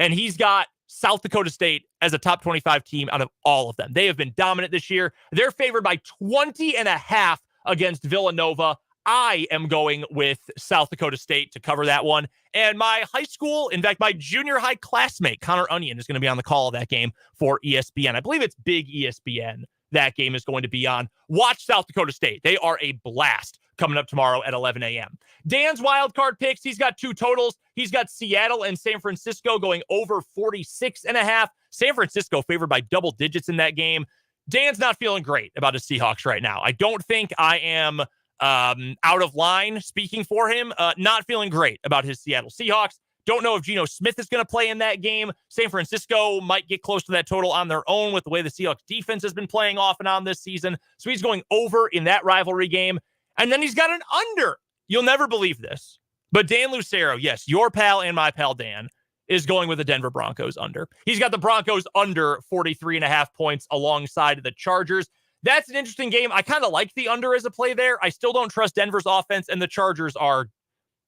And he's got South Dakota State as a top 25 team out of all of them. They have been dominant this year. They're favored by 20.5 against Villanova. I am going with South Dakota State to cover that one. And my high school, in fact, my junior high classmate, Connor Onion, is going to be on the call of that game for ESPN. I believe it's Big ESPN that game is going to be on. Watch South Dakota State. They are a blast coming up tomorrow at 11 a.m. Dan's wildcard picks, he's got 2 totals. He's got Seattle and San Francisco going over 46.5. San Francisco favored by double digits in that game. Dan's not feeling great about his Seahawks right now. I don't think I am out of line speaking for him. Not feeling great about his Seattle Seahawks. Don't know if Geno Smith is going to play in that game. San Francisco might get close to that total on their own with the way the Seahawks defense has been playing off and on this season. So he's going over in that rivalry game. And then he's got an under. You'll never believe this, but Dan Lucero, yes, your pal and my pal Dan, is going with the Denver Broncos under. He's got the Broncos under 43.5 points alongside the Chargers. That's an interesting game. I kind of like the under as a play there. I still don't trust Denver's offense, and the Chargers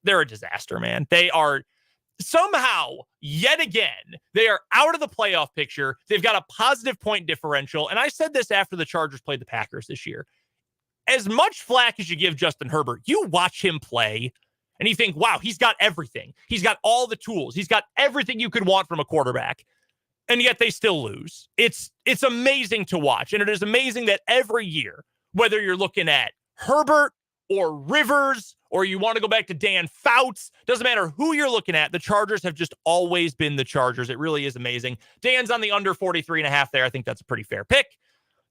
they're a disaster, man. They are somehow, yet again, they are out of the playoff picture. They've got a positive point differential, and I said this after the Chargers played the Packers this year. As much flack as you give Justin Herbert, you watch him play, and you think, wow, he's got everything. He's got all the tools. He's got everything you could want from a quarterback. And yet they still lose. It's amazing to watch. And it is amazing that every year, whether you're looking at Herbert or Rivers, or you want to go back to Dan Fouts, doesn't matter who you're looking at, the Chargers have just always been the Chargers. It really is amazing. Dan's on the under 43.5 there. I think that's a pretty fair pick.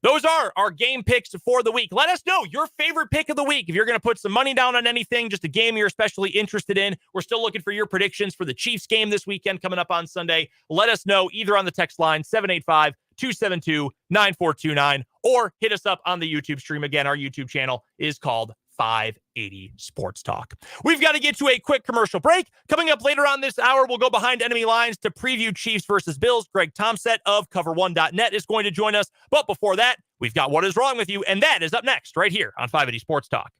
Those are our game picks for the week. Let us know your favorite pick of the week. If you're going to put some money down on anything, just a game you're especially interested in, we're still looking for your predictions for the Chiefs game this weekend coming up on Sunday. Let us know either on the text line 785-272-9429 or hit us up on the YouTube stream. Again, our YouTube channel is called 580 Sports Talk. We've got to get to a quick commercial break. Coming up later on this hour, we'll go behind enemy lines to preview Chiefs versus Bills. Greg Tompsett of cover1.net is going to join us. But before that, we've got What Is Wrong With You, and that is up next right here on 580 Sports Talk.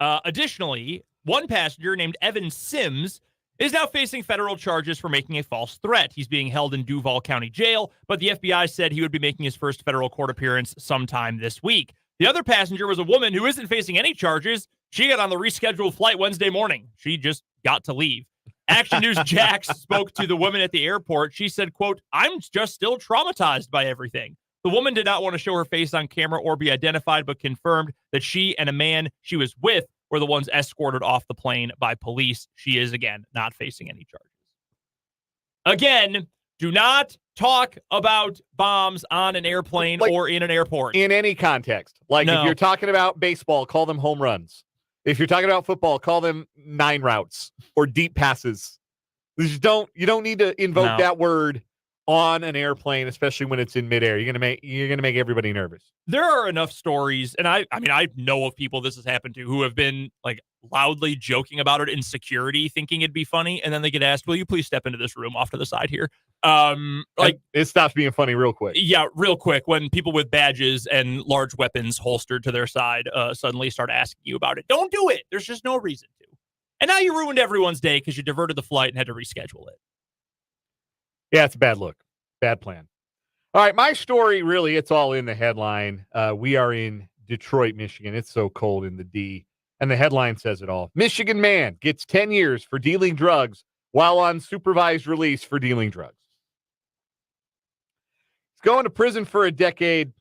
Additionally, one passenger named Evan Sims is now facing federal charges for making a false threat. He's being held in Duval County Jail, but the FBI said he would be making his first federal court appearance sometime this week. The other passenger was a woman who isn't facing any charges. She got on the rescheduled flight Wednesday morning. She just got to leave. Action News Jax spoke to the woman at the airport. She said, quote, "I'm just still traumatized by everything." The woman did not want to show her face on camera or be identified, but confirmed that she and a man she was with were the ones escorted off the plane by police. She is, again, not facing any charges. Again, do not talk about bombs on an airplane or in an airport. In any context. Like, if you're talking about baseball, call them home runs. If you're talking about football, call them 9 routes or deep passes. You don't need to invoke that word on an airplane, especially when it's in midair. You're gonna make everybody nervous. There are enough stories, and I mean, I know of people this has happened to who have been like loudly joking about it in security, thinking it'd be funny, and then they get asked, "Will you please step into this room off to the side here?" Like, it stops being funny real quick. Yeah, real quick. When people with badges and large weapons holstered to their side suddenly start asking you about it, don't do it. There's just no reason to. And now you ruined everyone's day because you diverted the flight and had to reschedule it. Yeah, it's a bad look. Bad plan. All right, my story, really, it's all in the headline. We are in Detroit, Michigan. It's so cold in the D. And the headline says it all. Michigan man gets 10 years for dealing drugs while on supervised release for dealing drugs. He's going to prison for a decade.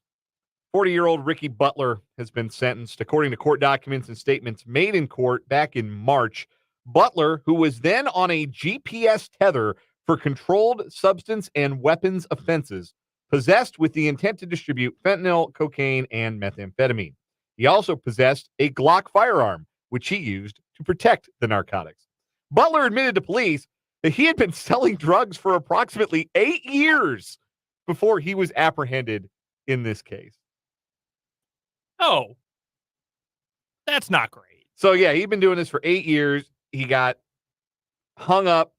40-year-old Ricky Butler has been sentenced. According to court documents and statements made in court back in March, Butler, who was then on a GPS tether for controlled substance and weapons offenses, possessed with the intent to distribute fentanyl, cocaine, and methamphetamine. He also possessed a Glock firearm, which he used to protect the narcotics. Butler admitted to police that he had been selling drugs for approximately 8 years before he was apprehended in this case. Oh, that's not great. So, yeah, he'd been doing this for 8 years. He got hung up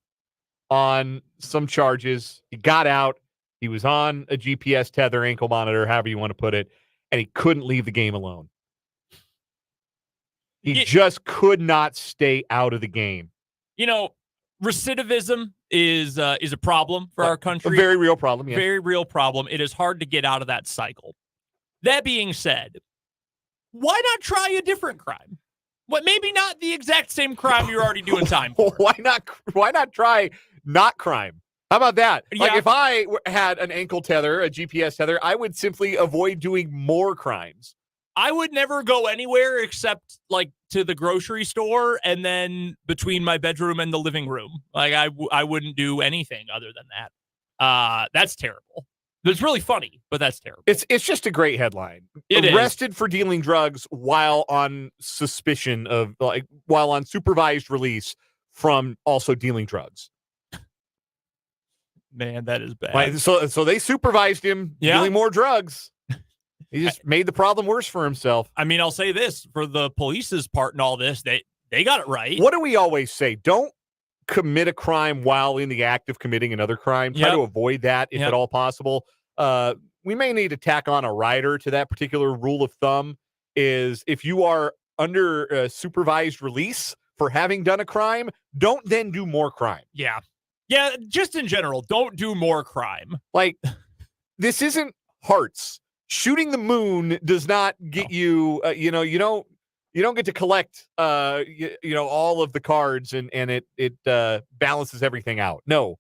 on some charges. He got out. He was on a GPS tether, ankle monitor, however you want to put it, and he couldn't leave the game alone. He just could not stay out of the game. You know, recidivism is a problem for our country. A very real problem, yeah. Very real problem. It is hard to get out of that cycle. That being said, why not try a different crime? What, maybe not the exact same crime you're already doing time for. Why not try not crime? How about that? Like, Yeah. if I had an ankle tether, a GPS tether, I would simply avoid doing more crimes. I would never go anywhere except like to the grocery store and then between my bedroom and the living room. Like I wouldn't do anything other than that. That's terrible. It's really funny, but that's terrible. It's just a great headline. Arrested for dealing drugs while on suspicion of, while on supervised release from also dealing drugs. Man, that is bad. Right, so they supervised him dealing more drugs. He just made the problem worse for himself. I mean, I'll say this for the police's part in all this, they got it right. What do we always say? Don't commit a crime while in the act of committing another crime. Try to avoid that if at all possible. We may need to tack on a rider to that particular rule of thumb. Is if you are under supervised release for having done a crime, don't then do more crime. Yeah, just in general, don't do more crime. Like, this isn't Hearts. Shooting the moon does not get you. You don't get to collect. All of the cards and it balances everything out. No.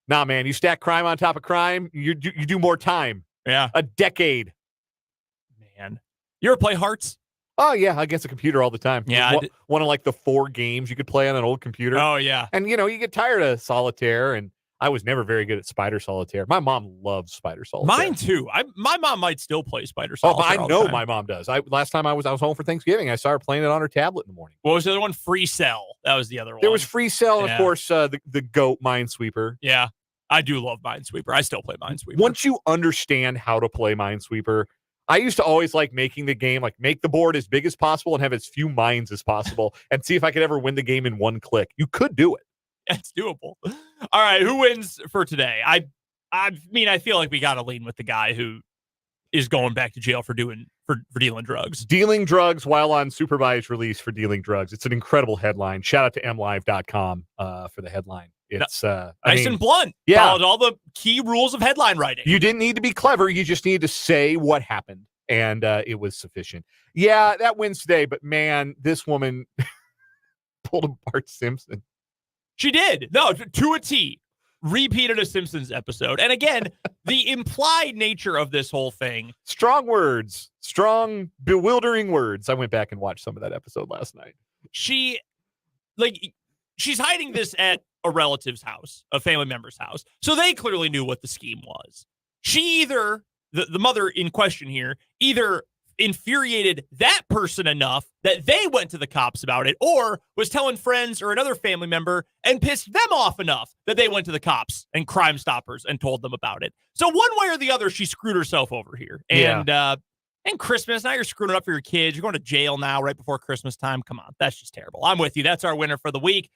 Nah, man, you stack crime on top of crime, you do more time. Yeah. A decade. Man. You ever play Hearts? Oh, yeah, against a computer all the time. Yeah. One of like the 4 games you could play on an old computer. Oh, yeah. And, you get tired of solitaire, and I was never very good at Spider Solitaire. My mom loves Spider Solitaire. Mine, too. My mom might still play Spider Solitaire. Oh, I know my mom does. Last time I was home for Thanksgiving, I saw her playing it on her tablet in the morning. What was the other one? Free Cell. That was the other one. There was Free Cell, and, of course, the GOAT Minesweeper. Yeah. I do love Minesweeper. I still play Minesweeper. Once you understand how to play Minesweeper, I used to always like making the game, like make the board as big as possible and have as few mines as possible and see if I could ever win the game in one click. You could do it. It's doable. All right. Who wins for today? I mean, I feel like we got to lean with the guy who is going back to jail for dealing drugs. Dealing drugs while on supervised release for dealing drugs. It's an incredible headline. Shout out to mlive.com for the headline. It's nice and blunt. Yeah. Followed all the key rules of headline writing. You didn't need to be clever. You just needed to say what happened, and it was sufficient. Yeah, that wins today, but man, this woman pulled a Bart Simpson. She did. No, to a T. Repeated a Simpsons episode. And again, the implied nature of this whole thing. Strong words. Strong, bewildering words. I went back and watched some of that episode last night. She's hiding this at a relative's house, a family member's house. So they clearly knew what the scheme was. She either, the mother in question here, either infuriated that person enough that they went to the cops about it, or was telling friends or another family member and pissed them off enough that they went to the cops and Crime Stoppers and told them about it. So one way or the other, she screwed herself over here. And Christmas, now you're screwing it up for your kids. You're going to jail now right before Christmas time. Come on, that's just terrible. I'm with you. That's our winner for the week.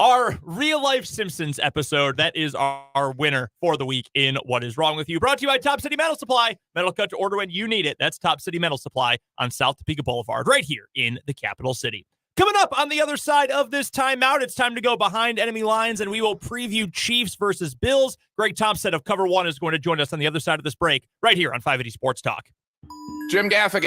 Our real-life Simpsons episode, that is our winner for the week in What Is Wrong With You. Brought to you by Top City Metal Supply. Metal cut to order when you need it. That's Top City Metal Supply on South Topeka Boulevard, right here in the capital city. Coming up on the other side of this timeout, it's time to go behind enemy lines, and we will preview Chiefs versus Bills. Greg Tompsett of Cover One is going to join us on the other side of this break, right here on 580 Sports Talk. Jim Gaffigan.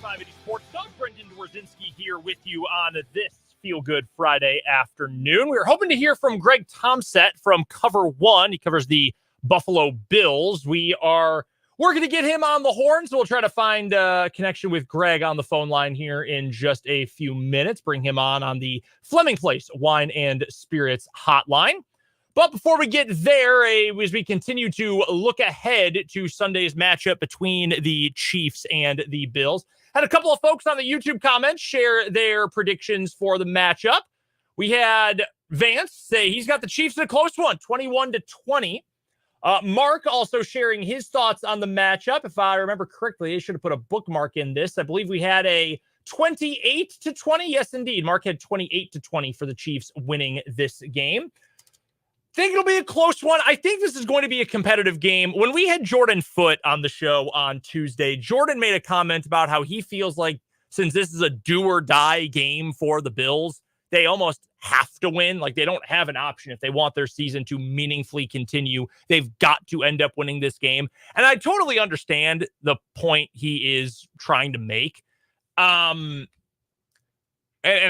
580 Sports Talk. Brendan Dworzinski here with you on this Feel Good Friday afternoon. We were hoping to hear from Greg Tompsett from Cover One. He covers the Buffalo Bills. We're going to get him on the horn, so we'll try to find a connection with Greg on the phone line here in just a few minutes. Bring him on the Fleming Place Wine and Spirits hotline. But before we get there, as we continue to look ahead to Sunday's matchup between the Chiefs and the Bills, had a couple of folks on the YouTube comments share their predictions for the matchup. We had Vance say he's got the Chiefs in a close one, 21-20. Mark also sharing his thoughts on the matchup. If I remember correctly, I should have put a bookmark in this. I believe we had a 28-20. Yes, indeed. Mark had 28-20 for the Chiefs winning this game. Think it'll be a close one. I think this is going to be a competitive game. When we had Jordan Foote on the show on Tuesday, Jordan made a comment about how he feels like since this is a do or die game for the Bills, they almost have to win. Like they don't have an option if they want their season to meaningfully continue. They've got to end up winning this game. And I totally understand the point he is trying to make. And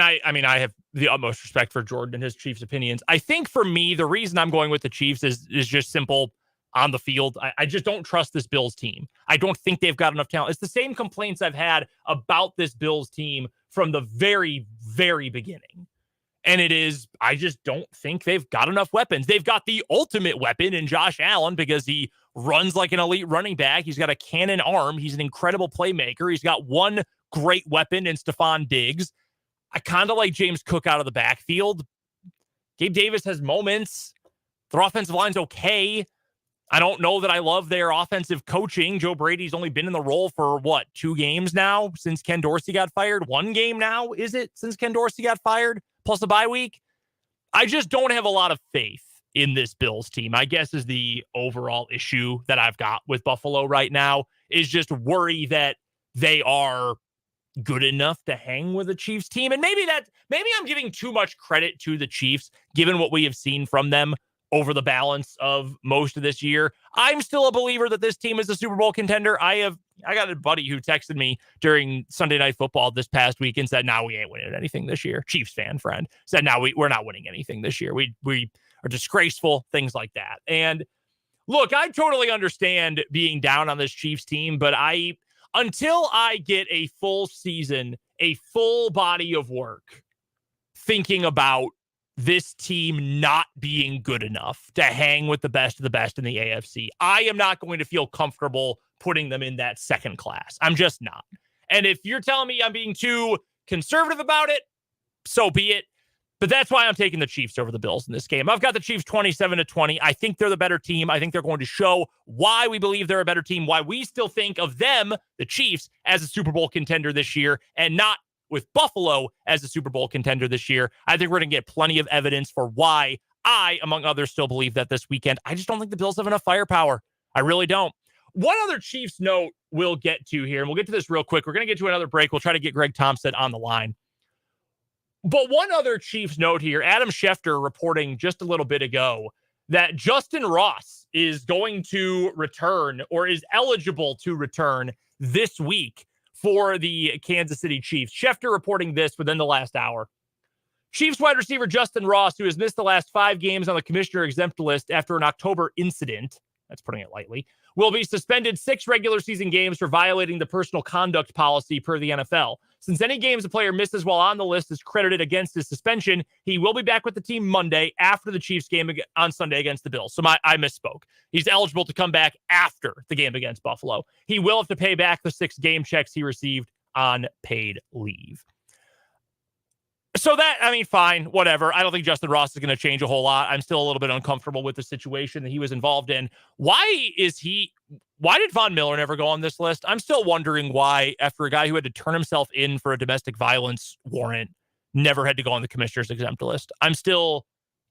I have the utmost respect for Jordan and his Chiefs opinions. I think for me, the reason I'm going with the Chiefs is just simple on the field. I just don't trust this Bills team. I don't think they've got enough talent. It's the same complaints I've had about this Bills team from the very, very beginning. And it is, I just don't think they've got enough weapons. They've got the ultimate weapon in Josh Allen because he runs like an elite running back. He's got a cannon arm. He's an incredible playmaker. He's got one great weapon in Stephon Diggs. I kind of like James Cook out of the backfield. Gabe Davis has moments. Their offensive line's okay. I don't know that I love their offensive coaching. Joe Brady's only been in the role for, 2 games now since Ken Dorsey got fired? 1 game now, is it, since Ken Dorsey got fired? Plus a bye week? I just don't have a lot of faith in this Bills team, I guess, is the overall issue that I've got with Buffalo right now, is just worry that they are good enough to hang with the Chiefs team. And maybe I'm giving too much credit to the Chiefs, given what we have seen from them over the balance of most of this year. I'm still a believer that this team is a Super Bowl contender. I got a buddy who texted me during Sunday Night Football this past week and said, "No, we ain't winning anything this year." Chiefs fan friend said, "No, we're not winning anything this year. We are disgraceful," things like that. And look, I totally understand being down on this Chiefs team, but until I get a full season, a full body of work, thinking about this team not being good enough to hang with the best of the best in the AFC, I am not going to feel comfortable putting them in that second class. I'm just not. And if you're telling me I'm being too conservative about it, so be it. But that's why I'm taking the Chiefs over the Bills in this game. I've got the Chiefs 27-20. I think they're the better team. I think they're going to show why we believe they're a better team, why we still think of them, the Chiefs, as a Super Bowl contender this year, and not with Buffalo as a Super Bowl contender this year. I think we're going to get plenty of evidence for why I, among others, still believe that this weekend. I just don't think the Bills have enough firepower. I really don't. One other Chiefs note we'll get to here, and we'll get to this real quick. We're going to get to another break. We'll try to get Greg Tompsett on the line. But one other Chiefs note here, Adam Schefter reporting just a little bit ago that Justin Ross is going to return or is eligible to return this week for the Kansas City Chiefs. Schefter reporting this within the last hour. Chiefs wide receiver Justin Ross, who has missed the last 5 games on the commissioner exempt list after an October incident, that's putting it lightly, will be suspended 6 regular season games for violating the personal conduct policy per the NFL. Since any games a player misses while on the list is credited against his suspension, he will be back with the team Monday after the Chiefs game on Sunday against the Bills. So I misspoke. He's eligible to come back after the game against Buffalo. He will have to pay back the 6 game checks he received on paid leave. So fine, whatever. I don't think Justin Ross is going to change a whole lot. I'm still a little bit uncomfortable with the situation that he was involved in. Why did Von Miller never go on this list? I'm still wondering why, after a guy who had to turn himself in for a domestic violence warrant, never had to go on the commissioner's exempt list. I'm still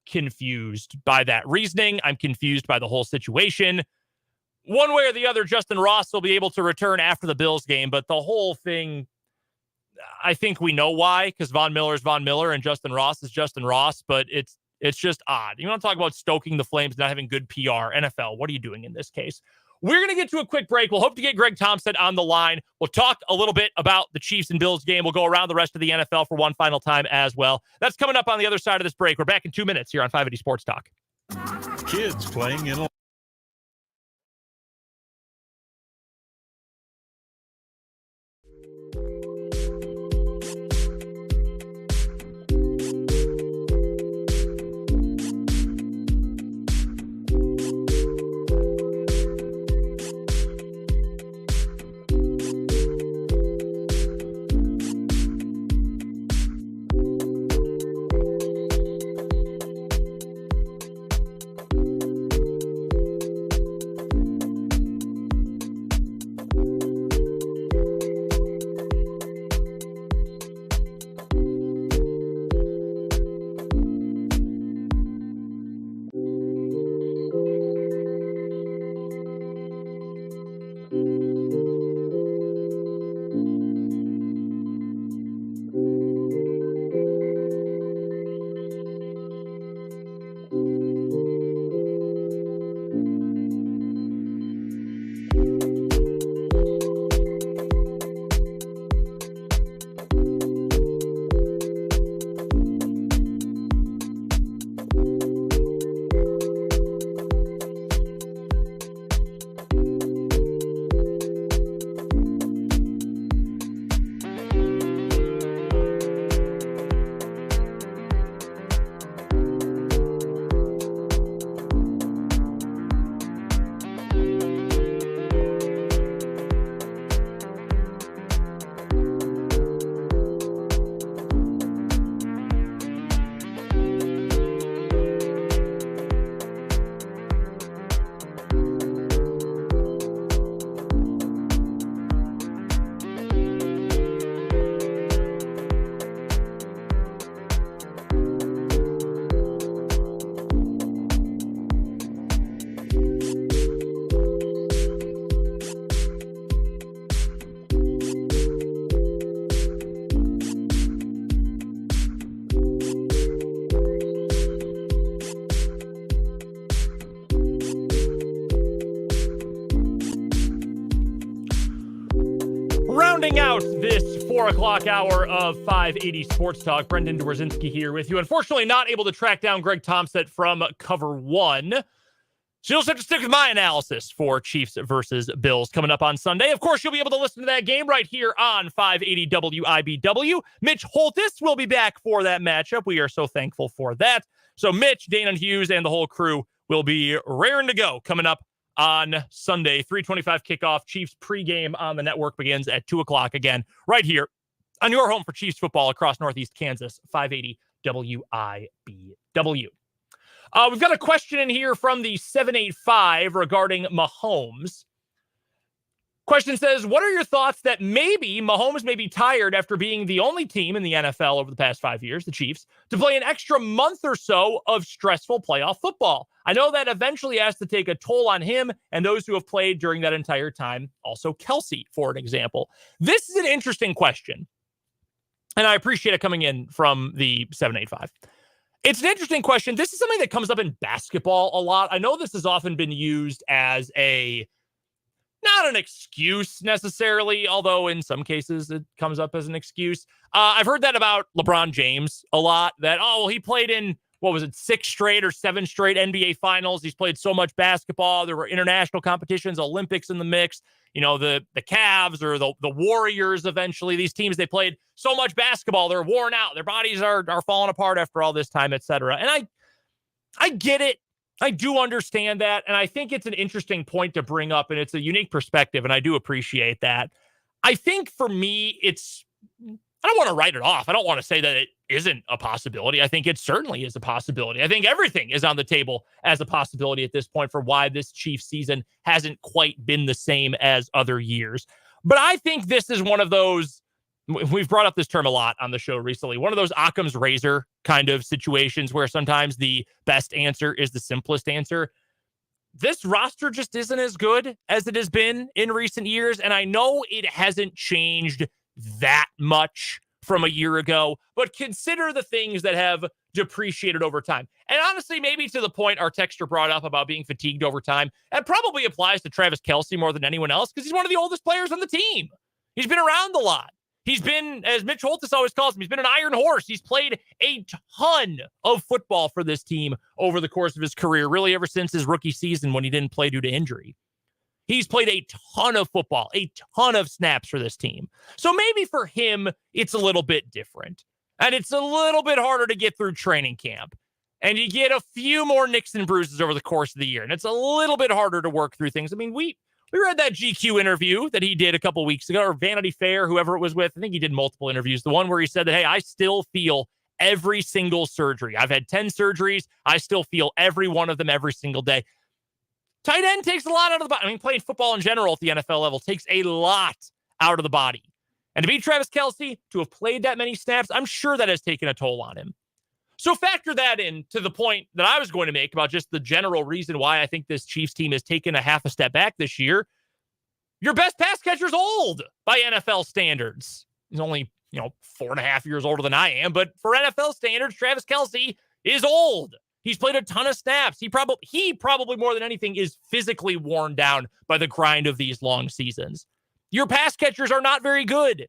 confused by that reasoning. I'm confused by the whole situation. One way or the other, Justin Ross will be able to return after the Bills game, but the whole thing, I think we know why, because Von Miller is Von Miller and Justin Ross is Justin Ross, but it's just odd. You want to talk about stoking the flames, not having good PR. NFL, what are you doing in this case? We're going to get to a quick break. We'll hope to get Greg Tompsett on the line. We'll talk a little bit about the Chiefs and Bills game. We'll go around the rest of the NFL for one final time as well. That's coming up on the other side of this break. We're back in 2 minutes here on 580 Sports Talk. Kids playing in a Rounding out this 4 o'clock hour of 580 Sports Talk, Brendan Dworzinski here with you. Unfortunately, not able to track down Greg Tompsett from Cover 1. So you'll just have to stick with my analysis for Chiefs versus Bills coming up on Sunday. Of course, you'll be able to listen to that game right here on 580 WIBW. Mitch Holtis will be back for that matchup. We are so thankful for that. So Mitch, Dana Hughes, and the whole crew will be raring to go coming up on Sunday. 3:25 kickoff. Chiefs pregame on the network begins at 2 o'clock again, right here on your home for Chiefs football across Northeast Kansas, 580 WIBW. We've got a question in here from the 785 regarding Mahomes. Question says, what are your thoughts that maybe Mahomes may be tired after being the only team in the NFL over the past 5 years, the Chiefs, to play an extra month or so of stressful playoff football? I know that eventually has to take a toll on him and those who have played during that entire time. Also Kelsey, for an example. This is an interesting question, and I appreciate it coming in from the 785. It's an interesting question. This is something that comes up in basketball a lot. I know this has often been used as not an excuse necessarily, although in some cases it comes up as an excuse. I've heard that about LeBron James a lot, that, he played in, 6 straight or 7 straight NBA finals. He's played so much basketball. There were international competitions, Olympics in the mix. You know, the Cavs or the Warriors eventually. These teams, they played so much basketball, they're worn out. Their bodies are falling apart after all this time, et cetera. And I get it. I do understand that. And I think it's an interesting point to bring up, and it's a unique perspective, and I do appreciate that. I think for me, I don't want to write it off. I don't want to say that it isn't a possibility. I think it certainly is a possibility. I think everything is on the table as a possibility at this point for why this Chiefs season hasn't quite been the same as other years. But I think this is one of those, we've brought up this term a lot on the show recently, one of those Occam's razor kind of situations where sometimes the best answer is the simplest answer. This roster just isn't as good as it has been in recent years. And I know it hasn't changed that much from a year ago, but consider the things that have depreciated over time. And honestly, maybe to the point our texter brought up about being fatigued over time, that probably applies to Travis Kelce more than anyone else because he's one of the oldest players on the team. He's been around a lot. He's been, as Mitch Holthus always calls him, he's been an iron horse. He's played a ton of football for this team over the course of his career, really ever since his rookie season when he didn't play due to injury. He's played a ton of football, a ton of snaps for this team. So maybe for him, it's a little bit different. And it's a little bit harder to get through training camp. And you get a few more nicks and bruises over the course of the year. And it's a little bit harder to work through things. I mean, we read that GQ interview that he did a couple weeks ago, or Vanity Fair, whoever it was with. I think he did multiple interviews. The one where he said that, hey, I still feel every single surgery. I've had 10 surgeries. I still feel every one of them every single day. Tight end takes a lot out of the body. I mean, playing football in general at the NFL level takes a lot out of the body. And to be Travis Kelce, to have played that many snaps, I'm sure that has taken a toll on him. So factor that in to the point that I was going to make about just the general reason why I think this Chiefs team has taken a half a step back this year. Your best pass catcher's old by NFL standards. He's only, 4.5 years older than I am, but for NFL standards, Travis Kelce is old. He's played a ton of snaps. He probably more than anything is physically worn down by the grind of these long seasons. Your pass catchers are not very good.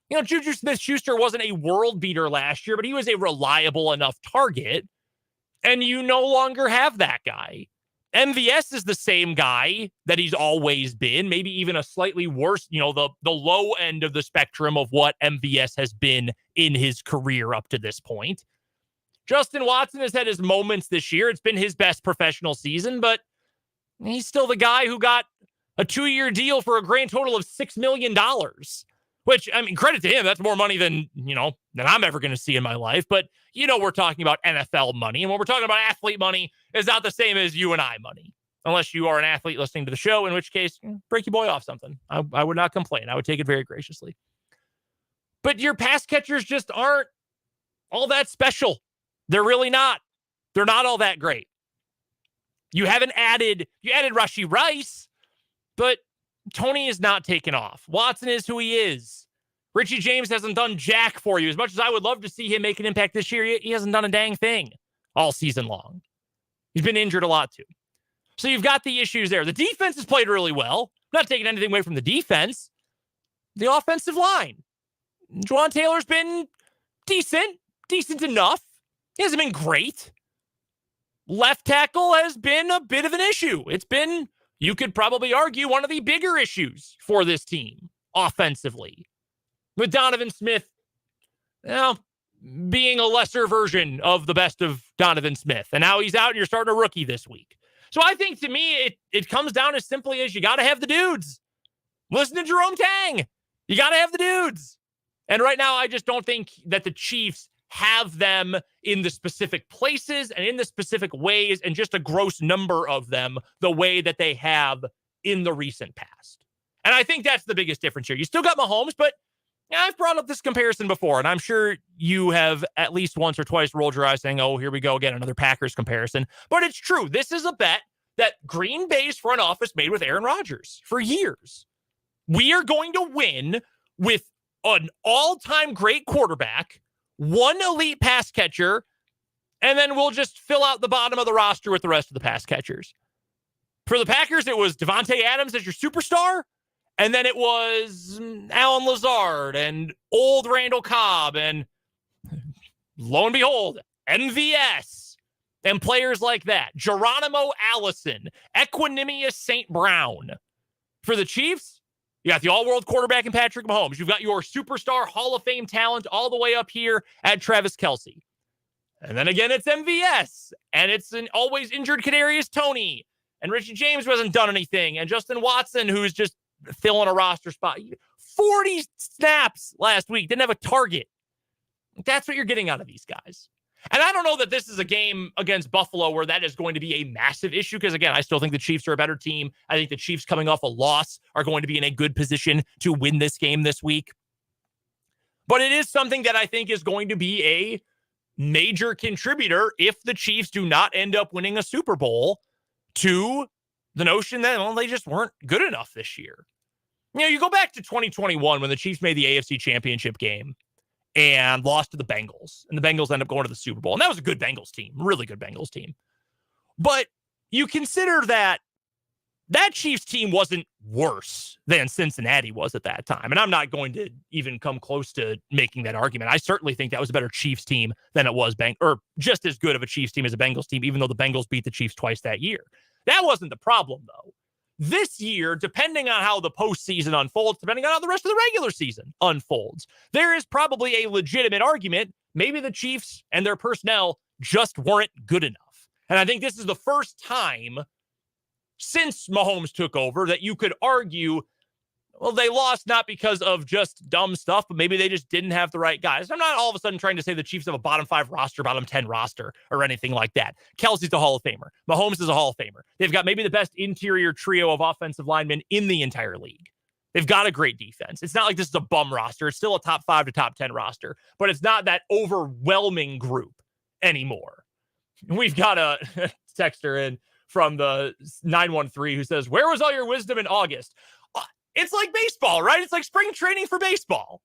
Juju Smith-Schuster wasn't a world beater last year, but he was a reliable enough target, and you no longer have that guy. MVS is the same guy that he's always been, maybe even a slightly worse, the low end of the spectrum of what MVS has been in his career up to this point. Justin Watson has had his moments this year. It's been his best professional season, but he's still the guy who got a 2-year deal for a grand total of $6 million, which, I mean, credit to him. That's more money than I'm ever going to see in my life. But, we're talking about NFL money. And when we're talking about athlete money, it's not the same as you and I money, unless you are an athlete listening to the show, in which case, break your boy off something. I would not complain. I would take it very graciously. But your pass catchers just aren't all that special. They're really not. They're not all that great. You added Rashee Rice, but Tony is not taken off. Watson is who he is. Richie James hasn't done jack for you. As much as I would love to see him make an impact this year, he hasn't done a dang thing all season long. He's been injured a lot too. So you've got the issues there. The defense has played really well. I'm not taking anything away from the defense. The offensive line. Juwan Taylor's been decent enough. He hasn't been great. Left tackle has been a bit of an issue. It's been, you could probably argue, one of the bigger issues for this team offensively. With Donovan Smith, being a lesser version of the best of Donovan Smith. And now he's out and you're starting a rookie this week. So I think to me, it comes down as simply as you got to have the dudes. Listen to Jerome Tang. You got to have the dudes. And right now, I just don't think that the Chiefs have them in the specific places and in the specific ways and just a gross number of them the way that they have in the recent past. And I think that's the biggest difference here. You still got Mahomes, but I've brought up this comparison before, and I'm sure you have at least once or twice rolled your eyes saying, oh, here we go again, another Packers comparison. But it's true. This is a bet that Green Bay's front office made with Aaron Rodgers for years. We are going to win with an all-time great quarterback, one elite pass catcher, and then we'll just fill out the bottom of the roster with the rest of the pass catchers. For the Packers, it was Devontae Adams as your superstar, and then it was Alan Lazard and old Randall Cobb, and lo and behold, MVS and players like that. Geronimo Allison, Equanimous St. Brown. For the Chiefs, you got the all-world quarterback in Patrick Mahomes. You've got your superstar Hall of Fame talent all the way up here at Travis Kelce. And then again, it's MVS. And it's an always injured Kadarius Toney. And Richie James who hasn't done anything. And Justin Watson, who's just filling a roster spot. 40 snaps last week. Didn't have a target. That's what you're getting out of these guys. And I don't know that this is a game against Buffalo where that is going to be a massive issue because, again, I still think the Chiefs are a better team. I think the Chiefs coming off a loss are going to be in a good position to win this game this week. But it is something that I think is going to be a major contributor if the Chiefs do not end up winning a Super Bowl to the notion that, well, they just weren't good enough this year. You go back to 2021 when the Chiefs made the AFC Championship game. and lost to the Bengals. And the Bengals end up going to the Super Bowl. And that was a good Bengals team, really good Bengals team. But you consider that Chiefs team wasn't worse than Cincinnati was at that time. And I'm not going to even come close to making that argument. I certainly think that was a better Chiefs team than it was or just as good of a Chiefs team as a Bengals team, even though the Bengals beat the Chiefs twice that year. That wasn't the problem, though. This year, depending on how the postseason unfolds, depending on how the rest of the regular season unfolds, there is probably a legitimate argument. Maybe the Chiefs and their personnel just weren't good enough. And I think this is the first time since Mahomes took over that you could argue, well, they lost not because of just dumb stuff, but maybe they just didn't have the right guys. I'm not all of a sudden trying to say the Chiefs have a bottom 5 roster, bottom 10 roster, or anything like that. Kelsey's a Hall of Famer. Mahomes is a Hall of Famer. They've got maybe the best interior trio of offensive linemen in the entire league. They've got a great defense. It's not like this is a bum roster. It's still a top 5 to top 10 roster, but it's not that overwhelming group anymore. We've got a texter in from the 913 who says, where was all your wisdom in August? It's like baseball, right? It's like spring training for baseball,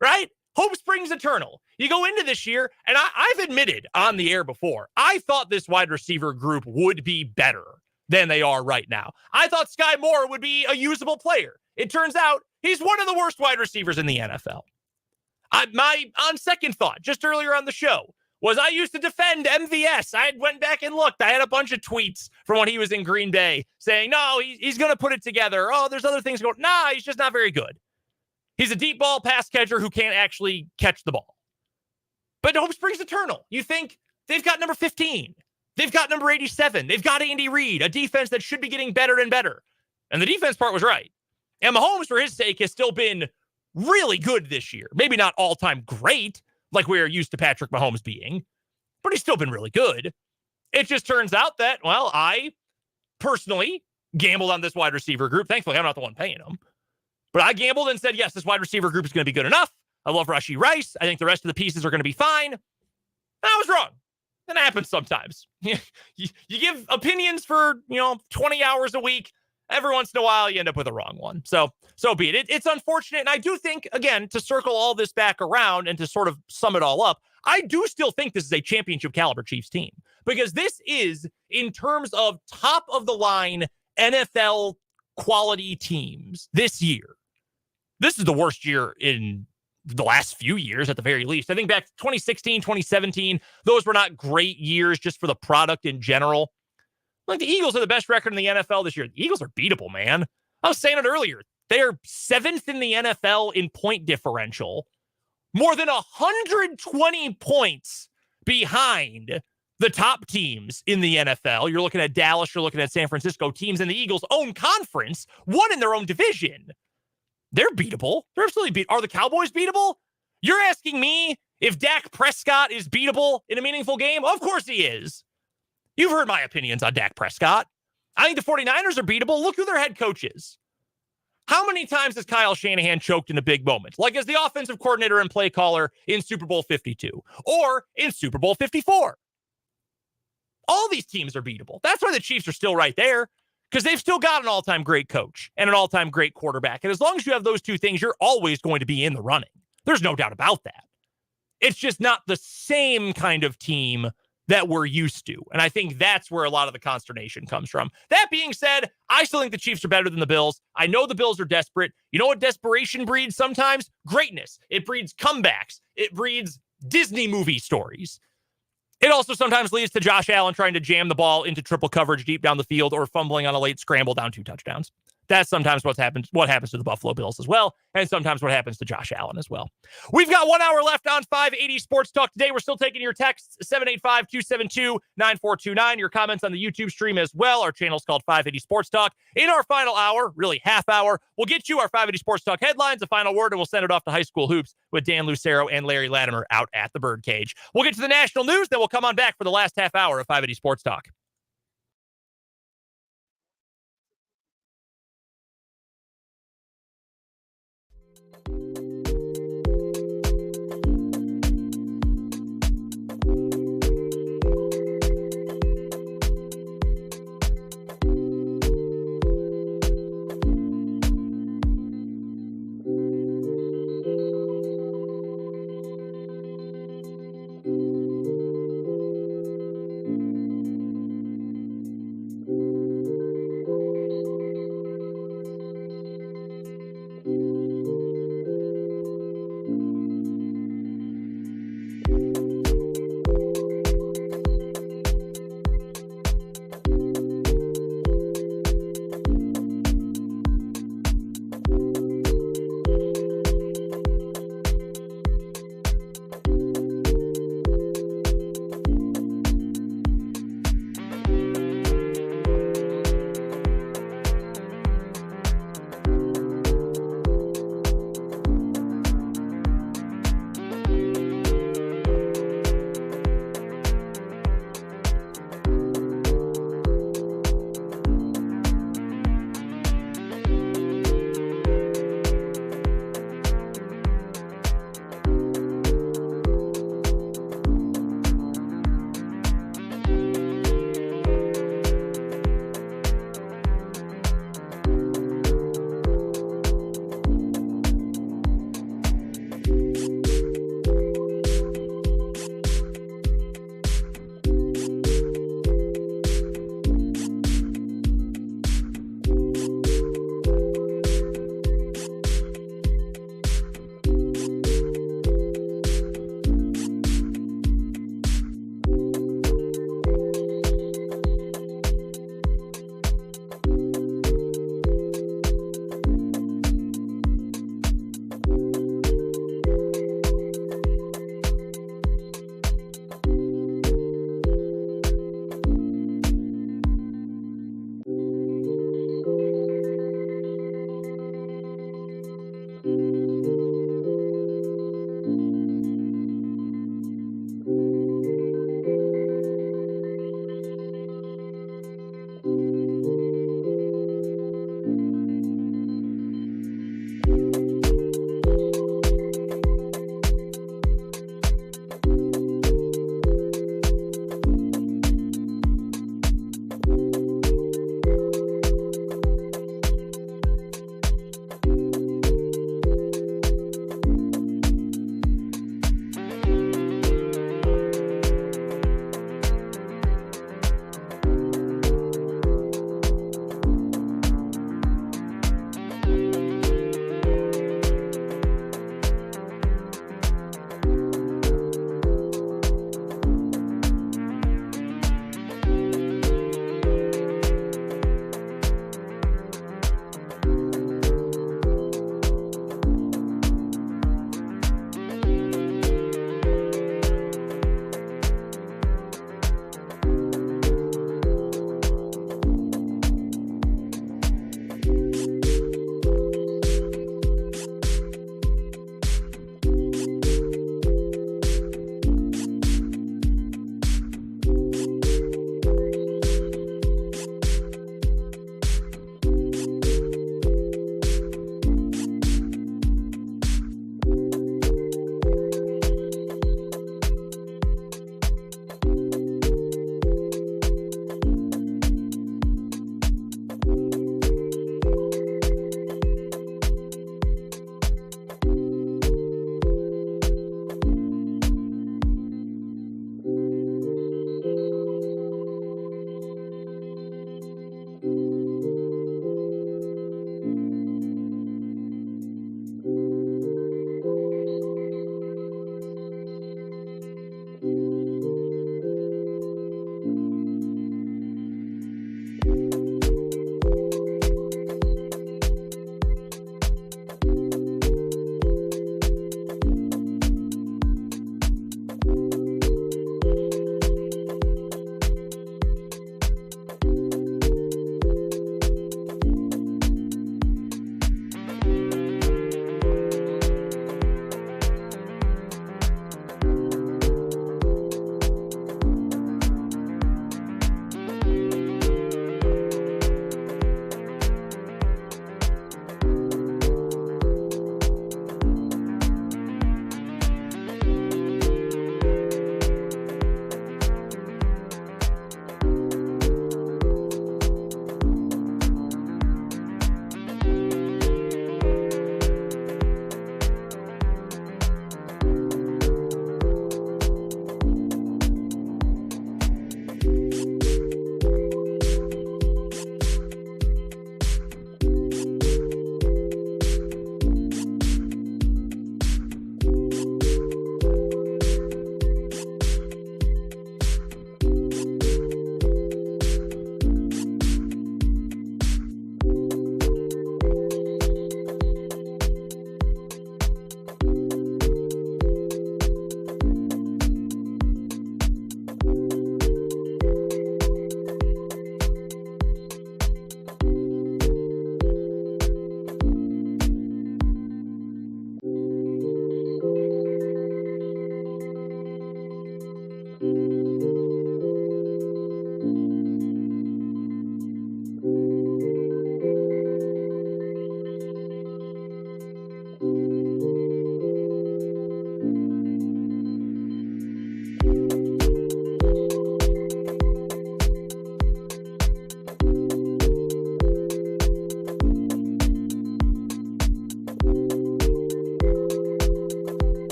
right? Hope springs eternal. You go into this year, and I've admitted on the air before, I thought this wide receiver group would be better than they are right now. I thought Sky Moore would be a usable player. It turns out he's one of the worst wide receivers in the NFL. On second thought, just earlier on the show, was I used to defend MVS. I went back and looked. I had a bunch of tweets from when he was in Green Bay saying, no, he's going to put it together. Oh, there's other things going. Nah, he's just not very good. He's a deep ball pass catcher who can't actually catch the ball. But hope springs eternal. You think they've got number 15. They've got number 87. They've got Andy Reid, a defense that should be getting better and better. And the defense part was right. And Mahomes, for his sake, has still been really good this year. Maybe not all-time great, like we're used to Patrick Mahomes being, but he's still been really good. It just turns out that, well, I personally gambled on this wide receiver group. Thankfully, I'm not the one paying them. But I gambled and said, yes, this wide receiver group is going to be good enough. I love Rashee Rice. I think the rest of the pieces are going to be fine. And I was wrong. That happens sometimes. You give opinions for, 20 hours a week. Every once in a while, you end up with a wrong one. So be it. It's unfortunate. And I do think, again, to circle all this back around and to sort of sum it all up, I do still think this is a championship caliber Chiefs team, because this is, in terms of top of the line NFL quality teams this year, this is the worst year in the last few years at the very least. I think back to 2016, 2017, those were not great years just for the product in general. Like, the Eagles are the best record in the NFL this year. The Eagles are beatable, man. I was saying it earlier. They're 7th in the NFL in point differential, more than 120 points behind the top teams in the NFL. You're looking at Dallas, you're looking at San Francisco, teams in the Eagles' own conference, one in their own division. They're beatable. They're absolutely beatable. Are the Cowboys beatable? You're asking me if Dak Prescott is beatable in a meaningful game? Of course he is. You've heard my opinions on Dak Prescott. I think the 49ers are beatable. Look who their head coach is. How many times has Kyle Shanahan choked in a big moment? Like as the offensive coordinator and play caller in Super Bowl 52 or in Super Bowl 54. All these teams are beatable. That's why the Chiefs are still right there, because they've still got an all-time great coach and an all-time great quarterback. And as long as you have those two things, you're always going to be in the running. There's no doubt about that. It's just not the same kind of team that we're used to. And I think that's where a lot of the consternation comes from. That being said, I still think the Chiefs are better than the Bills. I know the Bills are desperate. You know what desperation breeds sometimes? Greatness. It breeds comebacks. It breeds Disney movie stories. It also sometimes leads to Josh Allen trying to jam the ball into triple coverage deep down the field or fumbling on a late scramble down 2 touchdowns. That's sometimes what happens to the Buffalo Bills as well, and sometimes what happens to Josh Allen as well. We've got 1 hour left on 580 Sports Talk today. We're still taking your texts, 785-272-9429. Your comments on the YouTube stream as well. Our channel's called 580 Sports Talk. In our final hour, really half hour, we'll get you our 580 Sports Talk headlines, a final word, and we'll send it off to high school hoops with Dan Lucero and Larry Latimer out at the Birdcage. We'll get to the national news, then we'll come on back for the last half hour of 580 Sports Talk.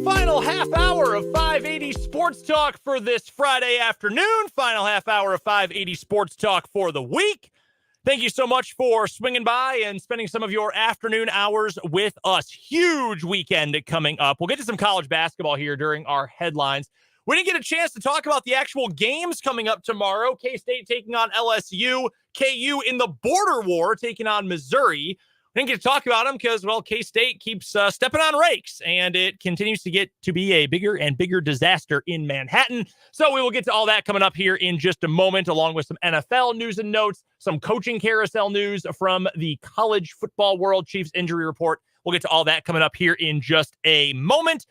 final half hour of 580 Sports Talk for this Friday afternoon. Final half hour of 580 Sports Talk for the week. Thank you so much for swinging by and spending some of your afternoon hours with us. Huge weekend coming up. We'll get to some college basketball here during our headlines. We didn't get a chance to talk about the actual games coming up tomorrow. K-State taking on LSU. KU in the border war taking on Missouri. We didn't get to talk about them because, well, K-State keeps stepping on rakes, and it continues to get to be a bigger and bigger disaster in Manhattan. So we will get to all that coming up here in just a moment, along with some NFL news and notes, some coaching carousel news from the college football world, Chiefs injury report. We'll get to all that coming up here in just a moment.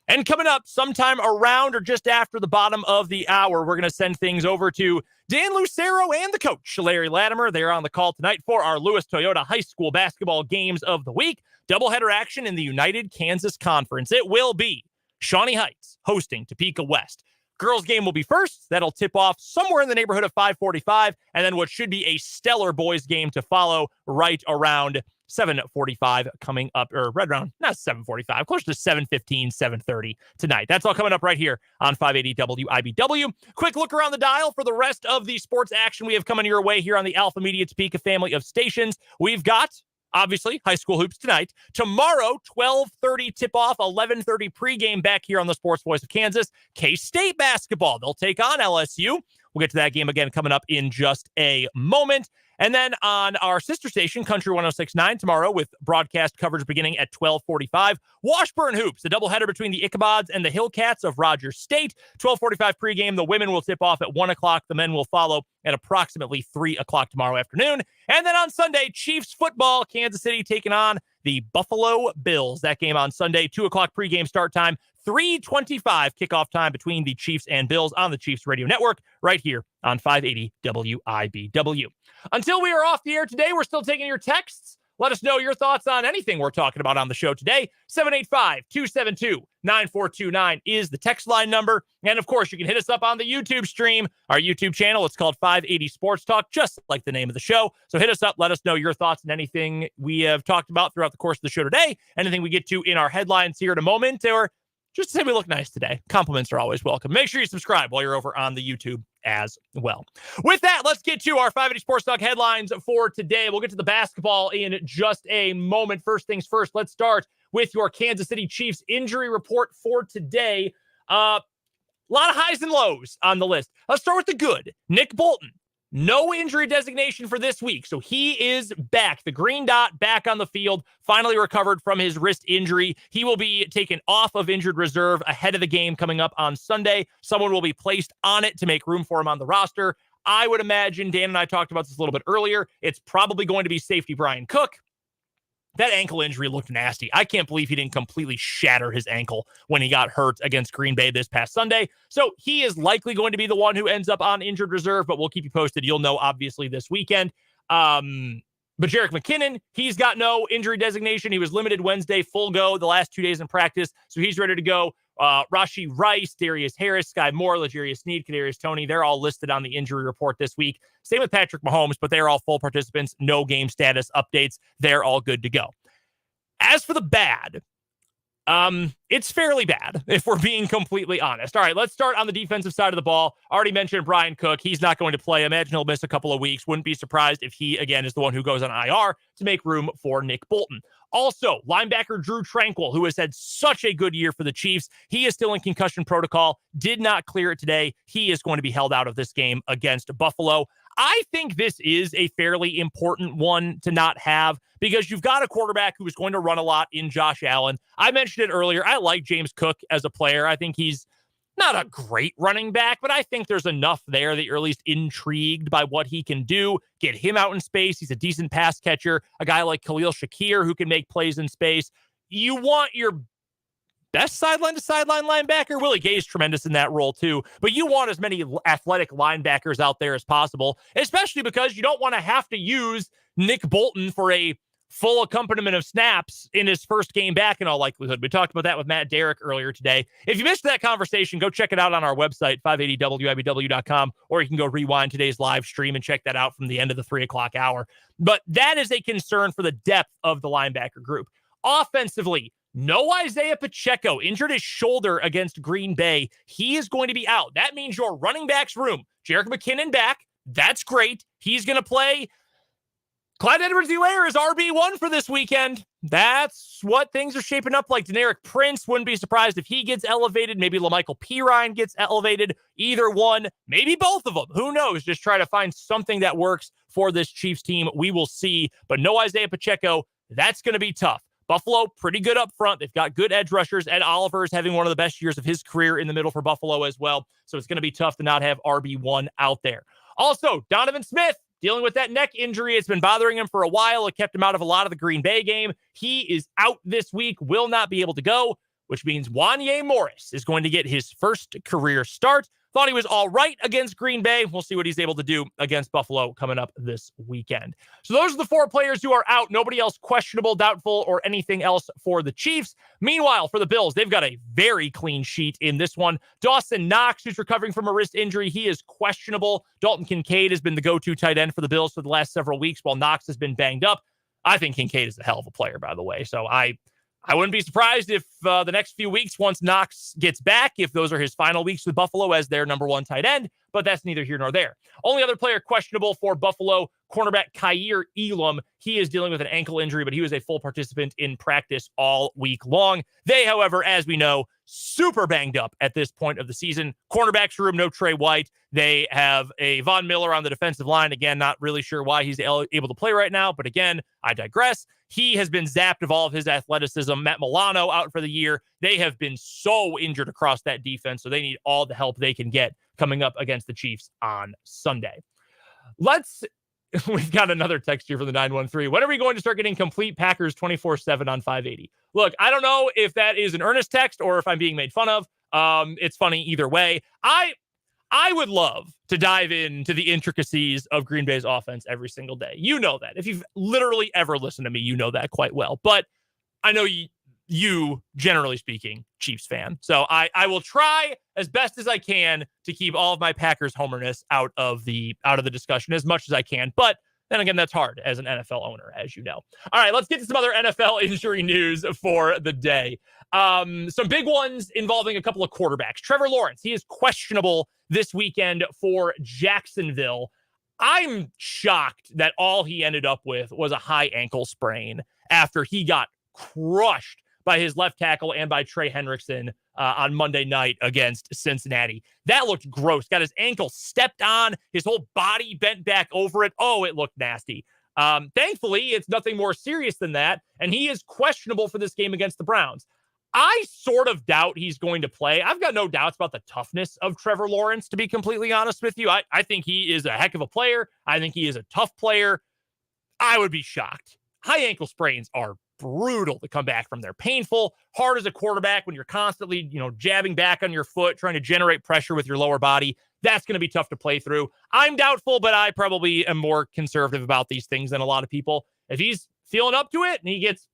And coming up sometime around or just after the bottom of the hour, we're going to send things over to Dan Lucero and the coach, Larry Latimer. They're on the call tonight for our Lewis Toyota High School basketball games of the week. Doubleheader action in the United Kansas Conference. It will be Shawnee Heights hosting Topeka West. Girls game will be first. That'll tip off somewhere in the neighborhood of 5:45. And then what should be a stellar boys game to follow right around 7:45 coming up, or right around, not 7:45, close to 7:15, 7:30 tonight. That's all coming up right here on 580 WIBW. Quick look around the dial for the rest of the sports action we have coming your way here on the Alpha Media Topeka family of stations. We've got, obviously, high school hoops tonight. Tomorrow, 12:30 tip-off, 11:30 pregame back here on the Sports Voice of Kansas. K-State basketball. They'll take on LSU. We'll get to that game again coming up in just a moment. And then on our sister station, Country 106.9, tomorrow with broadcast coverage beginning at 12:45. Washburn Hoops, the doubleheader between the Ichabods and the Hillcats of Rogers State. 12:45 pregame. The women will tip off at 1 o'clock. The men will follow at approximately 3 o'clock tomorrow afternoon. And then on Sunday, Chiefs football, Kansas City taking on the Buffalo Bills. That game on Sunday, 2 o'clock pregame start time, 3:25 kickoff time between the Chiefs and Bills on the Chiefs Radio Network right here on 580 WIBW. Until we are off the air today, we're still taking your texts. Let us know your thoughts on anything we're talking about on the show today. 785-272-9429 is the text line number. And, of course, you can hit us up on the YouTube stream, our YouTube channel. It's called 580 Sports Talk, just like the name of the show. So hit us up. Let us know your thoughts on anything we have talked about throughout the course of the show today, anything we get to in our headlines here in a moment, or just to say we look nice today. Compliments are always welcome. Make sure you subscribe while you're over on the YouTube as well. With that, let's get to our 580 Sports Talk headlines for today. We'll get to the basketball in just a moment. First things first, let's start with your Kansas City Chiefs injury report for today. A lot of highs and lows on the list. Let's start with the good. Nick Bolton. No injury designation for this week, so he is back. The green dot back on the field, finally recovered from his wrist injury. He will be taken off of injured reserve ahead of the game coming up on Sunday. Someone will be placed on it to make room for him on the roster. I would imagine, Dan and I talked about this a little bit earlier, it's probably going to be safety Brian Cook. That ankle injury looked nasty. I can't believe he didn't completely shatter his ankle when he got hurt against Green Bay this past Sunday. So he is likely going to be the one who ends up on injured reserve, but we'll keep you posted. You'll know, obviously, this weekend. But Jerick McKinnon, he's got no injury designation. He was limited Wednesday, full go the last 2 days in practice, so he's ready to go. Rashee Rice, Darius Harris, Sky Moore, L'Jarius Sneed, Kadarius Toney, they're all listed on the injury report this week. Same with Patrick Mahomes, but they're all full participants, no game status updates. They're all good to go. As for the bad, it's fairly bad, if we're being completely honest. All right, let's start on the defensive side of the ball. Already mentioned Brian Cook. He's not going to play. I imagine he'll miss a couple of weeks. Wouldn't be surprised if he, again, is the one who goes on IR to make room for Nick Bolton. Also, linebacker Drew Tranquill, who has had such a good year for the Chiefs. He is still in concussion protocol, did not clear it today. He is going to be held out of this game against Buffalo. I think this is a fairly important one to not have because you've got a quarterback who is going to run a lot in Josh Allen. I mentioned it earlier. I like James Cook as a player. I think he's not a great running back, but I think there's enough there that you're at least intrigued by what he can do. Get him out in space. He's a decent pass catcher. A guy like Khalil Shakir who can make plays in space. You want your best sideline-to-sideline linebacker. Willie Gay's tremendous in that role too, but you want as many athletic linebackers out there as possible, especially because you don't want to have to use Nick Bolton for a full accompaniment of snaps in his first game back in all likelihood. We talked about that with Matt Derrick earlier today. If you missed that conversation, go check it out on our website, 580WIBW.com, or you can go rewind today's live stream and check that out from the end of the 3 o'clock hour. But that is a concern for the depth of the linebacker group. Offensively, No Isaiah Pacheco, injured his shoulder against Green Bay. He is going to be out. That means your running backs room. Jerick McKinnon back. That's great. He's going to play. Clyde Edwards-Helaire is RB1 for this weekend. That's what things are shaping up like. Derrick Prince, wouldn't be surprised if he gets elevated. Maybe LaMichael Pirine gets elevated. Either one, maybe both of them. Who knows? Just try to find something that works for this Chiefs team. We will see. But no Isaiah Pacheco. That's going to be tough. Buffalo, pretty good up front. They've got good edge rushers. Ed Oliver is having one of the best years of his career in the middle for Buffalo as well. So it's going to be tough to not have RB1 out there. Also, Donovan Smith dealing with that neck injury. It's been bothering him for a while. It kept him out of a lot of the Green Bay game. He is out this week, will not be able to go, which means Wanya Morris is going to get his first career start. Thought he was all right against Green Bay. We'll see what he's able to do against Buffalo coming up this weekend. So those are the 4 players who are out. Nobody else questionable, doubtful, or anything else for the Chiefs. Meanwhile, for the Bills, they've got a very clean sheet in this one. Dawson Knox, who's recovering from a wrist injury, he is questionable. Dalton Kincaid has been the go-to tight end for the Bills for the last several weeks while Knox has been banged up. I think Kincaid is a hell of a player, by the way. So I wouldn't be surprised if the next few weeks, once Knox gets back, if those are his final weeks with Buffalo as their number 1 tight end, but that's neither here nor there. Only other player questionable for Buffalo, cornerback Kaiir Elam. He is dealing with an ankle injury, but he was a full participant in practice all week long. They, however, as we know, super banged up at this point of the season. Cornerbacks room, no Trey White. They have a Von Miller on the defensive line. Again, not really sure why he's able to play right now, but again, I digress. He has been zapped of all of his athleticism. Matt Milano out for the year. They have been so injured across that defense, so they need all the help they can get coming up against the Chiefs on Sunday. We've got another text here for the 913. When are we going to start getting complete Packers 24/7 on 580? Look, I don't know if that is an earnest text or if I'm being made fun of. It's funny either way. I would love to dive into the intricacies of Green Bay's offense every single day. You know that. If you've literally ever listened to me, you know that quite well. But I know you generally speaking, Chiefs fan. So I will try as best as I can to keep all of my Packers homerness out of the discussion as much as I can. But then again, that's hard as an NFL owner, as you know. All right, let's get to some other NFL injury news for the day. Some big ones involving a couple of quarterbacks. Trevor Lawrence, he is questionable this weekend for Jacksonville. I'm shocked that all he ended up with was a high ankle sprain after he got crushed by his left tackle and by Trey Hendrickson on Monday night against Cincinnati. That looked gross. Got his ankle stepped on, his whole body bent back over it. Oh, it looked nasty. Thankfully, it's nothing more serious than that, and he is questionable for this game against the Browns. I sort of doubt he's going to play. I've got no doubts about the toughness of Trevor Lawrence, to be completely honest with you. I think he is a heck of a player. I think he is a tough player. I would be shocked. High ankle sprains are brutal to come back from. They're painful, hard as a quarterback when you're constantly, jabbing back on your foot, trying to generate pressure with your lower body. That's going to be tough to play through. I'm doubtful, but I probably am more conservative about these things than a lot of people. If he's feeling up to it and he gets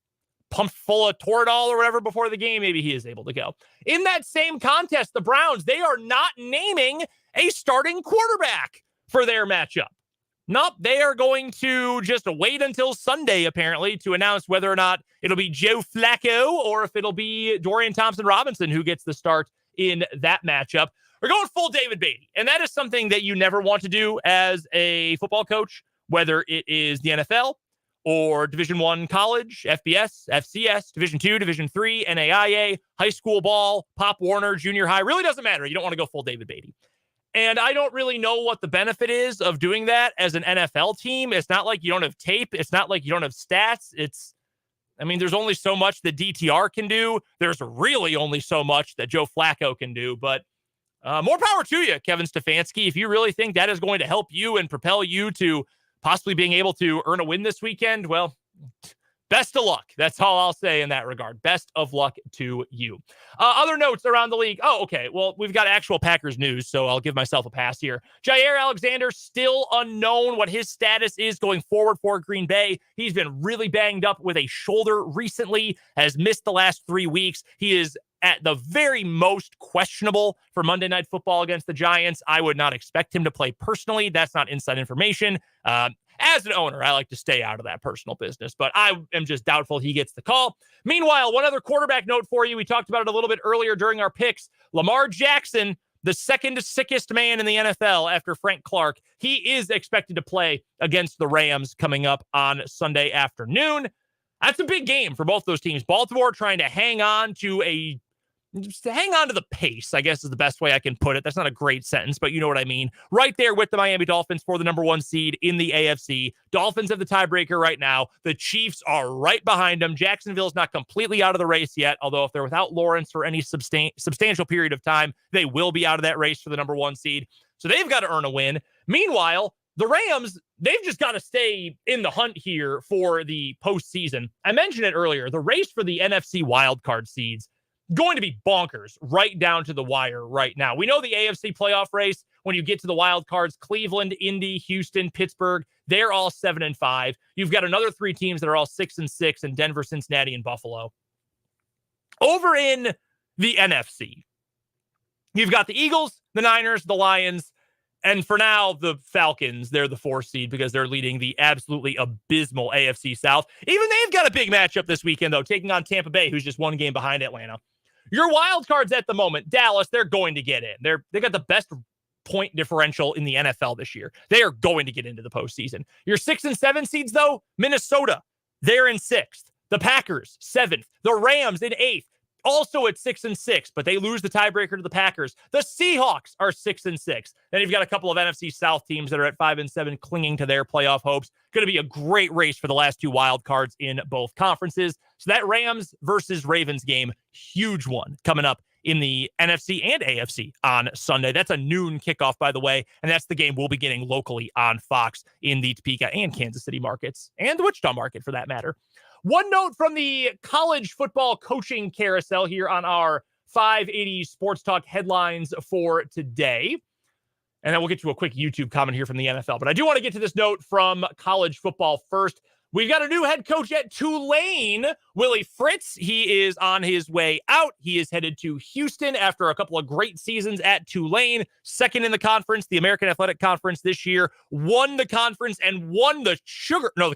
pumped full of Toradol or whatever before the game, maybe he is able to go. In that same contest, the Browns, they are not naming a starting quarterback for their matchup. Nope, they are going to just wait until Sunday, apparently, to announce whether or not it'll be Joe Flacco or if it'll be Dorian Thompson-Robinson who gets the start in that matchup. We're going full David Beatty, and that is something that you never want to do as a football coach, whether it is the NFL or Division I college, FBS, FCS, Division II, Division III, NAIA, high school ball, Pop Warner, junior high. Really doesn't matter. You don't want to go full David Beatty. And I don't really know what the benefit is of doing that as an NFL team. It's not like you don't have tape. It's not like you don't have stats. There's only so much that DTR can do. There's really only so much that Joe Flacco can do. But more power to you, Kevin Stefanski. If you really think that is going to help you and propel you to possibly being able to earn a win this weekend, well, best of luck. That's all I'll say in that regard. Best of luck to you. Other notes around the league. Oh, okay. Well, we've got actual Packers news, so I'll give myself a pass here. Jair Alexander, still unknown what his status is going forward for Green Bay. He's been really banged up with a shoulder recently, has missed the last 3 weeks. He is at the very most questionable for Monday Night Football against the Giants. I would not expect him to play personally. That's not inside information. as an owner, I like to stay out of that personal business, but I am just doubtful he gets the call. Meanwhile, one other quarterback note for you. We talked about it a little bit earlier during our picks. Lamar Jackson, the second sickest man in the NFL after Frank Clark. He is expected to play against the Rams coming up on Sunday afternoon. That's a big game for both those teams. Baltimore trying to hang on to the pace, I guess is the best way I can put it. That's not a great sentence, but you know what I mean. Right there with the Miami Dolphins for the number 1 seed in the AFC. Dolphins have the tiebreaker right now. The Chiefs are right behind them. Jacksonville's not completely out of the race yet, although if they're without Lawrence for any substantial period of time, they will be out of that race for the number 1 seed. So they've got to earn a win. Meanwhile, the Rams, they've just got to stay in the hunt here for the postseason. I mentioned it earlier. The race for the NFC wildcard seeds going to be bonkers right down to the wire right now. We know the AFC playoff race, when you get to the wild cards, Cleveland, Indy, Houston, Pittsburgh, they're all 7-5. You've got another 3 teams that are all 6-6 in Denver, Cincinnati, and Buffalo. Over in the NFC, you've got the Eagles, the Niners, the Lions, and for now, the Falcons. They're the 4th seed because they're leading the absolutely abysmal AFC South. Even they've got a big matchup this weekend, though, taking on Tampa Bay, who's just 1 game behind Atlanta. Your wild cards at the moment, Dallas, they're going to get in. They got the best point differential in the NFL this year. They are going to get into the postseason. Your 6 and 7 seeds, though, Minnesota, they're in 6th. The Packers, 7th. The Rams in 8th. Also at 6 and 6, but they lose the tiebreaker to the Packers. The Seahawks are 6 and 6. Then you've got a couple of NFC South teams that are at 5 and 7, clinging to their playoff hopes. Going to be a great race for the last 2 wild cards in both conferences. So that Rams versus Ravens game, huge one coming up in the NFC and AFC on Sunday. That's a noon kickoff, by the way, and that's the game we'll be getting locally on Fox in the Topeka and Kansas City markets, and the Wichita market for that matter. One note from the college football coaching carousel here on our 580 Sports Talk headlines for today. And then we'll get to a quick YouTube comment here from the NFL. But I do want to get to this note from college football first. We've got a new head coach at Tulane, Willie Fritz. He is on his way out. He is headed to Houston after a couple of great seasons at Tulane. 2nd in the conference, the American Athletic Conference this year. Won the conference and won the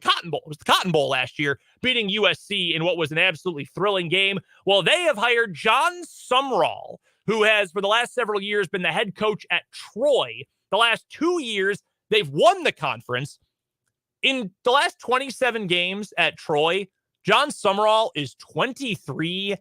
Cotton Bowl. It was the Cotton Bowl last year, beating USC in what was an absolutely thrilling game. Well, they have hired John Sumrall, who has for the last several years been the head coach at Troy. The last 2 years, they've won the conference. In the last 27 games at Troy, John Sumrall is 23-4.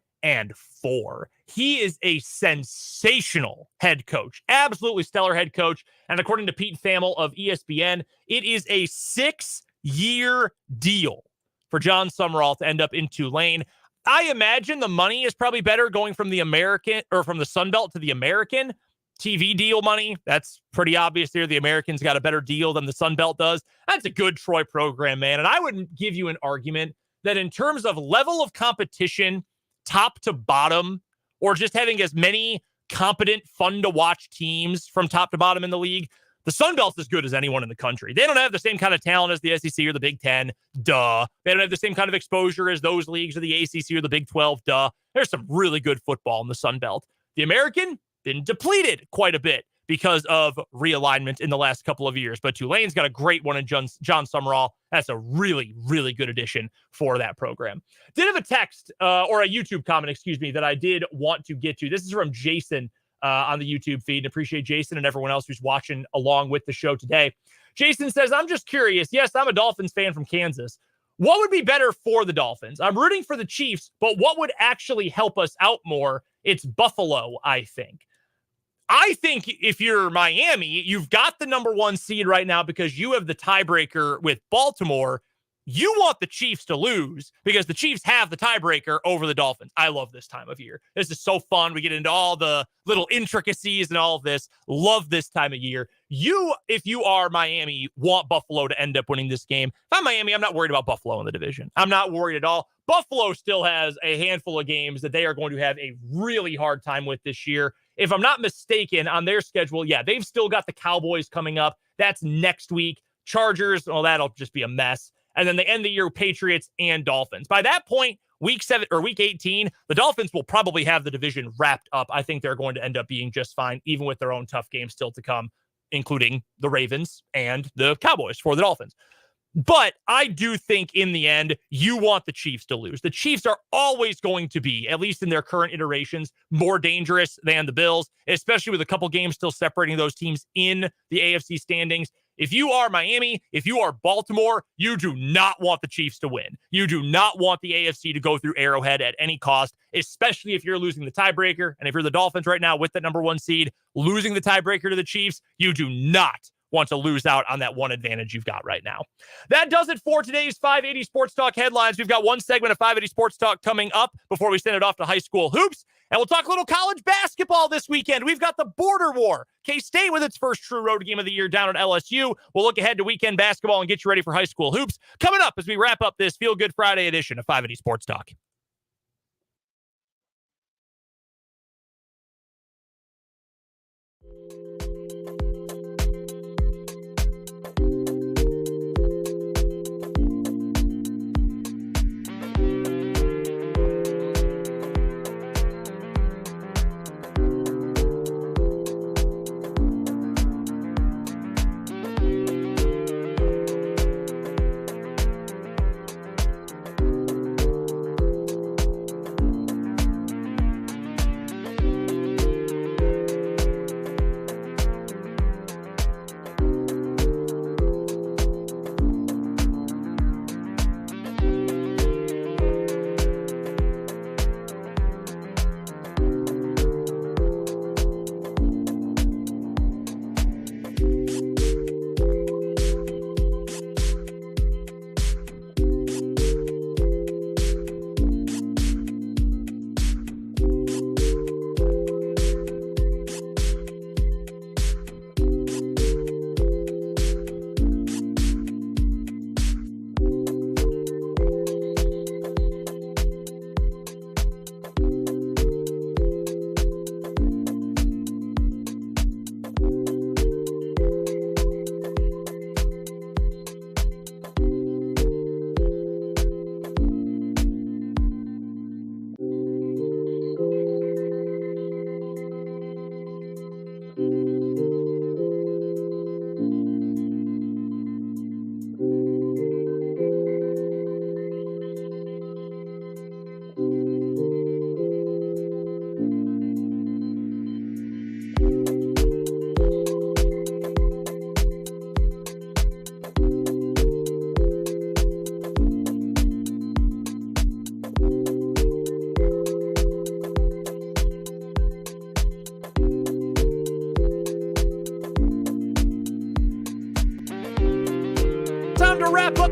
He is a sensational head coach, absolutely stellar head coach. And according to Pete Thamel of ESPN, it is a 6-year deal for John Sumrall to end up in Tulane. I imagine the money is probably better going from the American or from the Sun Belt to the American. TV deal money, that's pretty obvious here. The Americans got a better deal than the Sun Belt does. That's a good Troy program, man. And I would give you an argument that in terms of level of competition, top to bottom, or just having as many competent, fun-to-watch teams from top to bottom in the league, the Sun Belt's as good as anyone in the country. They don't have the same kind of talent as the SEC or the Big Ten. Duh. They don't have the same kind of exposure as those leagues or the ACC or the Big 12. Duh. There's some really good football in the Sun Belt. The American, been depleted quite a bit because of realignment in the last couple of years. But Tulane's got a great one in John Sumrall. That's a really, really good addition for that program. Did have a text or a YouTube comment, that I did want to get to. This is from Jason on the YouTube feed. Appreciate Jason and everyone else who's watching along with the show today. Jason says, I'm just curious. Yes, I'm a Dolphins fan from Kansas. What would be better for the Dolphins? I'm rooting for the Chiefs, but what would actually help us out more? It's Buffalo, I think. I think if you're Miami, you've got the number 1 seed right now because you have the tiebreaker with Baltimore. You want the Chiefs to lose because the Chiefs have the tiebreaker over the Dolphins. I love this time of year. This is so fun. We get into all the little intricacies and all of this. Love this time of year. You, if you are Miami, want Buffalo to end up winning this game. If I'm Miami, I'm not worried about Buffalo in the division. I'm not worried at all. Buffalo still has a handful of games that they are going to have a really hard time with this year. If I'm not mistaken, on their schedule, they've still got the Cowboys coming up. That's next week. Chargers, that'll just be a mess. And then they end the year with Patriots and Dolphins. By that point, week 7 or week 18, the Dolphins will probably have the division wrapped up. I think they're going to end up being just fine, even with their own tough games still to come, including the Ravens and the Cowboys for the Dolphins. But I do think in the end, you want the Chiefs to lose. The Chiefs are always going to be, at least in their current iterations, more dangerous than the Bills, especially with a couple games still separating those teams in the AFC standings. If you are Miami, if you are Baltimore, you do not want the Chiefs to win. You do not want the AFC to go through Arrowhead at any cost, especially if you're losing the tiebreaker. And if you're the Dolphins right now with the number 1 seed, losing the tiebreaker to the Chiefs, you do not want to lose out on that one advantage you've got right now. That does it for today's 580 Sports Talk headlines. We've got one segment of 580 Sports Talk coming up before we send it off to high school hoops. And we'll talk a little college basketball this weekend. We've got the Border War. K-State with its first true road game of the year down at LSU. We'll look ahead to weekend basketball and get you ready for high school hoops. Coming up as we wrap up this Feel Good Friday edition of 580 Sports Talk.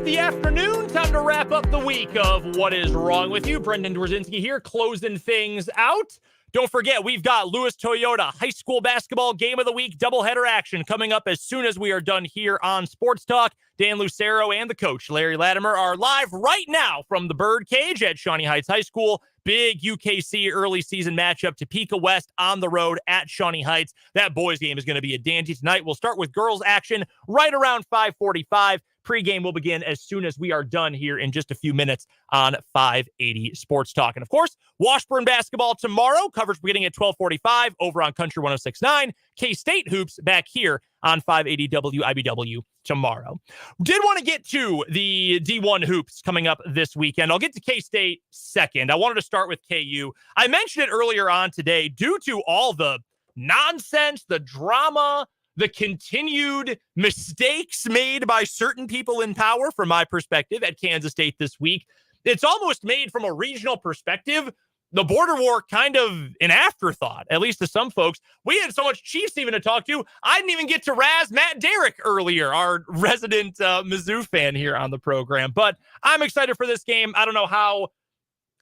The afternoon, time to wrap up the week of What Is Wrong With You. Brendan Dworzinski here, closing things out. Don't forget, we've got Lewis Toyota High School Basketball Game of the Week doubleheader action coming up as soon as we are done here on Sports Talk. Dan Lucero and the coach, Larry Latimer, are live right now from the Birdcage at Shawnee Heights High School. Big UKC early season matchup, Topeka West on the road at Shawnee Heights. That boys game is going to be a dandy tonight. We'll start with girls action right around 5:45. Pregame will begin as soon as we are done here in just a few minutes on 580 Sports Talk. And of course, Washburn basketball tomorrow. Coverage beginning at 12:45 over on Country 106.9. K-State hoops back here on 580 WIBW tomorrow. Did want to get to the D1 hoops coming up this weekend. I'll get to K-State second. I wanted to start with KU. I mentioned it earlier on today. Due to all the nonsense, the drama, the continued mistakes made by certain people in power, from my perspective, at Kansas State this week, it's almost made from a regional perspective the border war kind of an afterthought, at least to some folks. We had so much Chiefs even to talk to. I didn't even get to razz Matt Derrick earlier, our resident Mizzou fan here on the program. But I'm excited for this game. I don't know how.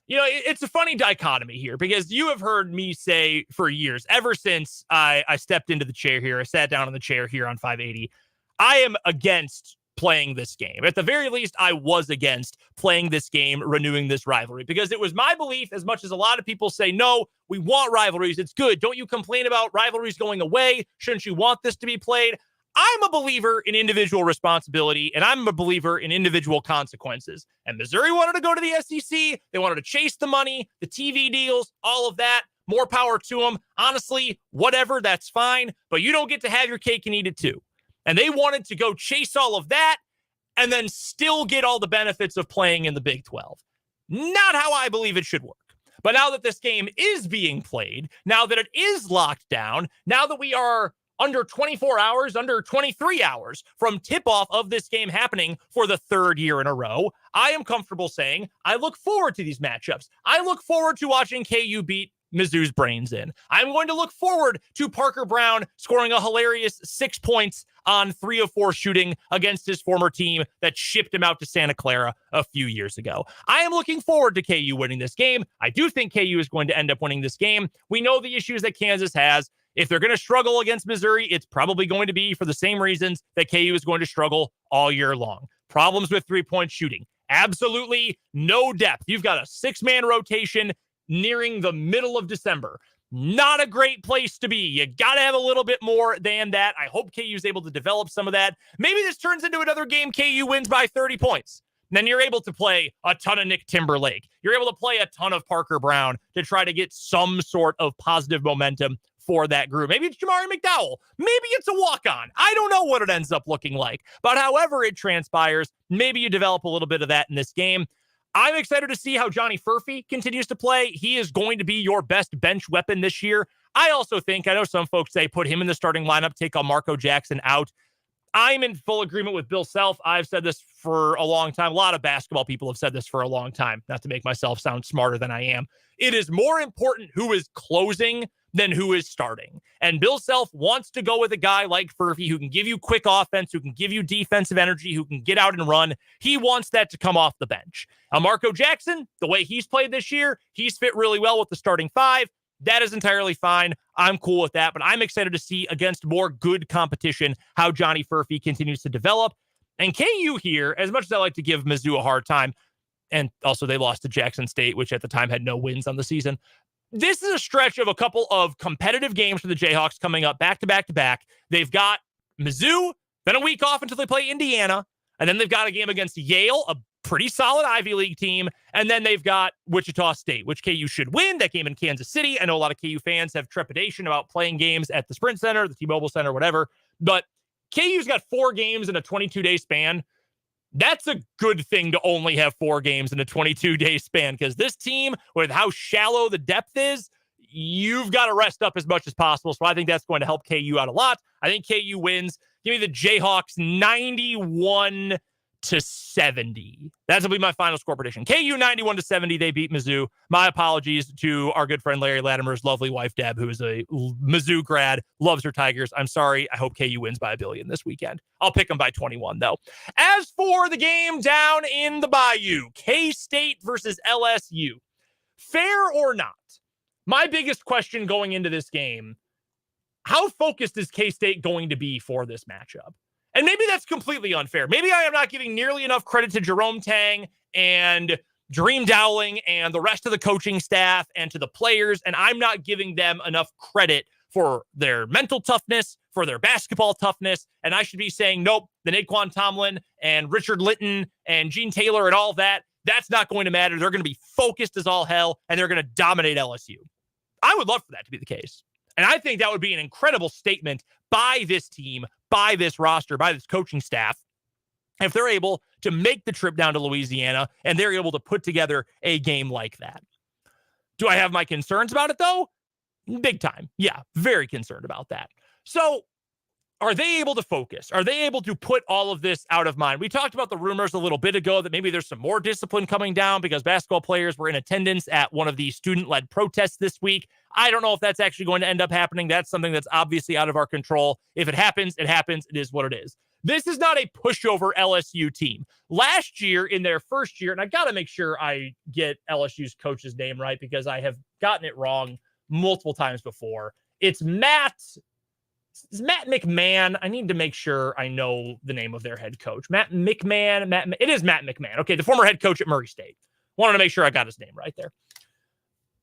You know, it's a funny dichotomy here because you have heard me say for years, ever since I stepped into the chair here, I sat down in the chair here on 580, I am against playing this game. At the very least, I was against playing this game, renewing this rivalry, because it was my belief, as much as a lot of people say, no, we want rivalries. It's good. Don't you complain about rivalries going away? Shouldn't you want this to be played? I'm a believer in individual responsibility, and I'm a believer in individual consequences. And Missouri wanted to go to the SEC. They wanted to chase the money, the TV deals, all of that. More power to them. Honestly, whatever, that's fine. But you don't get to have your cake and eat it too. And they wanted to go chase all of that. and then still get all the benefits of playing in the Big 12. Not how I believe it should work. But now that this game is being played, now that it is locked down, now that we are under 24 hours, under 23 hours from tip-off of this game happening for the third year in a row, I am comfortable saying I look forward to these matchups. I look forward to watching KU beat Mizzou's brains in. I'm going to look forward to Parker Brown scoring a hilarious 6 points on 3 of 4 shooting against his former team that shipped him out to Santa Clara a few years ago. I am looking forward to KU winning this game. I do think KU is going to end up winning this game. We know the issues that Kansas has. If they're going to struggle against Missouri, it's probably going to be for the same reasons that KU is going to struggle all year long. Problems with three-point shooting. Absolutely no depth. You've got a 6-man rotation nearing the middle of December. Not a great place to be. You got to have a little bit more than that. I hope KU is able to develop some of that. Maybe this turns into another game KU wins by 30 points. Then you're able to play a ton of Nick Timberlake. You're able to play a ton of Parker Brown to try to get some sort of positive momentum for that group. Maybe it's Jamari McDowell. Maybe it's a walk-on. I don't know what it ends up looking like. But however it transpires, maybe you develop a little bit of that in this game. I'm excited to see how Johnny Furphy continues to play. He is going to be your best bench weapon this year. I also think, I know some folks say put him in the starting lineup, take Marco Jackson out. I'm in full agreement with Bill Self. I've said this for a long time. A lot of basketball people have said this for a long time, not to make myself sound smarter than I am. It is more important who is closing than who is starting. And Bill Self wants to go with a guy like Furphy who can give you quick offense, who can give you defensive energy, who can get out and run. He wants that to come off the bench. Marco Jackson, the way he's played this year, he's fit really well with the starting 5. That is entirely fine. I'm cool with that, but I'm excited to see against more good competition how Johnny Furphy continues to develop. And KU here, as much as I like to give Mizzou a hard time, and also they lost to Jackson State, which at the time had no wins on the season, this is a stretch of a couple of competitive games for the Jayhawks coming up back to back to back. They've got Mizzou, then a week off until they play Indiana, and then they've got a game against Yale, a pretty solid Ivy League team, and then they've got Wichita State, which KU should win. That game in Kansas City. I know a lot of KU fans have trepidation about playing games at the Sprint Center, the T-Mobile Center, whatever, but KU's got 4 games in a 22-day span. That's a good thing to only have 4 games in a 22-day span, because this team, with how shallow the depth is, you've got to rest up as much as possible. So I think that's going to help KU out a lot. I think KU wins. Give me the Jayhawks 91-70. That's going to be my final score prediction. KU 91-70. They beat Mizzou. My apologies to our good friend Larry Latimer's lovely wife, Deb, who is a Mizzou grad, loves her Tigers. I'm sorry. I hope KU wins by 1 billion this weekend. I'll pick them by 21, though. As for the game down in the Bayou, K-State versus LSU. Fair or not? My biggest question going into this game, how focused is K-State going to be for this matchup? And maybe that's completely unfair. Maybe I am not giving nearly enough credit to Jerome Tang and Dream Dowling and the rest of the coaching staff and to the players, and I'm not giving them enough credit for their mental toughness, for their basketball toughness, and I should be saying, nope, the Naquan Tomlin and Richard Linton and Gene Taylor and all that, that's not going to matter. They're going to be focused as all hell, and they're going to dominate LSU. I would love for that to be the case. And I think that would be an incredible statement by this team, by this roster, by this coaching staff, if they're able to make the trip down to Louisiana and they're able to put together a game like that. Do I have my concerns about it, though? Big time. Yeah, very concerned about that. So are they able to focus? Are they able to put all of this out of mind? We talked about the rumors a little bit ago that maybe there's some more discipline coming down because basketball players were in attendance at one of the student-led protests this week. I don't know if that's actually going to end up happening. That's something that's obviously out of our control. If it happens, it happens. It is what it is. This is not a pushover LSU team. Last year, in their first year, and I got to make sure I get LSU's coach's name right because I have gotten it wrong multiple times before. It's Matt McMahon. I need to make sure I know the name of their head coach. Matt McMahon. It is Matt McMahon. Okay, the former head coach at Murray State. Wanted to make sure I got his name right there.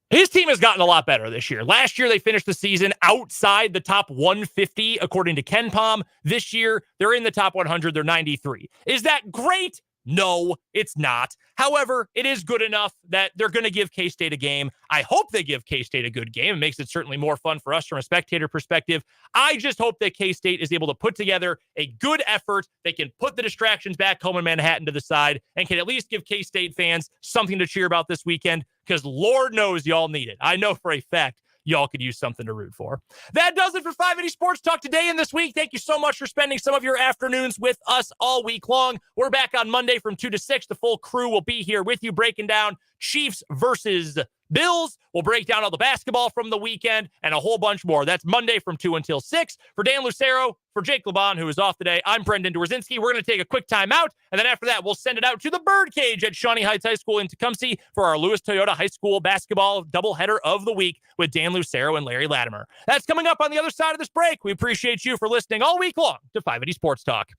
His team has gotten a lot better this year. Last year, they finished the season outside the top 150, according to KenPom. This year, they're in the top 100. They're 93. Is that great? No, it's not. However, it is good enough that they're going to give K-State a game. I hope they give K-State a good game. It makes it certainly more fun for us from a spectator perspective. I just hope that K-State is able to put together a good effort. They can put the distractions back home in Manhattan to the side and can at least give K-State fans something to cheer about this weekend, because Lord knows y'all need it. I know for a fact y'all could use something to root for. That does it for 580 Sports Talk today and this week. Thank you so much for spending some of your afternoons with us all week long. We're back on Monday from 2 to 6. The full crew will be here with you breaking down Chiefs versus Bills. We'll break down all the basketball from the weekend and a whole bunch more. That's Monday from 2 until 6. For Dan Lucero, for Jake Laban, who is off today, I'm Brendan Dworzinski. We're going to take a quick time out, and then after that, we'll send it out to the Birdcage at Shawnee Heights High School in Tecumseh for our Lewis Toyota High School basketball doubleheader of the week with Dan Lucero and Larry Latimer. That's coming up on the other side of this break. We appreciate you for listening all week long to 580 Sports Talk.